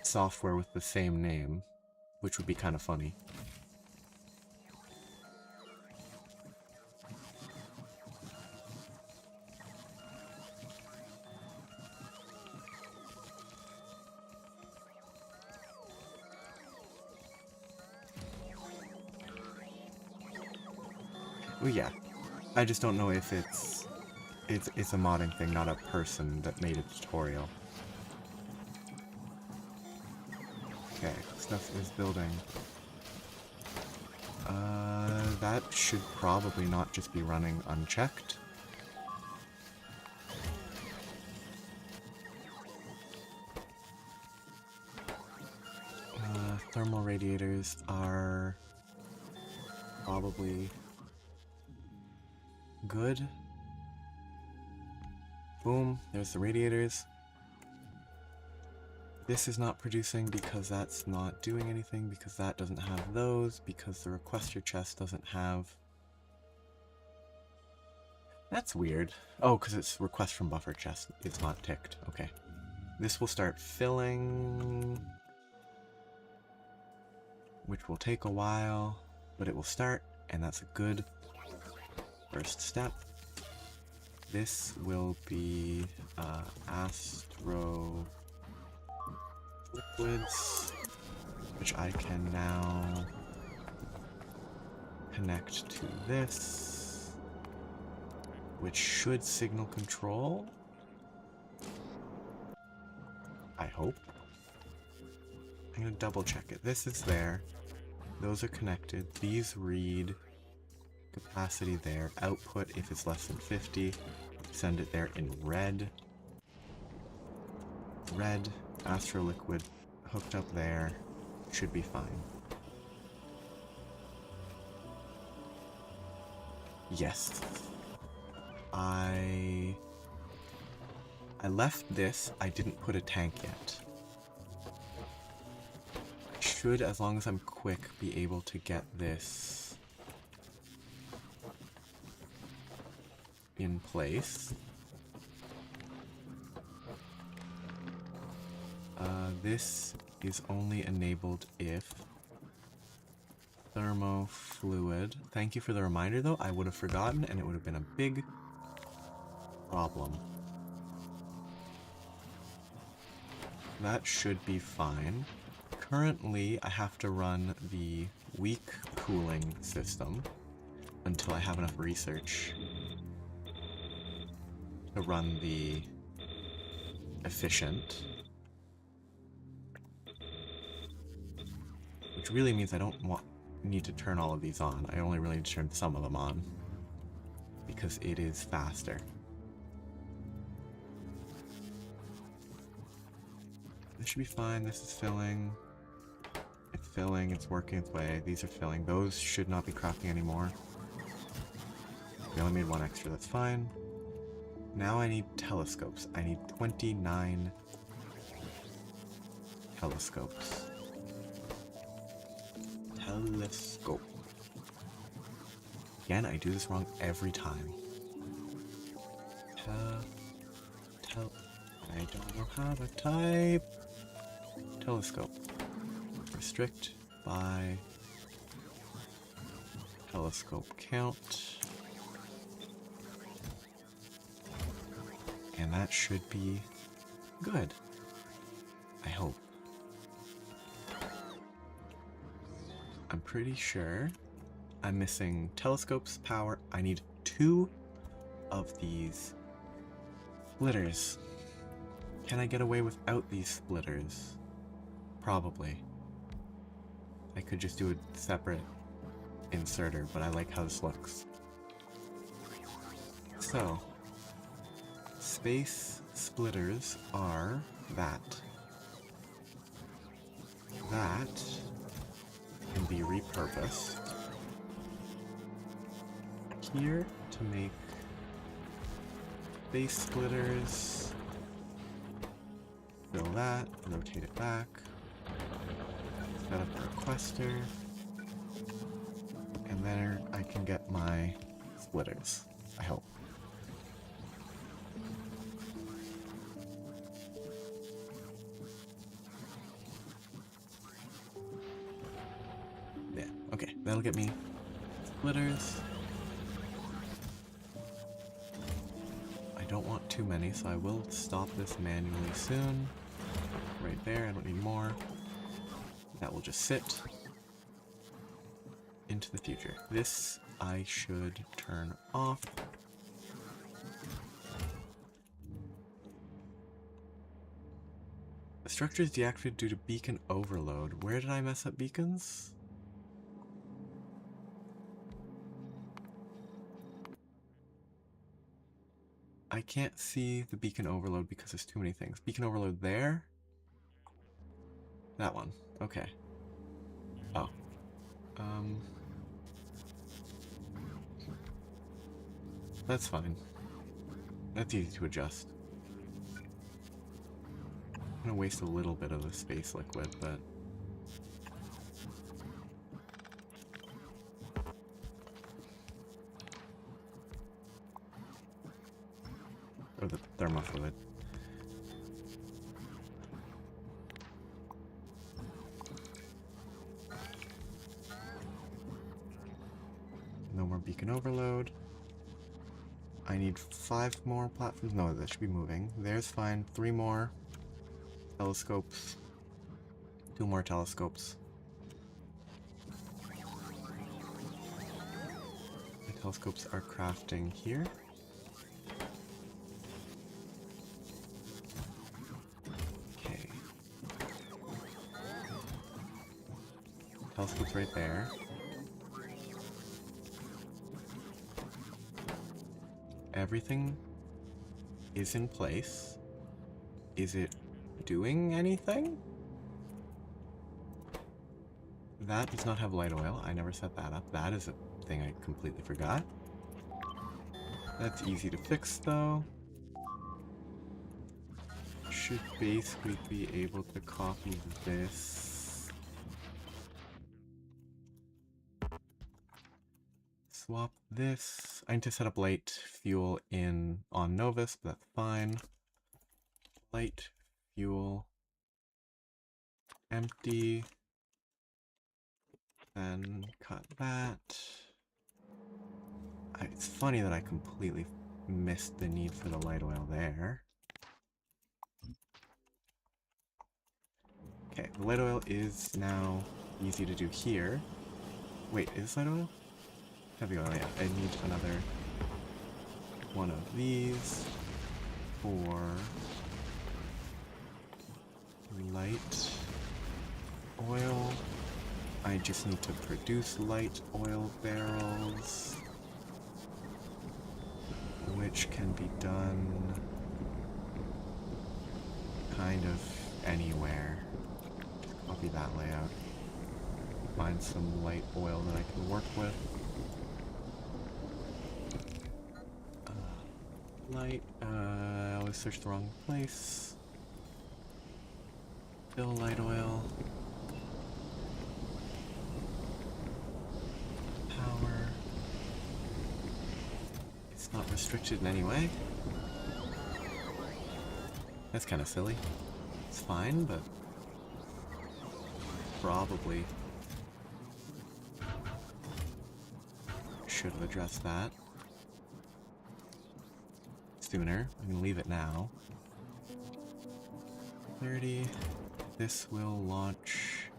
software with the same name, which would be kind of funny. Well, yeah. I just don't know if it's a modding thing, not a person that made a tutorial. Okay, stuff is building. That should probably not just be running unchecked. Thermal radiators are probably good. Boom, there's the radiators. This is not producing because that's not doing anything, because that doesn't have those, because the requester chest doesn't have... That's weird. Oh, because it's request from buffer chest. It's not ticked. Okay. This will start filling, which will take a while, but it will start, and that's a good first step. This will be Astro liquids, which I can now connect to this, which should signal control. I hope. I'm gonna double check it. This is there. Those are connected. These read capacity there. Output if it's less than 50. Send it there in red. Red. Astro liquid hooked up there. Should be fine. Yes. I left this. I didn't put a tank yet. I should, as long as I'm quick, be able to get this in place. This is only enabled if thermofluid. Thank you for the reminder, though. I would have forgotten, and it would have been a big problem. That should be fine. Currently, I have to run the weak cooling system until I have enough research to run the efficient. Which really means I don't need to turn all of these on. I only really need to turn some of them on, because it is faster. This should be fine. This is filling. It's filling. It's working its way. These are filling. Those should not be crafting anymore. We only made one extra. That's fine. Now I need telescopes. I need 29 telescopes. Telescope. Again, I do this wrong every time. I don't know how to type. Telescope. Restrict by telescope count. And that should be good. I hope. I'm pretty sure I'm missing telescopes, power. I need 2 of these splitters. Can I get away without these splitters? Probably. I could just do a separate inserter, but I like how this looks. So, space splitters are that. That can be repurposed here to make space splitters. Fill that, rotate it back, set up a requester, and there I can get my splitters, I hope. Yeah, okay, that'll get me splitters. I don't want too many, so I will stop this manually soon. Right there, I don't need more. That will just sit into the future. This I should turn off. Structure is deactivated due to beacon overload. Where did I mess up beacons? I can't see the beacon overload because there's too many things. Beacon overload there? That one. Okay. Oh. That's fine. That's easy to adjust. I'm gonna waste a little bit of the space liquid, but... or the thermofluid. No more beacon overload. I need 5 more platforms. No, that should be moving. There's fine. 3 more telescopes. 2 more telescopes. The telescopes are crafting here. Okay. Telescope's right there. Everything is in place. Is it doing anything? That does not have light oil. I never set that up. That is a thing I completely forgot. That's easy to fix though. Should basically be able to copy this. Swap this. I need to set up light fuel in on Nauvis, but that's fine. Light fuel empty. Then cut that. It's funny that I completely missed the need for the light oil there. Okay, the light oil is now easy to do here. Wait, is light oil? Heavy oil, yeah. I need another one of these for light oil. I just need to produce light oil barrels, which can be done kind of anywhere. Copy that layout. Find some light oil that I can work with. I always search the wrong place. Fill light oil. Power. It's not restricted in any way. That's kind of silly. It's fine, but probably should have addressed that sooner. I'm gonna leave it now. 30. This will launch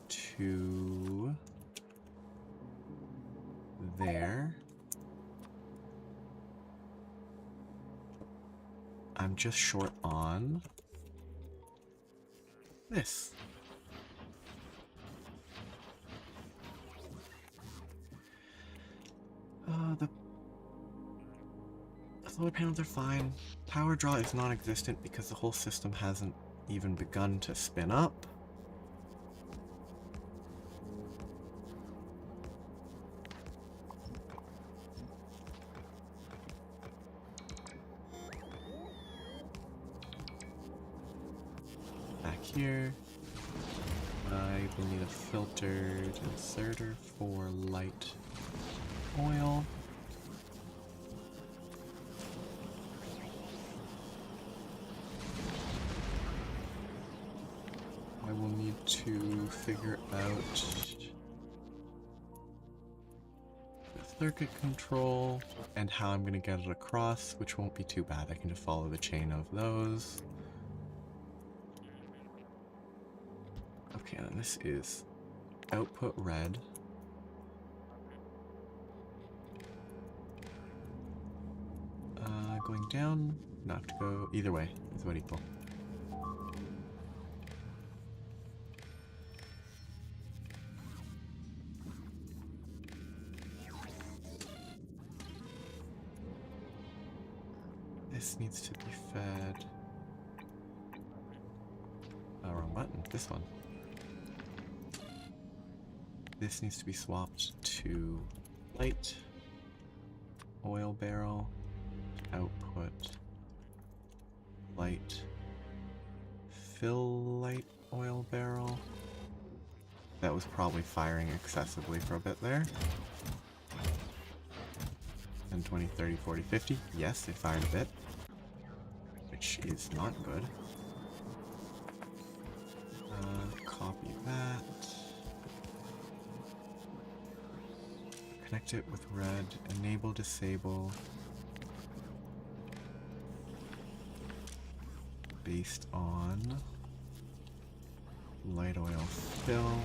to there. I'm just short on this. The solar panels are fine. Power draw is non-existent because the whole system hasn't even begun to spin up. Back here, I will need a filtered inserter for light oil. I will need to figure out the circuit control and how I'm going to get it across, which won't be too bad. I can just follow the chain of those. Okay, and this is output red. Going down, not to go either way, is what equal. This needs to be fed. Oh, wrong button. This one. This needs to be swapped to light oil barrel. Output light fill light oil barrel. That was probably firing excessively for a bit there. 10, 20, 30, 40, 50. Yes, it fired a bit, which is not good. Copy that. Connect it with red. Enable, disable. Based on light oil fill.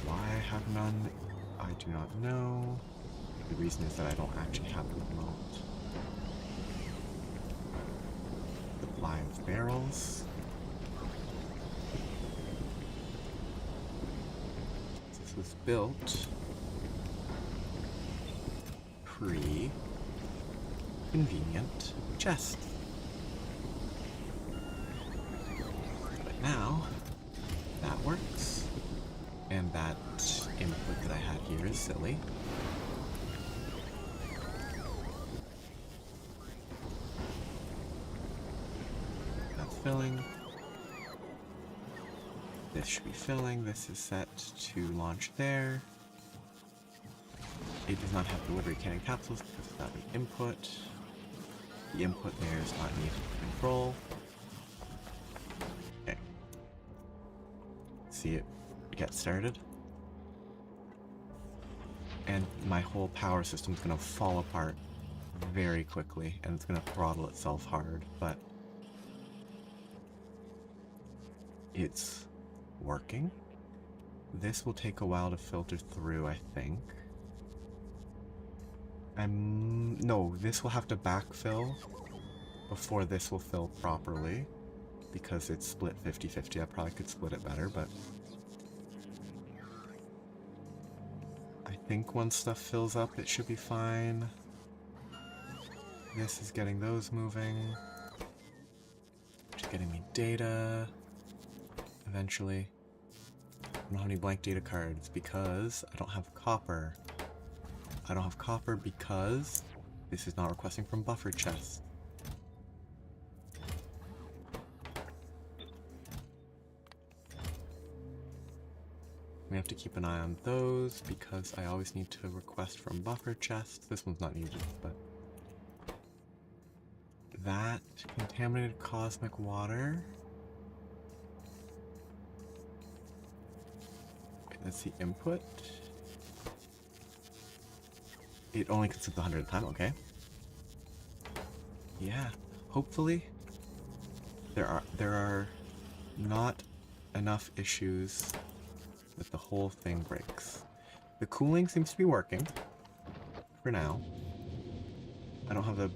Why I have none, I do not know. The reason is that I don't actually have the remote. Supply of barrels. This was built pre-convenient chest. But now, that works. And that input that I had here is silly. That's filling. This should be filling. This is set to launch there. It does not have delivery cannon capsules because it's not an input. The input there is not needed to control. Okay. See it get started. And my whole power system is going to fall apart very quickly, and it's going to throttle itself hard, but it's working. This will take a while to filter through, I think. No, this will have to backfill before this will fill properly, because it's split 50-50. I probably could split it better, but I think once stuff fills up, it should be fine. This is getting those moving, which is getting me data eventually. I don't have any blank data cards because I don't have copper. I don't have copper because this is not requesting from buffer chests. We have to keep an eye on those because I always need to request from buffer chests. This one's not needed, but that contaminated cosmic water. Okay, that's the input. It only consumes 100 at a time, okay. Yeah, hopefully there are not enough issues that the whole thing breaks. The cooling seems to be working for now. I don't have the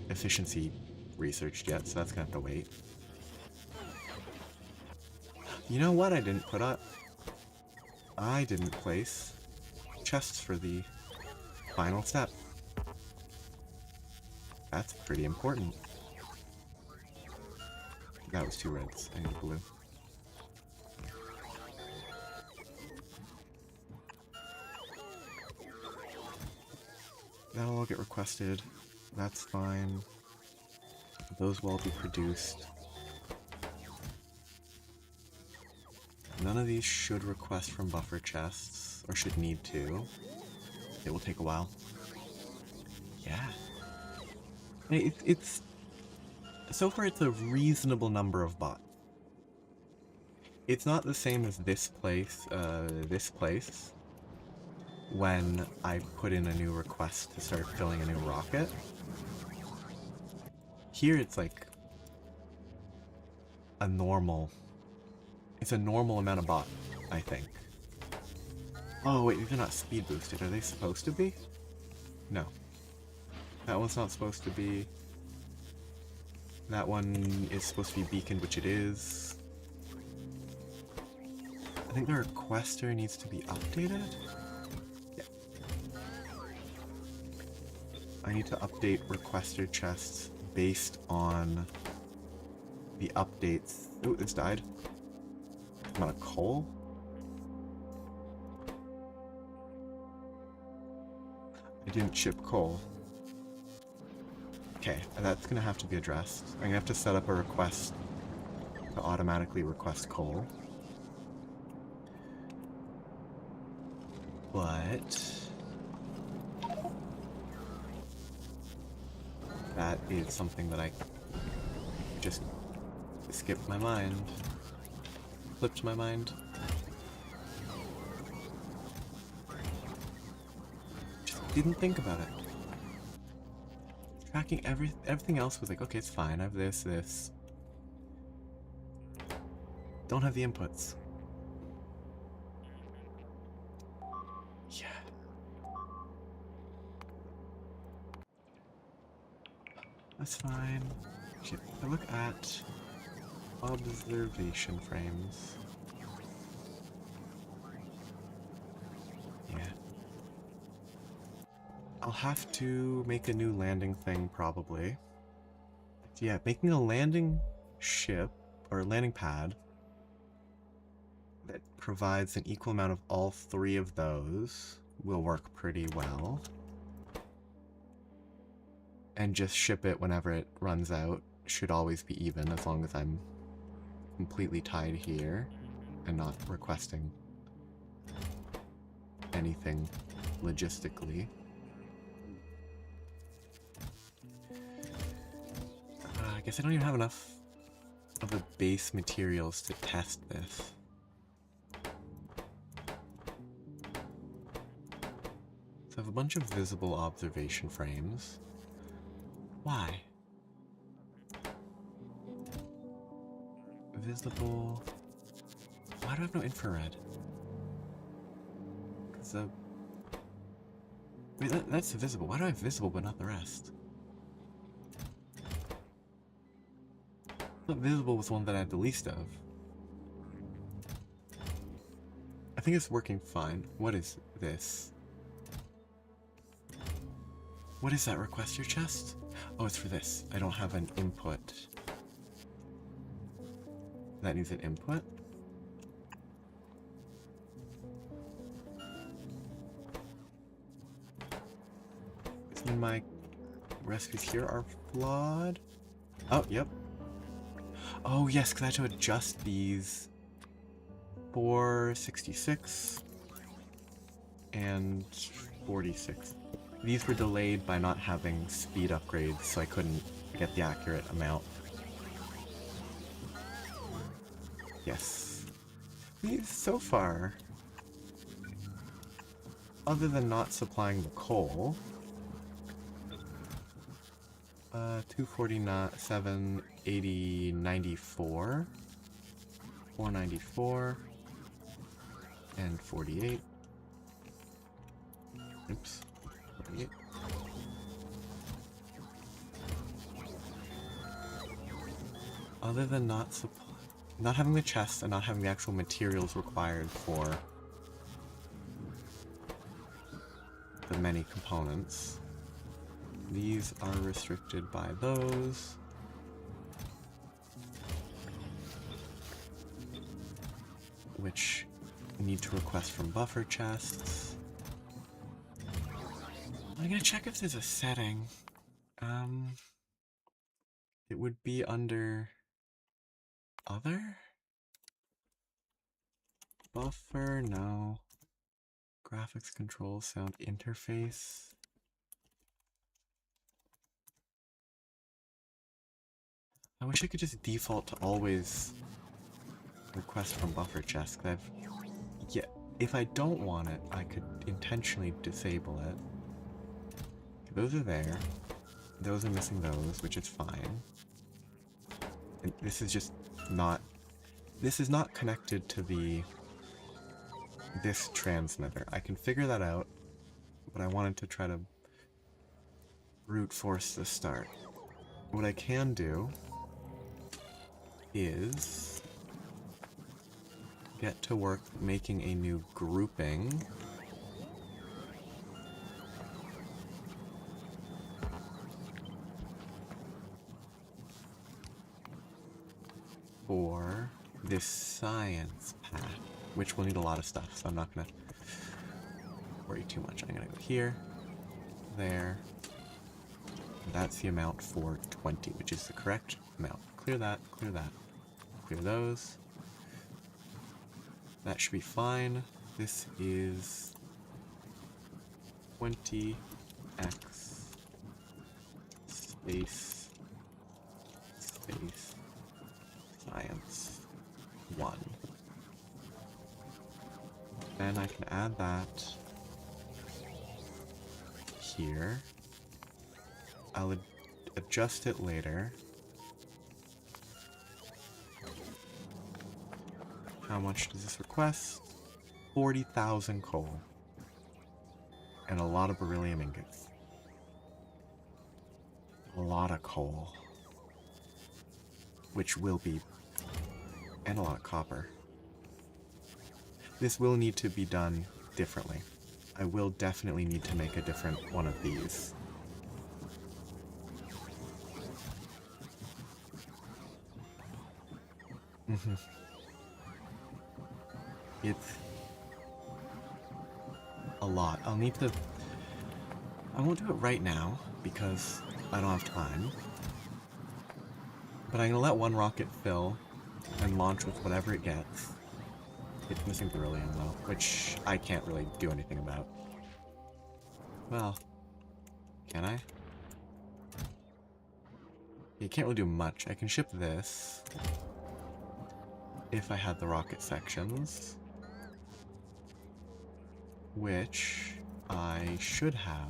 efficiency researched yet, so that's gonna have to wait. You know what I didn't put up? I didn't place chests for the final step. That's pretty important. That was 2 reds. I need blue. That'll all get requested. That's fine. Those will all be produced. None of these should request from buffer chests, or should need to. It will take a while. Yeah. It's so far it's a reasonable number of bots. It's not the same as this place, when I put in a new request to start filling a new rocket. Here it's like a normal, it's a normal amount of bot, I think. Oh wait, these are not speed boosted. Are they supposed to be? No. That one's not supposed to be. That one is supposed to be beaconed, which it is. I think the requester needs to be updated? Yeah. I need to update requester chests based on the updates. Ooh, this died. Amount of coal? I didn't ship coal. Okay, that's gonna have to be addressed. I'm gonna have to set up a request to automatically request coal. But that is something that I just skipped my mind. Flipped my mind. Just didn't think about it. Tracking everything else was like, okay, it's fine. I have this. Don't have the inputs. Yeah. That's fine. Shit, if I look at observation frames. Yeah. I'll have to make a new landing thing, probably. Yeah, making a landing ship, or landing pad, that provides an equal amount of all three of those will work pretty well. And just ship it whenever it runs out. Should always be even, as long as I'm completely tied here and not requesting anything logistically. I guess I don't even have enough of the base materials to test this. So I have a bunch of visible observation frames. Why? Visible... Why do I have no infrared? Because wait, that's visible. Why do I have visible but not the rest? I thought visible was the one that I had the least of. I think it's working fine. What is this? What is that requester chest? Oh, it's for this. I don't have an input. That needs an input? And my recipes here are flawed. Oh, yep. Oh, yes, because I had to adjust these. 466 and 46. These were delayed by not having speed upgrades, so I couldn't get the accurate amount. Yes. These, so far, other than not supplying the coal, 247, 80, 94, 494, and 48. Oops. 48. Other than not having the chest and not having the actual materials required for the many components, these are restricted by those. Which need to request from buffer chests. I'm gonna check if there's a setting. It would be under other? Buffer, no. Graphics control, sound interface. I wish I could just default to always request from buffer chests. Yeah, if I don't want it, I could intentionally disable it. Those are there. Those are missing those, which is fine. And this is just not... This is not connected to this transmitter. I can figure that out, but I wanted to try to brute force the start. What I can do is get to work making a new grouping. For this science path, which will need a lot of stuff, so I'm not gonna worry too much. I'm gonna go here, there. That's the amount for 20, which is the correct amount. Clear that, clear that. Clear those. That should be fine. This is 20x space science 1. Then I can add that here. I'll adjust it later. How much does this request? 40,000 coal. And a lot of beryllium ingots. A lot of coal. Which will be... and a lot of copper. This will need to be done differently. I will definitely need to make a different one of these. It's a lot. I'll need to... I won't do it right now, because I don't have time. But I'm gonna let one rocket fill and launch with whatever it gets. It's missing beryllium though, which I can't really do anything about. Well, can I? You can't really do much. I can ship this if I had the rocket sections, which I should have.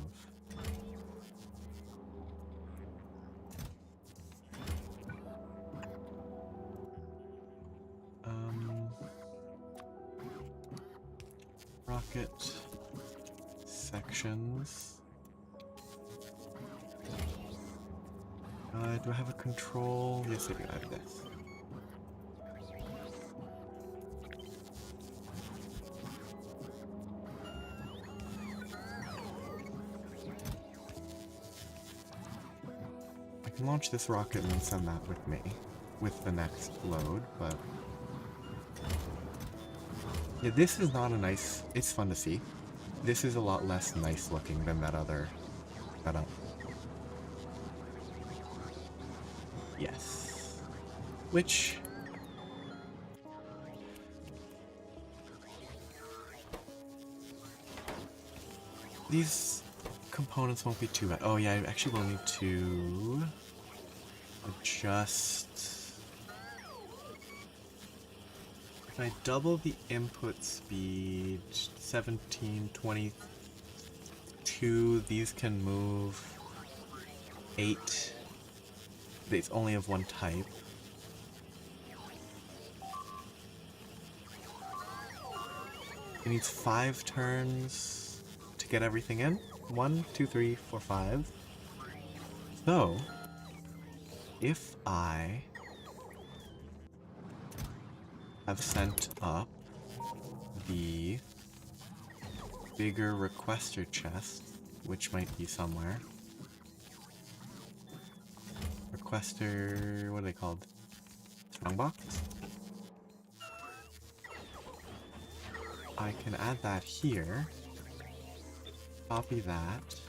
Rocket sections. Do I have a control? Yes, I do. I have this. I can launch this rocket and then send that with me, with the next load, but... yeah, this is not a nice... it's fun to see. This is a lot less nice looking than that other... setup. Yes. Which... these components won't be too bad. Oh yeah, I actually will need to... adjust... if I double the input speed, 1722, these can move 8. It's only of one type. It needs 5 turns to get everything in. 1, 2, 3, 4, 5. So, if I have sent up the bigger requester chest, which might be somewhere. Requester, what are they called? Strongbox? I can add that here. Copy that.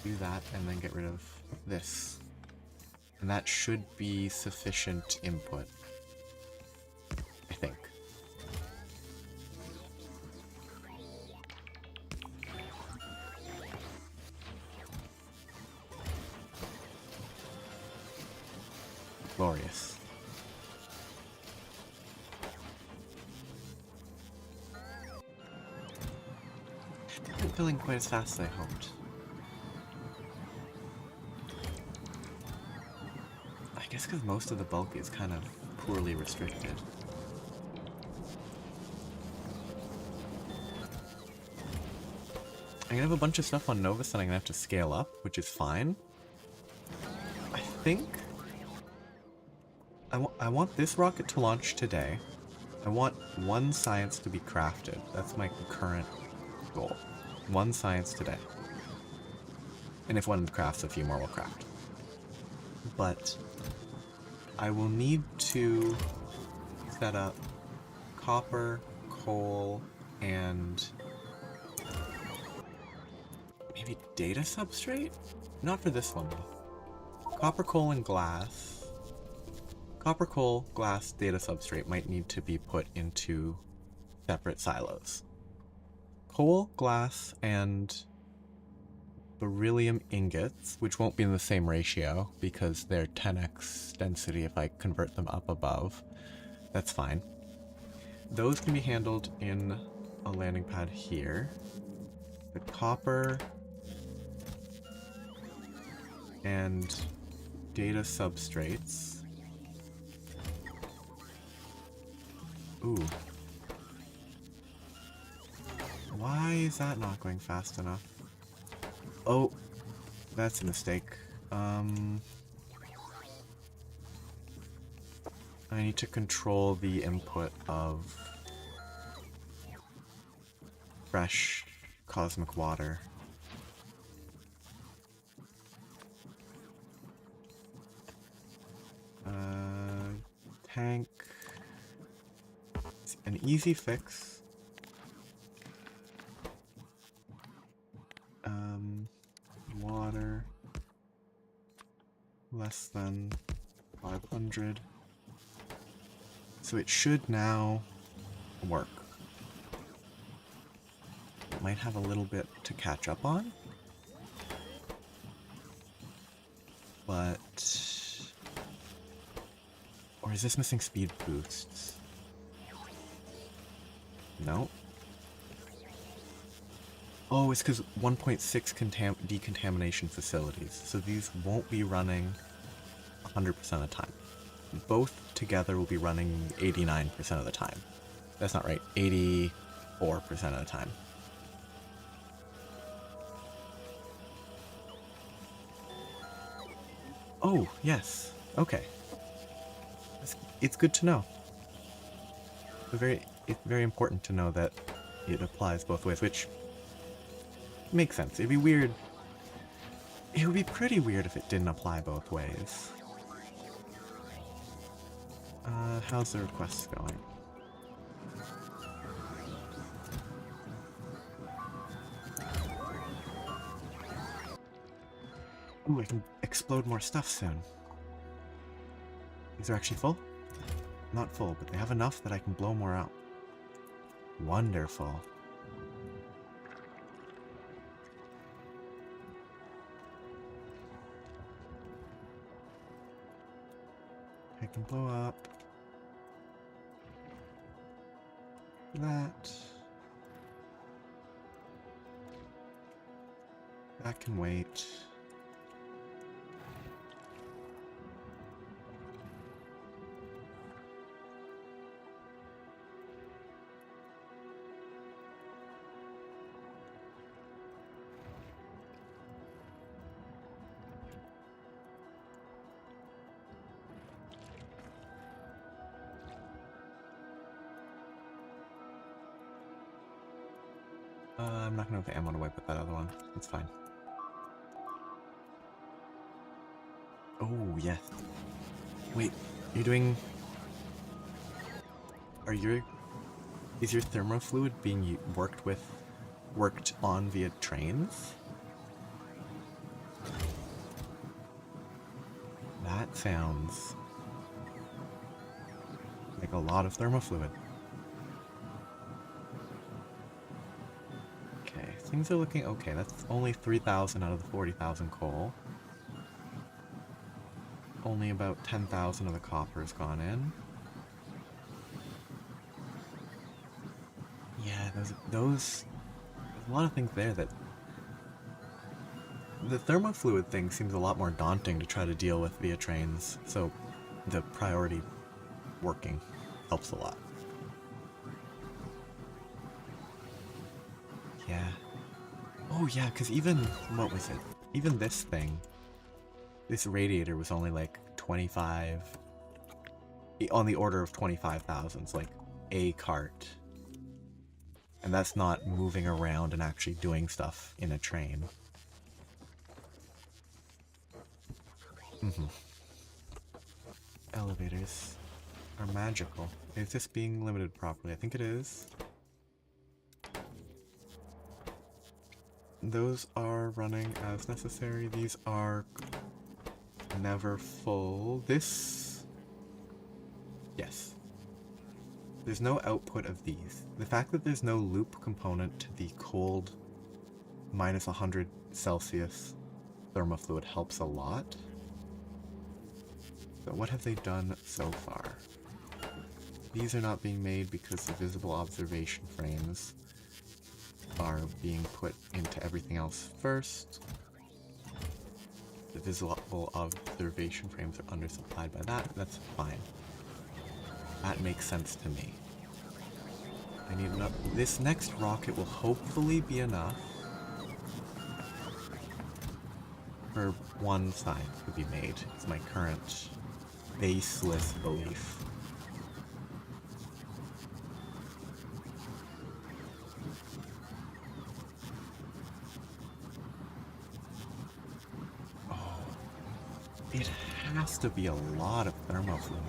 Do that, and then get rid of this. And that should be sufficient input. I think. Glorious. Not filling quite as fast as I hoped. I guess because most of the bulk is kind of poorly restricted. I'm gonna have a bunch of stuff on Nauvis that I'm gonna have to scale up, which is fine. I think I want this rocket to launch today. I want one science to be crafted. That's my current goal. One science today. And if one crafts, a few more will craft. But I will need to set up copper, coal, and maybe data substrate? Not for this one though. Copper, coal, and glass. Copper, coal, glass, data substrate might need to be put into separate silos. Coal, glass, and beryllium ingots, which won't be in the same ratio because they're 10x density if I convert them up above. That's fine. Those can be handled in a landing pad here. The copper and data substrates. Ooh. Why is that not going fast enough? Oh, that's a mistake. I need to control the input of fresh cosmic water. Tank. It's an easy fix. Water. Less than 500. So it should now work. It might have a little bit to catch up on. But... Or is this missing speed boosts? No. Oh, it's because 1.6 decontamination facilities. So these won't be running 100% of the time. Both together will be running 89% of the time. That's not right. 84% of the time. Oh, yes. Okay. It's good to know. It's very important to know that it applies both ways, which makes sense. It'd be weird. It would be pretty weird if it didn't apply both ways. How's the requests going? Ooh, I can explode more stuff soon. These are actually full? Not full, but they have enough that I can blow more out. Wonderful. I can blow up that. That can wait. I'm not gonna have the ammo to wipe with that other one. That's fine. Oh, yes. Wait, you're doing... Is your thermofluid being worked on via trains? That sounds like a lot of thermofluid. Okay, things are looking okay. That's only 3,000 out of the 40,000 coal. Only about 10,000 of the copper's gone in. Yeah, there's a lot of things there that... The thermofluid thing seems a lot more daunting to try to deal with via trains, so the priority working helps a lot. Yeah. Oh yeah, because even... What was it? Even this thing... This radiator was only like 25... On the order of 25,000. It's like a cart. And that's not moving around and actually doing stuff in a train. Elevators are magical. Is this being limited properly? I think it is. Those are running as necessary. These are never full. This... Yes. There's no output of these. The fact that there's no loop component to the cold minus 100 Celsius thermofluid helps a lot. But what have they done so far? These are not being made because the visible observation frames are being put into everything else first. The visible observation frames are undersupplied by that. That's fine. That makes sense to me. I need enough. This next rocket will hopefully be enough for one side to be made. It's my current baseless belief. Oh, it has to be a lot of thermofluid.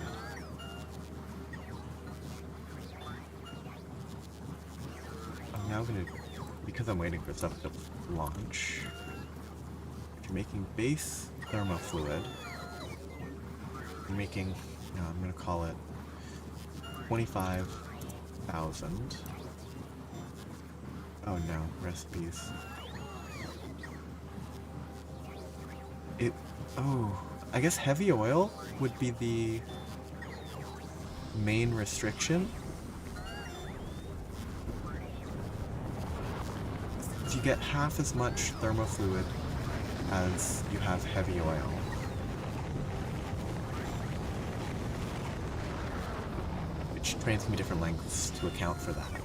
I'm now gonna, because I'm waiting for stuff to launch, if you're making base thermofluid, you're making, no, I'm gonna call it 25,000. Oh no, recipes. Oh, I guess heavy oil would be the main restriction. If you get half as much thermofluid as you have heavy oil, which trains can be different lengths to account for that.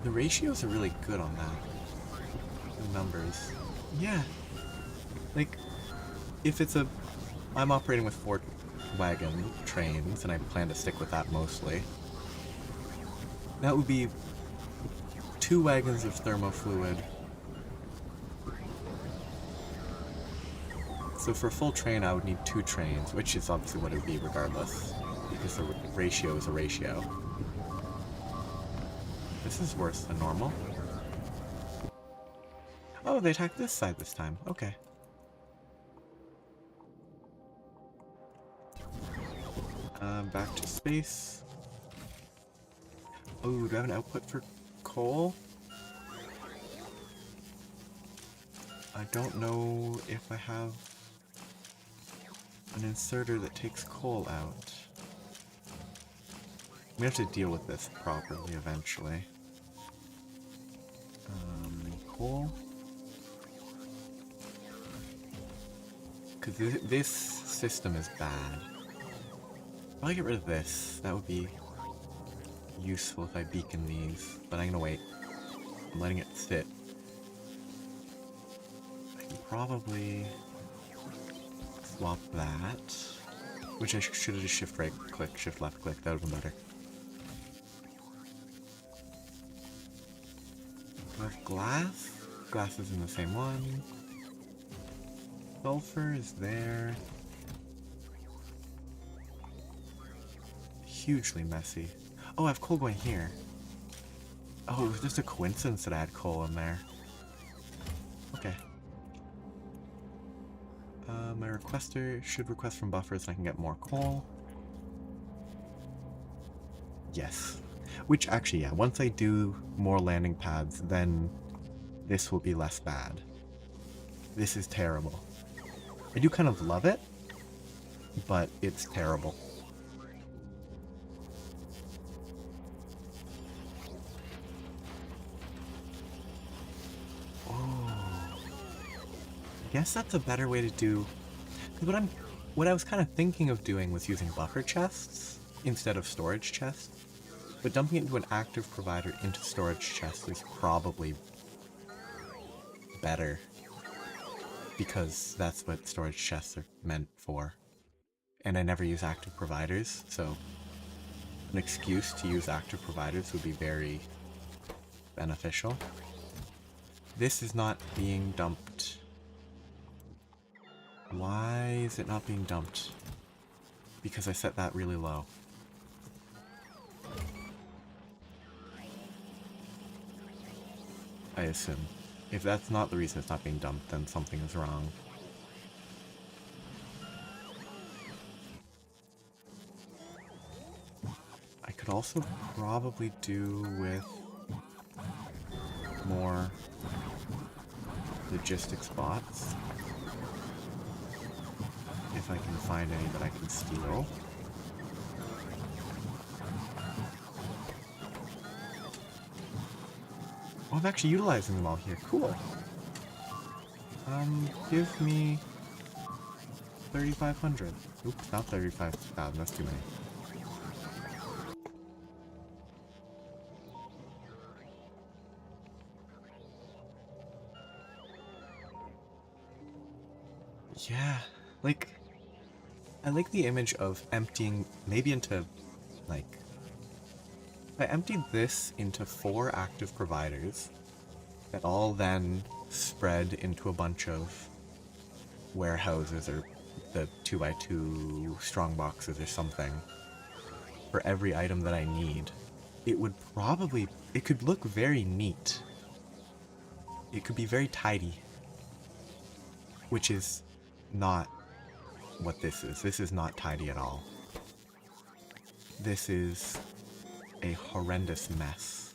The ratios are really good on that. The numbers. Yeah. Like, if it's I'm operating with 4 wagon trains, and I plan to stick with that mostly. That would be 2 wagons of thermofluid. So for a full train, I would need 2 trains, which is obviously what it would be regardless, because the ratio is a ratio. This is worse than normal. Oh, they attacked this side this time. Okay. Back to space. Oh, do I have an output for coal? I don't know if I have an inserter that takes coal out. We have to deal with this properly eventually. Coal? Because this system is bad. I'll get rid of this. That would be useful if I beacon these, but I'm gonna wait. I'm letting it sit. I can probably swap that, which I should have just shift right click, shift left click. That would have been better. I have glass. Glass is in the same one. Sulfur is there. Hugely messy. Oh, I have coal going here. Oh, it was just a coincidence that I had coal in there. Okay. My requester should request from buffers so I can get more coal. Yes. Which actually, yeah, once I do more landing pads, then this will be less bad. This is terrible. I do kind of love it, but it's terrible. I guess that's a better way to do. Because what I was kind of thinking of doing was using buffer chests instead of storage chests. But dumping it into an active provider into storage chests is probably better. Because that's what storage chests are meant for. And I never use active providers, so an excuse to use active providers would be very beneficial. This is not being dumped. Why is it not being dumped? Because I set that really low. I assume. If that's not the reason it's not being dumped, then something is wrong. I could also probably do with more logistics bots. If I can find any that I can steal. Oh, I'm actually utilizing them all here. Cool. Give me 3,500. Oops, not 35,000. That's too many. Yeah, like, I like the image of emptying, maybe into, like, if I emptied this into 4 active providers that all then spread into a bunch of warehouses or the 2x2 strong boxes or something for every item that I need, it would probably, it could look very neat. It could be very tidy, which is not what this is. This is not tidy at all. This is a horrendous mess.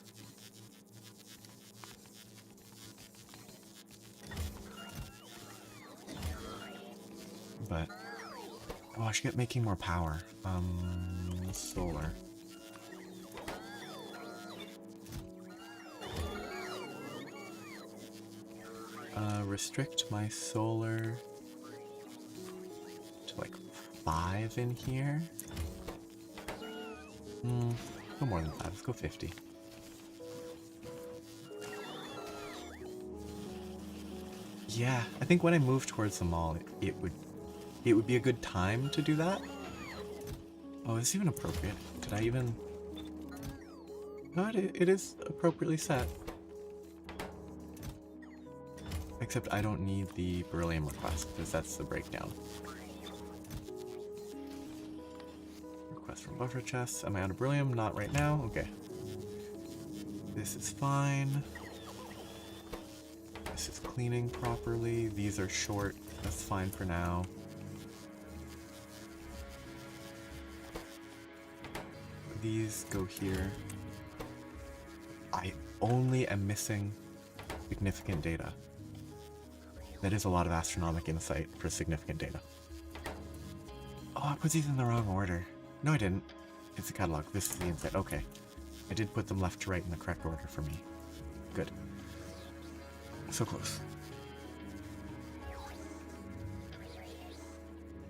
But, oh, I should get making more power. Solar. Restrict my solar to like 5 in here. Go more than 5. Let's go 50. Yeah, I think when I move towards the mall, it would be a good time to do that. Oh, is this even appropriate? Did I even? No, it is appropriately set. Except I don't need the beryllium request, because that's the breakdown. Request from buffer chests. Am I out of beryllium? Not right now. Okay. This is fine. This is cleaning properly. These are short. That's fine for now. These go here. I only am missing significant data. That is a lot of astronomical insight for significant data. Oh, I put these in the wrong order. No, I didn't. It's the catalog. This is the insight. Okay. I did put them left to right in the correct order for me. Good. So close.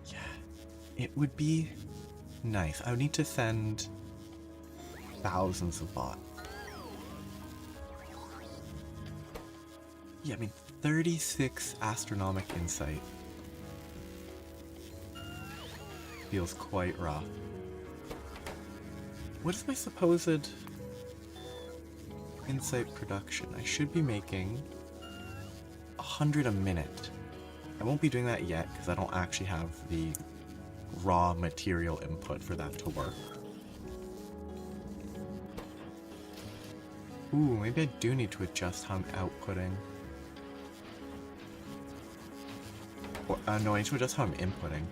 Yeah. It would be nice. I would need to send thousands of bots. Yeah, I mean, 36 astronomic insight feels quite rough. What is my supposed insight production? I should be making 100 a minute. I won't be doing that yet because I don't actually have the raw material input for that to work. Ooh, maybe I do need to adjust how I'm outputting. Or, no, I need to adjust how I'm inputting.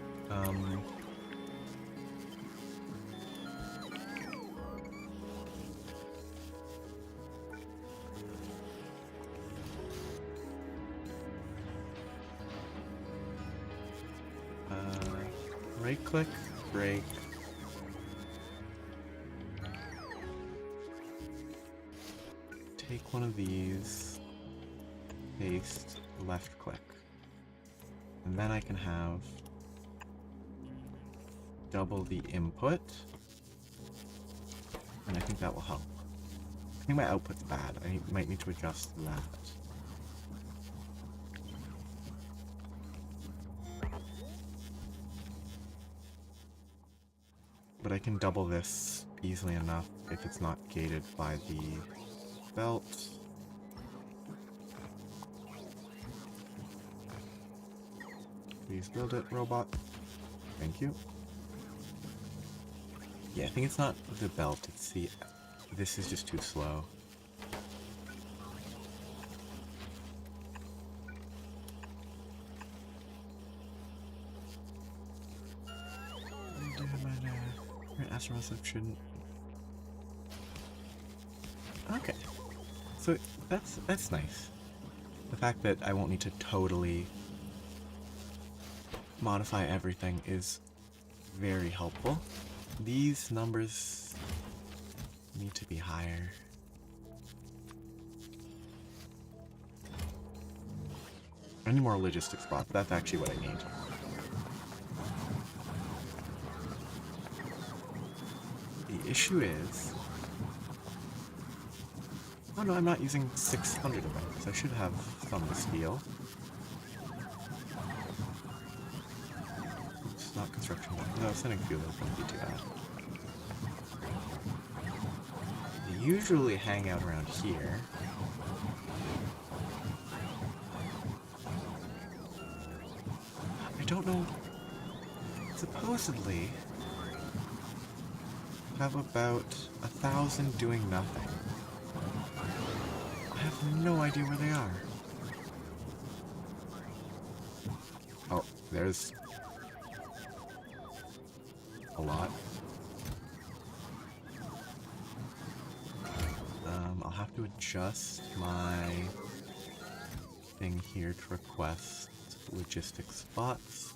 Right click, break. Take one of these, paste, left click. And then I can have double the input. And I think that will help. I think my output's bad. I might need to adjust that. But I can double this easily enough if it's not gated by the belt. Please build it, robot. Thank you. Yeah, I think it's not the belt, it's the... This is just too slow. Astro shouldn't... Okay. So that's nice. The fact that I won't need to totally modify everything is very helpful. These numbers need to be higher. I need more logistics spots. That's actually what I need. The issue is... Oh no, I'm not using 600 of them, so I should have some to steal. It's not construction. No, sending fuel wouldn't be too bad. They usually hang out around here. I don't know. Supposedly, have about 1,000 doing nothing. I have no idea where they are. Oh, there's a lot. I'll have to adjust my thing here to request logistic spots.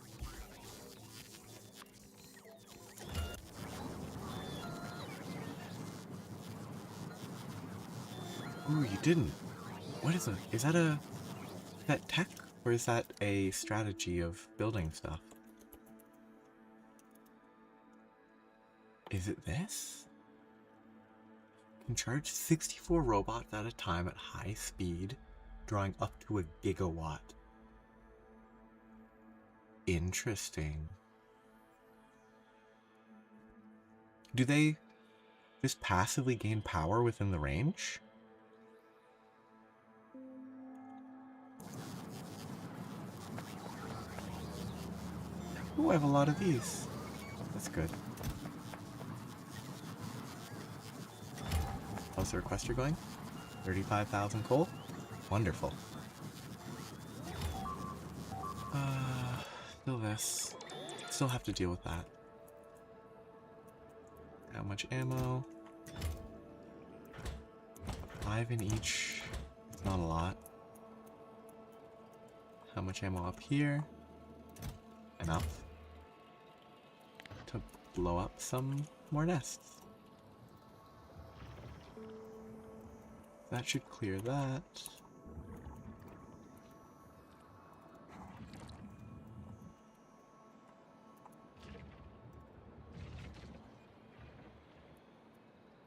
Ooh, you didn't. What is it? Is that tech? Or is that a strategy of building stuff? Is it this? Can charge 64 robots at a time at high speed, drawing up to a gigawatt. Interesting. Do they just passively gain power within the range? Ooh, I have a lot of these. That's good. How's the requester going? 35,000 coal? Wonderful. Still this. Still have to deal with that. How much ammo? 5 in each. It's not a lot. How much ammo up here? Enough to blow up some more nests. That should clear that.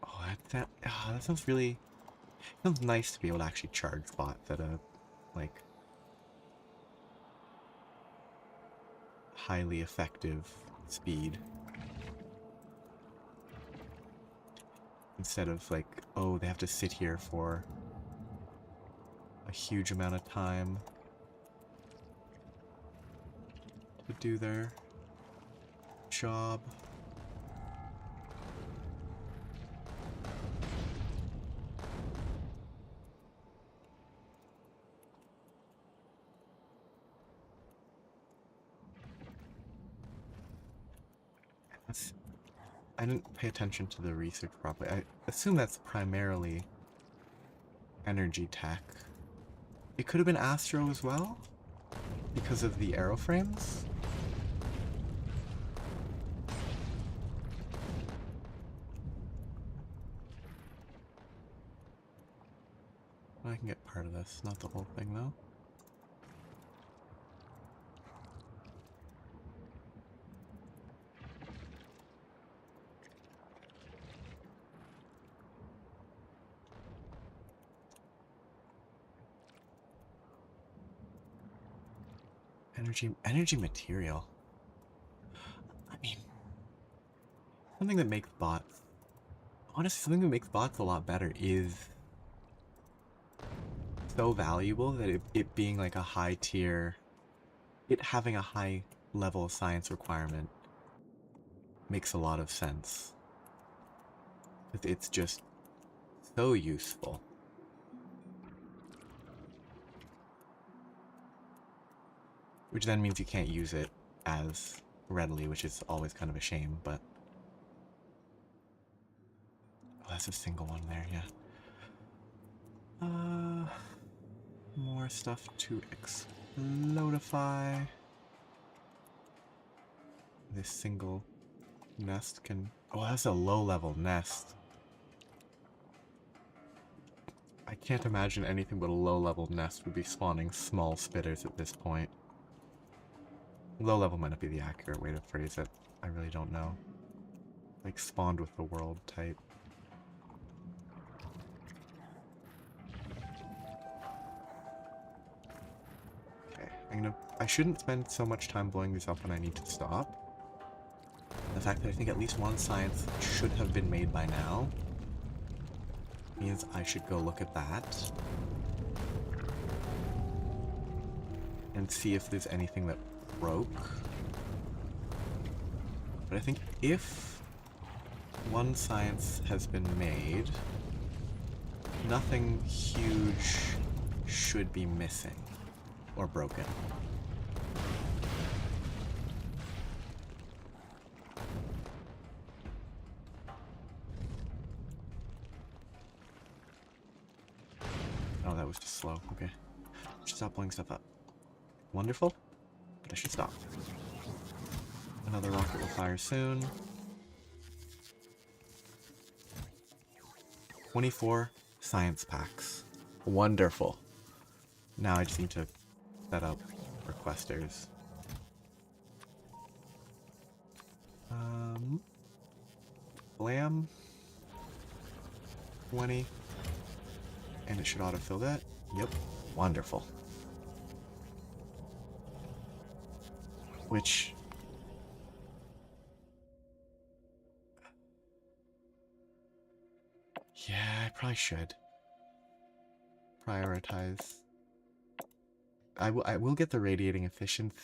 Oh, that sounds really... Sounds nice to be able to actually charge bots at a, like, highly effective speed. Instead of like, oh, they have to sit here for a huge amount of time to do their job. I didn't pay attention to the research properly. I assume that's primarily energy tech. It could have been Astro as well, because of the aeroframes. I can get part of this, not the whole thing though. Energy material. I mean, something that makes bots Honestly, something that makes bots a lot better is so valuable that it being like a high tier, it having a high level of science requirement makes a lot of sense. It's just so useful. Which then means you can't use it as readily, which is always kind of a shame, but... Oh, that's a single one there, yeah. More stuff to explodify. This single nest can... Oh, that's a low-level nest. I can't imagine anything but a low-level nest would be spawning small spitters at this point. Low-level might not be the accurate way to phrase it. I really don't know. Like, spawned with the world type. Okay, I shouldn't spend so much time blowing these up when I need to stop. The fact that I think at least one science should have been made by now means I should go look at that and see if there's anything that broke. But I think if one science has been made, nothing huge should be missing or broken. Oh, that was just slow. Okay. I should stop blowing stuff up. Wonderful. But I should stop. Another rocket will fire soon. 24 science packs. Wonderful. Now I just need to set up requesters. Blam. 20. And it should autofill that. Yep. Wonderful. Which... Yeah, I probably should prioritize. I will get the radiating efficiency.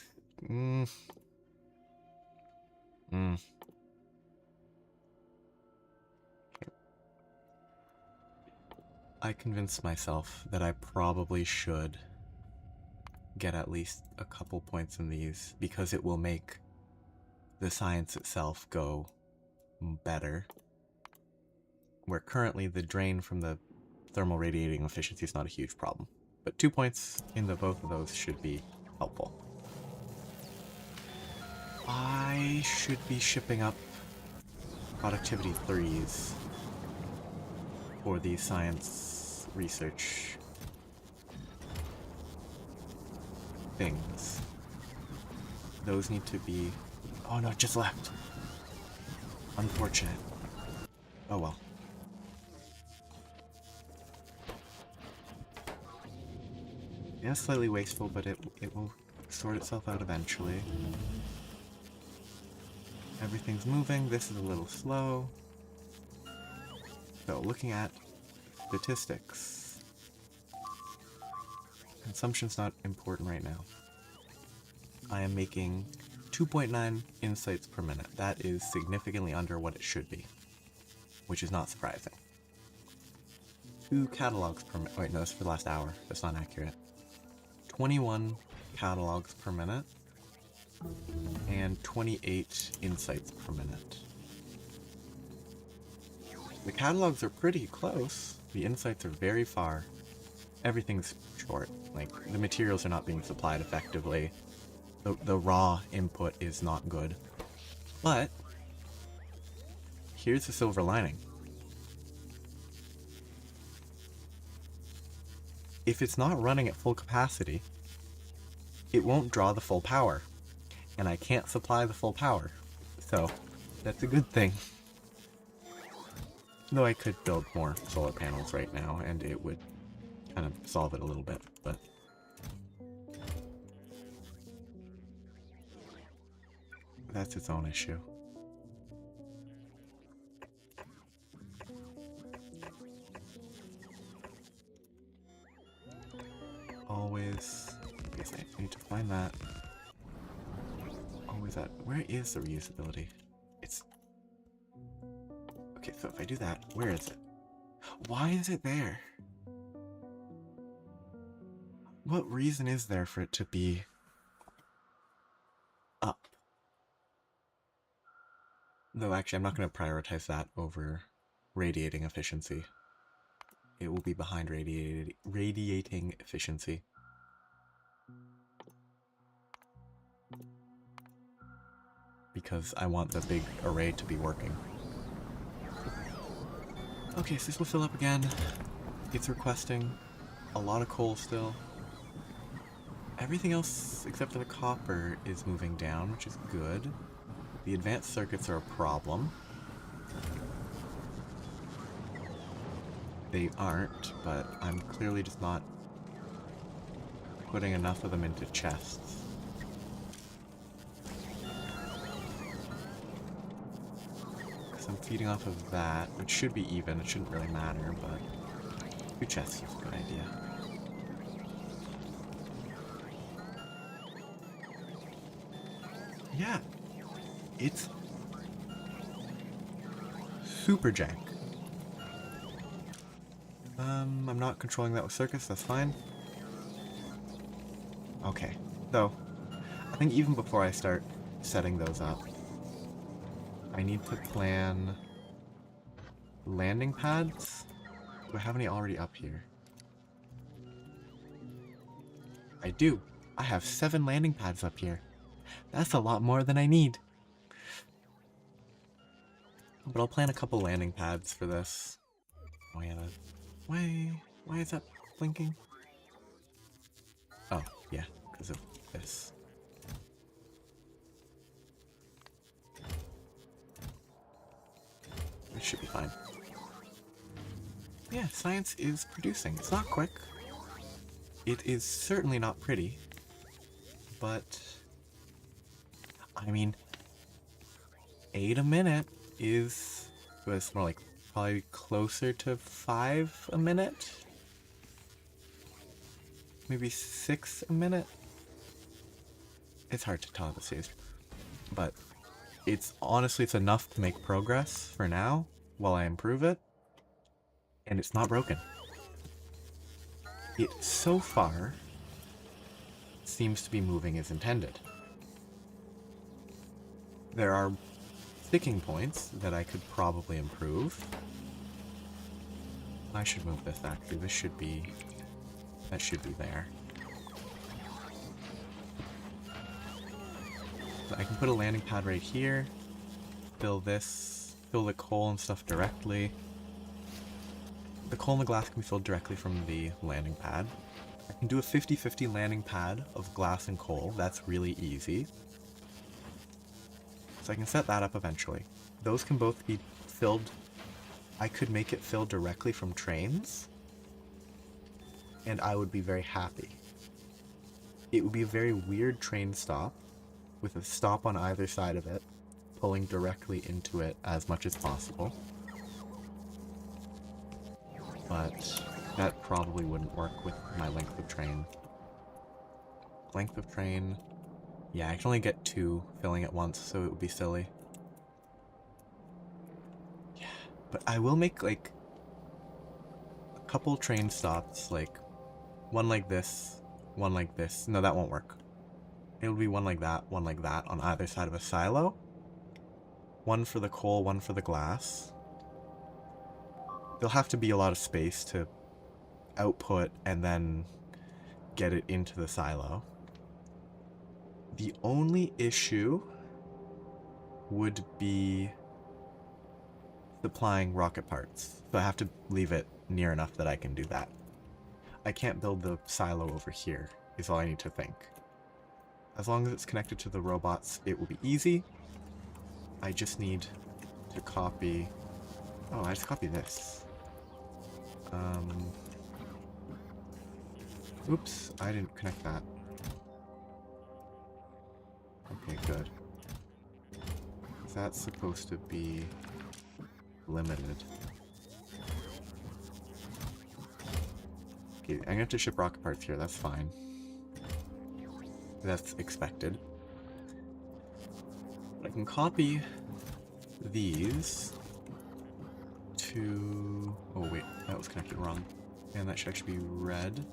I convinced myself that I probably should get at least a couple points in these because it will make the science itself go better. Where currently the drain from the thermal radiating efficiency is not a huge problem. But 2 points in the both of those should be helpful. I should be shipping up productivity 3s for the science research things. Those need to be... Oh no, it just left. Unfortunate. Oh well. Yeah, slightly wasteful, but it will sort itself out eventually. Everything's moving. This is a little slow. So, looking at statistics. Consumption's not important right now. I am making 2.9 insights per minute. That is significantly under what it should be, which is not surprising. 2 catalogs per minute. Wait, no, that's for the last hour. That's not accurate. 21 catalogs per minute and 28 insights per minute. The catalogs are pretty close. The insights are very far. Everything's short. Like, the materials are not being supplied effectively. The raw input is not good. But here's the silver lining. If it's not running at full capacity, it won't draw the full power. And I can't supply the full power. So, that's a good thing. Though I could build more solar panels right now, and it would kind of solve it a little bit, but... that's its own issue. to find that. Oh, where's that? Where is the reusability? It's... Okay, so if I do that, where is it? Why is it there? What reason is there for it to be up? Though actually, I'm not going to prioritize that over radiating efficiency. It will be behind radiating efficiency. Because I want the big array to be working. Okay, so this will fill up again. It's requesting a lot of coal still. Everything else except for the copper is moving down, which is good. The advanced circuits are a problem. They aren't, but I'm clearly just not putting enough of them into chests. Because I'm feeding off of that, which should be even. It shouldn't really matter, but 2 chests is a good idea. Yeah, it's super jank. I'm not controlling that with circuits, that's fine. Okay, though, I think even before I start setting those up, I need to plan landing pads. Do I have any already up here? I do. I have 7 landing pads up here. That's a lot more than I need. But I'll plan a couple landing pads for this. Oh yeah, why is that blinking? Oh, yeah, because of this. It should be fine. Yeah, science is producing. It's not quick. It is certainly not pretty. But, I mean, 8 a minute is... Well, it's more like probably closer to 5 a minute? Maybe 6 a minute? It's hard to tell at this stage. But it's honestly, it's enough to make progress for now while I improve it. And it's not broken. It so far seems to be moving as intended. There are sticking points that I could probably improve. I should move this actually. This should be... That should be there. So I can put a landing pad right here. Fill this. Fill the coal and stuff directly. The coal and the glass can be filled directly from the landing pad. I can do a 50-50 landing pad of glass and coal. That's really easy. So I can set that up eventually. Those can both be filled. I could make it filled directly from trains. And I would be very happy. It would be a very weird train stop, with a stop on either side of it, pulling directly into it as much as possible. But that probably wouldn't work with my length of train. Length of train... Yeah, I can only get 2 filling at once, so it would be silly. Yeah, but I will make, like, a couple train stops, like, one like this, one like this. No, that won't work. It'll be one like that on either side of a silo. One for the coal, one for the glass. There'll have to be a lot of space to output and then get it into the silo. The only issue would be supplying rocket parts. So I have to leave it near enough that I can do that. I can't build the silo over here, is all I need to think. As long as it's connected to the robots, it will be easy. I just need to copy... Oh, I just copy this. Oops, I didn't connect that. Okay, good. That's supposed to be limited. Okay, I'm gonna have to ship rocket parts here, that's fine. That's expected. I can copy these to... Oh wait, that was connected wrong. And that should actually be red.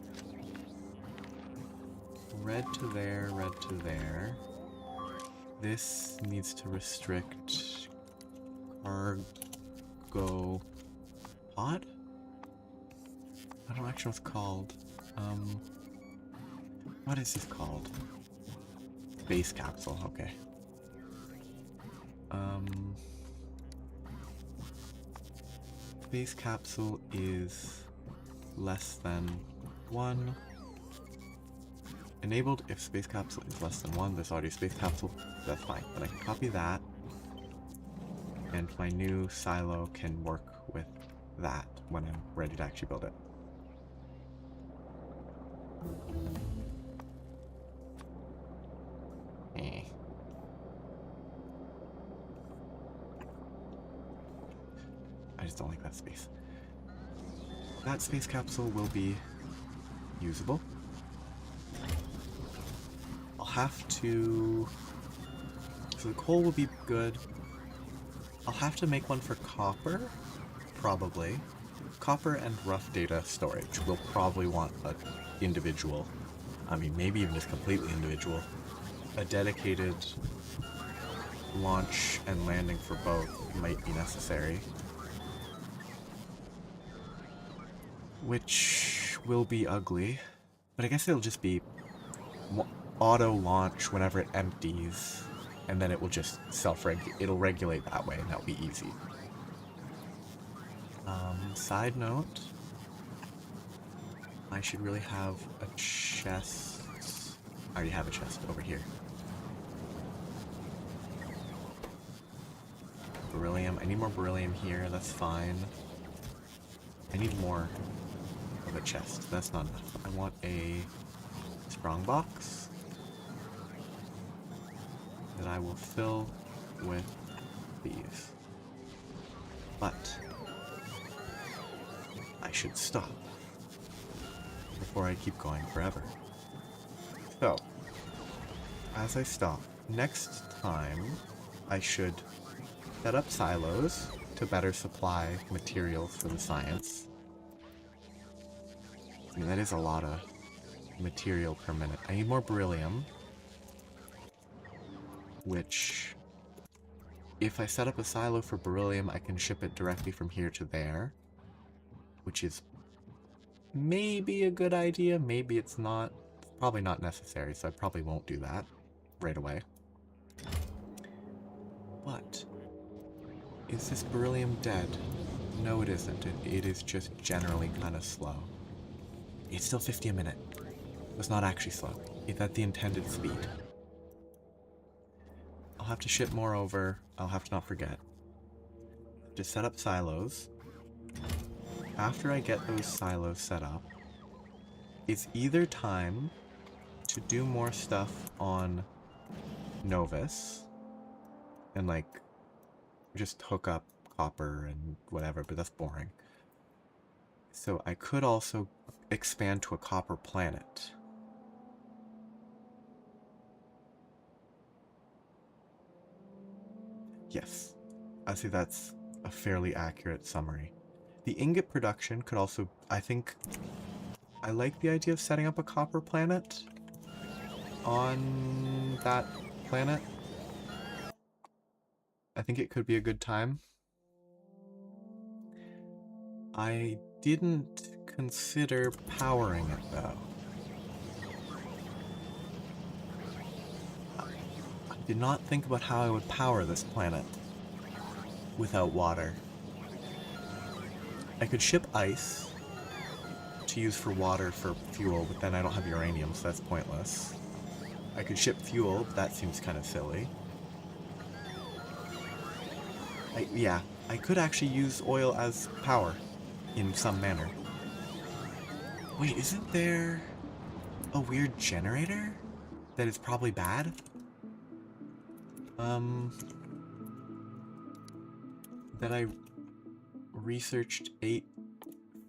Red to there, red to there. This needs to restrict cargo pod? I don't actually know what it's called. What is this called? Space capsule, okay. Space capsule is less than 1. Enabled if space capsule is less than 1. There's already a space capsule. That's fine. But I can copy that. And my new silo can work with that when I'm ready to actually build it. I just don't like that space. That space capsule will be usable. I'll have to... So the coal will be good. I'll have to make one for copper, probably. Copper and rough data storage. We'll probably want an individual, I mean maybe even just completely individual, a dedicated launch and landing for both might be necessary. Which will be ugly, but I guess it'll just be auto launch whenever it empties, and then it will just it'll regulate that way, and that'll be easy. Side note, I should really have a chest. I already have a chest over here. Beryllium. I need more beryllium here. That's fine. I need more of a chest. That's not enough. I want a strong box that I will fill with these. But I should stop before I keep going forever. So, as I stop, next time I should set up silos to better supply materials for the science. I mean, that is a lot of material per minute. I need more beryllium, which, if I set up a silo for beryllium, I can ship it directly from here to there, which is maybe a good idea, maybe it's not. It's probably not necessary, so I probably won't do that right away. But is this beryllium dead? No, it isn't. It is just generally kind of slow. It's still 50 a minute. It's not actually slow. It's at the intended speed. I'll have to ship more over. I'll have to not forget. Just set up silos. After I get those silos set up, it's either time to do more stuff on Nauvis and like just hook up copper and whatever, but that's boring. So I could also expand to a copper planet. Yes, I see that's a fairly accurate summary. The ingot production could also, I think, I like the idea of setting up a copper planet on that planet. I think it could be a good time. I didn't consider powering it though. I did not think about how I would power this planet without water. I could ship ice to use for water for fuel, but then I don't have uranium, so that's pointless. I could ship fuel, but that seems kind of silly. Yeah, I could actually use oil as power in some manner. Wait, isn't there a weird generator that is probably bad? That I researched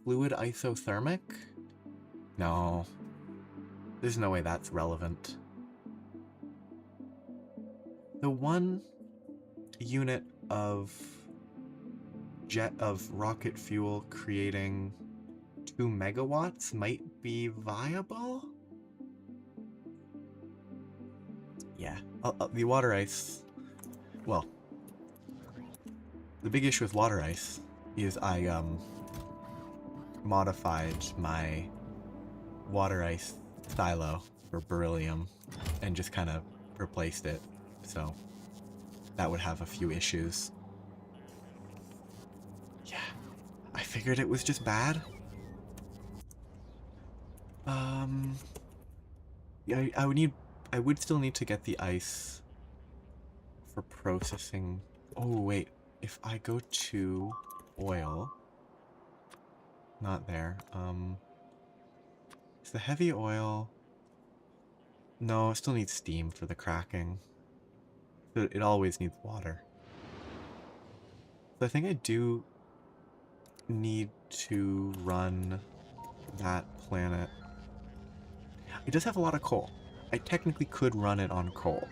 fluid isothermic? No. There's no way that's relevant. The 1 unit of rocket fuel creating 2 megawatts might be viable? Yeah, the water ice... Well, the big issue with water ice is I, modified my water ice silo for beryllium and just kind of replaced it, so that would have a few issues. Yeah, I figured it was just bad. Yeah, I would still need to get the ice for processing. Oh wait, if I go to oil, not there. Is the heavy oil? No, it still needs steam for the cracking. It always needs water. So I think I do need to run that planet. It does have a lot of coal. I technically could run it on coal.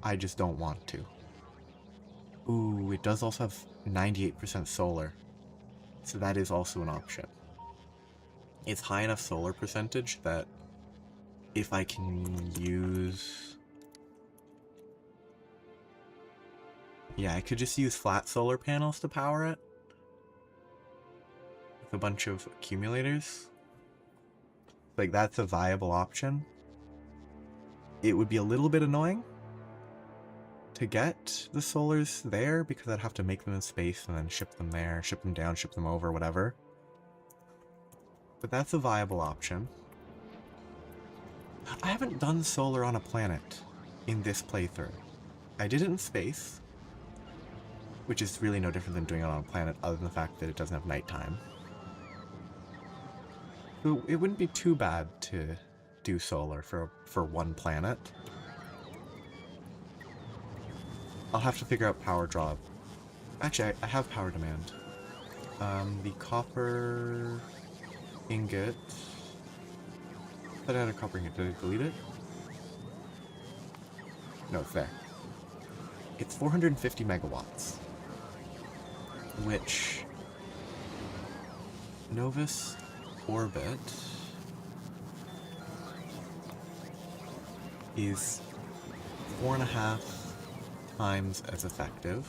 I just don't want to. Ooh, it does also have 98% solar. So that is also an option. It's high enough solar percentage that if I can use... Yeah, I could just use flat solar panels to power it. With a bunch of accumulators. Like, that's a viable option. It would be a little bit annoying to get the solars there, because I'd have to make them in space and then ship them there, ship them down, ship them over, whatever. But that's a viable option. I haven't done solar on a planet in this playthrough. I did it in space, which is really no different than doing it on a planet, other than the fact that it doesn't have nighttime. So it wouldn't be too bad to do solar for one planet. I'll have to figure out power draw. Actually, I have power demand. The copper ingot. I thought I had a copper ingot. Did I delete it? No, it's there. It's 450 megawatts. Which... Nauvis orbit is 4.5 times as effective,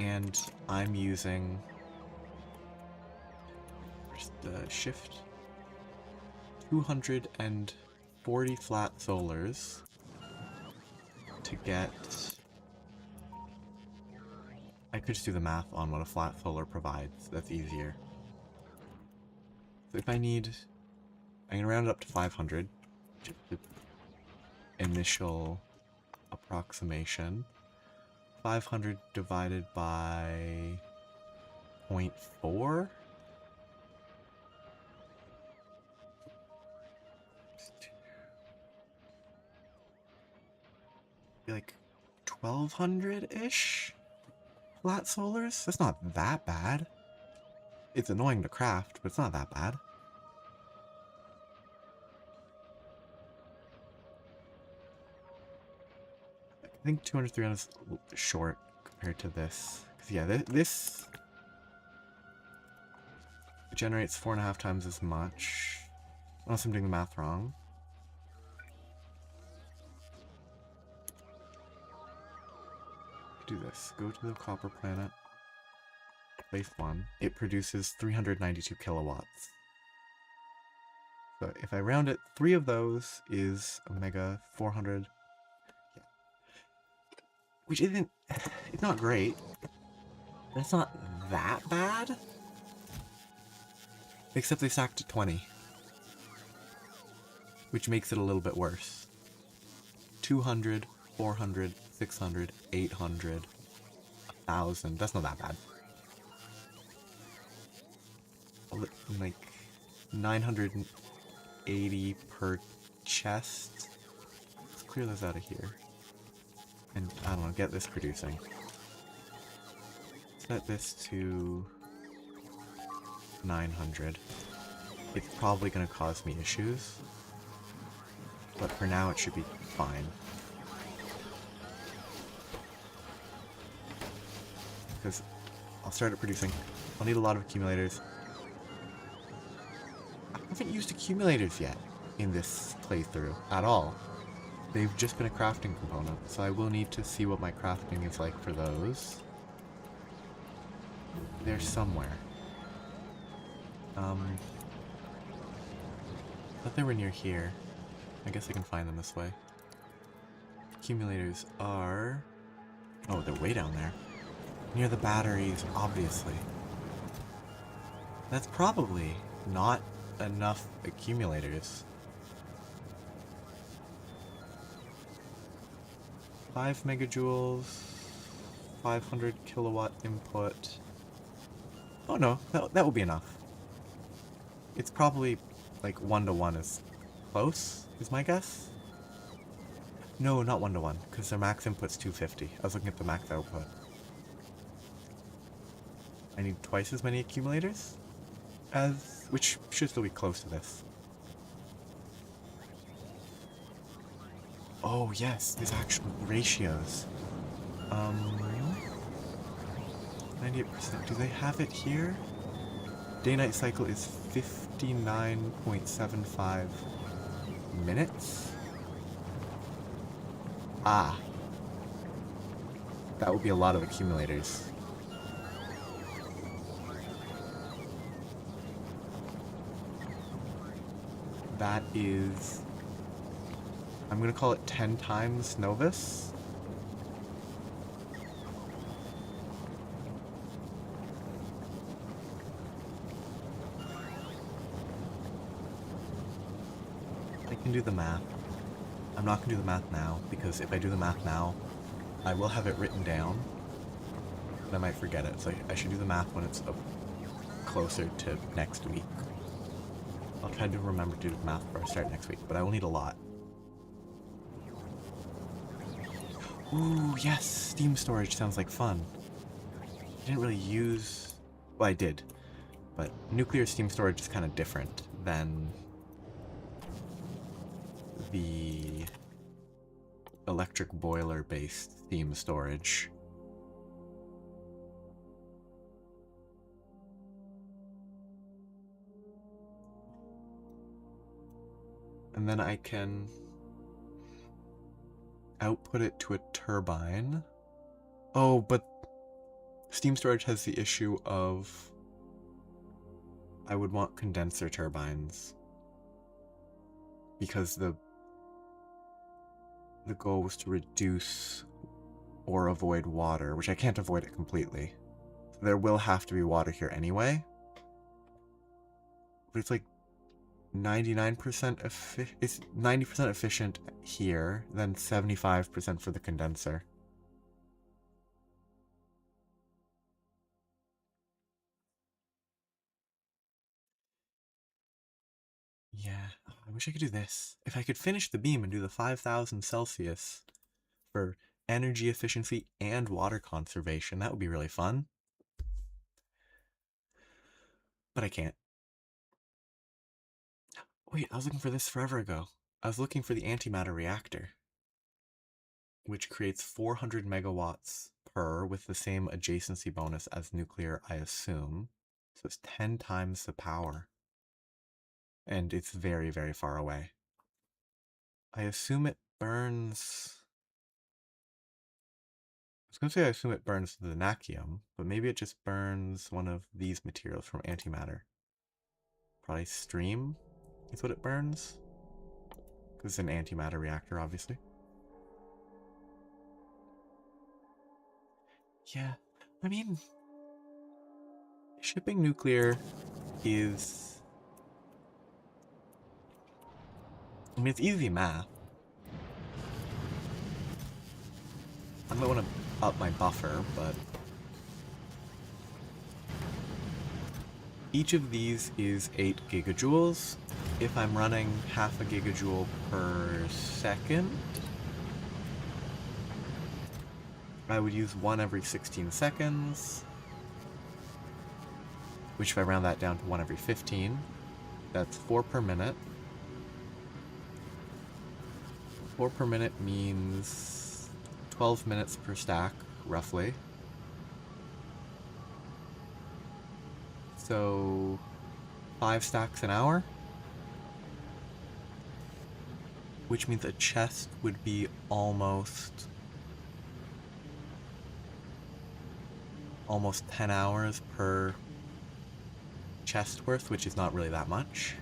and I'm using shift 240 flat solars to get... I could just do the math on what a flat solar provides. That's easier. So if I need... I'm gonna round it up to 500. Just the initial approximation. 500 divided by 0.4? Like 1200-ish flat solars? That's not that bad. It's annoying to craft, but it's not that bad. I think 200, 300 is short compared to this. Because yeah, this generates 4.5 times as much. Unless I'm doing the math wrong. Do this. Go to the copper planet. Place 1. It produces 392 kilowatts. So if I round it, 3 of those is omega 400. Yeah. Which isn't... It's not great. But it's not that bad. Except they stacked to 20. Which makes it a little bit worse. 200, 400, 600, 800, 1,000. That's not that bad. Like 980 per chest. Let's clear this out of here. And I don't know, get this producing. Set this to 900. It's probably going to cause me issues. But for now it should be fine. because I'll start it producing. I'll need a lot of accumulators. I haven't used accumulators yet in this playthrough at all. They've just been a crafting component, so I will need to see what my crafting is like for those. They're somewhere. Thought they were near here. I guess I can find them this way. Accumulators are... Oh, they're way down there. Near the batteries, obviously. That's probably not enough accumulators. 5 megajoules, 500 kilowatt input. Oh no, that will be enough. It's probably like 1-to-1 is close, is my guess? No, not 1-to-1, because their max input's 250. I was looking at the max output. I need twice as many accumulators, which should still be close to this. Oh yes, there's actual ratios. 98%. Do they have it here? Day-night cycle is 59.75 minutes? Ah. That would be a lot of accumulators. That is... I'm gonna call it 10 times Nauvis. I can do the math. I'm not gonna do the math now, because if I do the math now, I will have it written down, and I might forget it, so I should do the math when it's closer to next week. I'll try to remember to do the math before I start next week, but I will need a lot. Ooh, yes! Steam storage sounds like fun. I didn't really use... Well, I did. But nuclear steam storage is kind of different than the electric boiler-based steam storage. And then I can output it to a turbine. Oh, but steam storage has the issue of I would want condenser turbines, because the goal was to reduce or avoid water, which I can't avoid it completely. So there will have to be water here anyway. But it's like 99% it's 90% efficient here, then 75% for the condenser. Yeah, I wish I could do this. If I could finish the beam and do the 5,000 Celsius for energy efficiency and water conservation, that would be really fun. But I can't. Wait, I was looking for this forever ago. I was looking for the antimatter reactor, which creates 400 megawatts per with the same adjacency bonus as nuclear, I assume. So it's 10 times the power. And it's very, very far away. I assume it burns... I was going to say I assume it burns the nakium, but maybe it just burns one of these materials from antimatter. Probably stream is what it burns. Because it's an antimatter reactor, obviously. Yeah, I mean... Shipping nuclear is... I mean, it's easy math. I might want to up my buffer, but... Each of these is 8 gigajoules. If I'm running half a gigajoule per second, I would use one every 16 seconds. Which if I round that down to one every 15, that's 4 per minute. 4 per minute means 12 minutes per stack, roughly. So 5 stacks an hour, which means a chest would be almost 10 hours per chest worth, which is not really that much.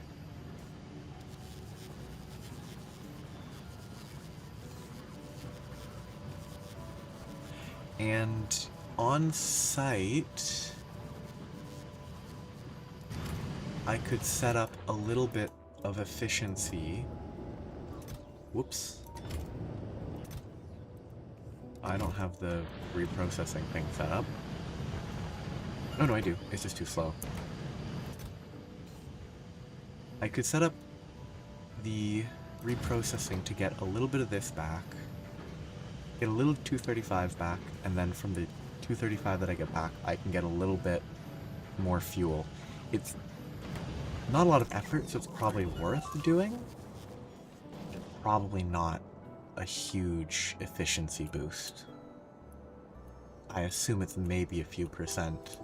And on site, I could set up a little bit of efficiency. Whoops. I don't have the reprocessing thing set up. Oh no, I do. It's just too slow. I could set up the reprocessing to get a little bit of this back, get a little 235 back, and then from the 235 that I get back, I can get a little bit more fuel. It's not a lot of effort, so it's probably worth doing. Probably not a huge efficiency boost. I assume it's maybe a few percent.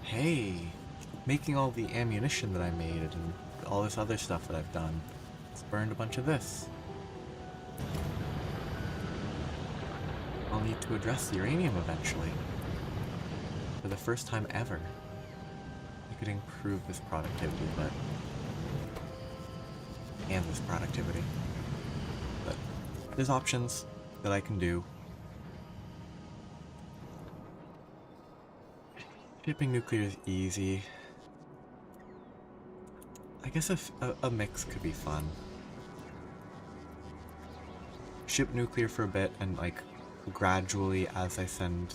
Hey, making all the ammunition that I made and all this other stuff that I've done. It's burned a bunch of this. I'll need to address the uranium eventually. For the first time ever. I could improve this productivity, but... and this productivity. But there's options that I can do. Shipping nuclear is easy. I guess a mix could be fun. Ship nuclear for a bit and like gradually as I send...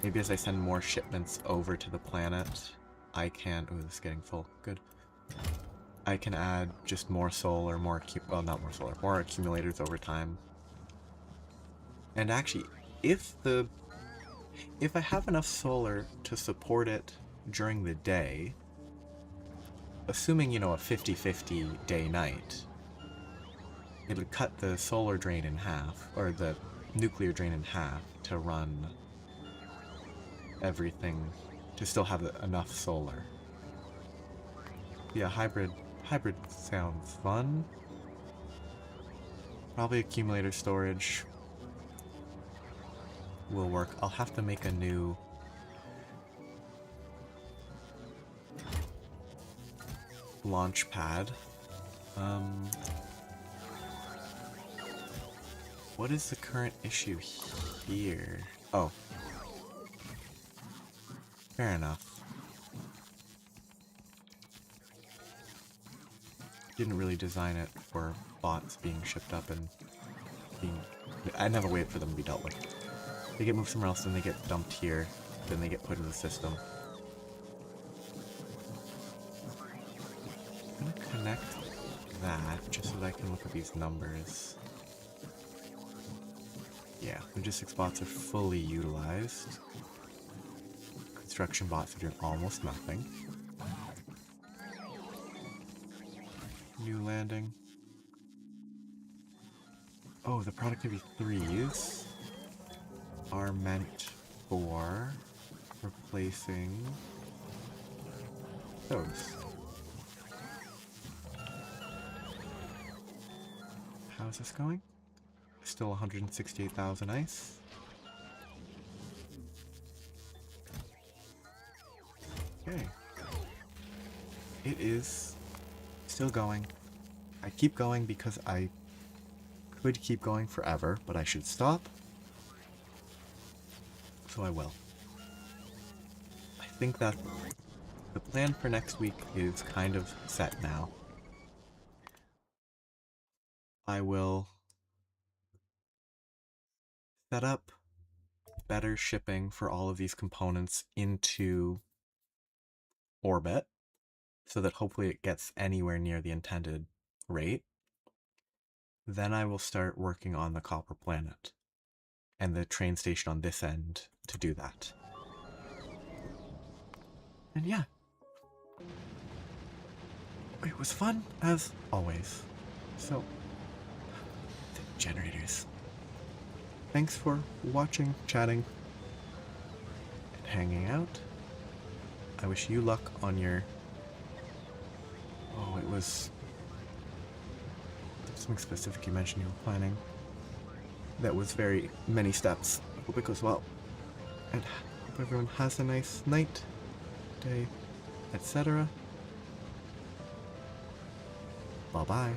maybe as I send more shipments over to the planet, I can... ooh, this is getting full. Good. I can add just more solar, well, not more solar, more accumulators over time. And actually, if I have enough solar to support it during the day, assuming, you know, a 50-50 day-night, it would cut the solar drain in half, or the nuclear drain in half, to run everything, to still have enough solar. Yeah, hybrid sounds fun. Probably accumulator storage will work. I'll have to make a new launch pad. What is the current issue here? Oh. Fair enough. Didn't really design it for bots being shipped up and being... I never wait for them to be dealt with. They get moved somewhere else, then they get dumped here, then they get put in the system. I'm gonna connect that just so that I can look at these numbers. Yeah, logistics bots are fully utilized. Construction bots are doing almost nothing. New landing. Oh, the productivity 3s are meant for replacing those. How's this going? Still 168,000 ice. Okay. It is still going. I keep going because I could keep going forever, but I should stop. So I will. I think that the plan for next week is kind of set now. I will set up better shipping for all of these components into orbit. so that hopefully it gets anywhere near the intended rate. Then I will start working on the copper planet and the train station on this end to do that. And yeah, it was fun as always. So, the generators. Thanks for watching, chatting, and hanging out. I wish you luck on your... Oh, it was... There's something specific you mentioned you were planning. That was very many steps. I hope it goes well. And hope everyone has a nice night, day, etc. Bye-bye.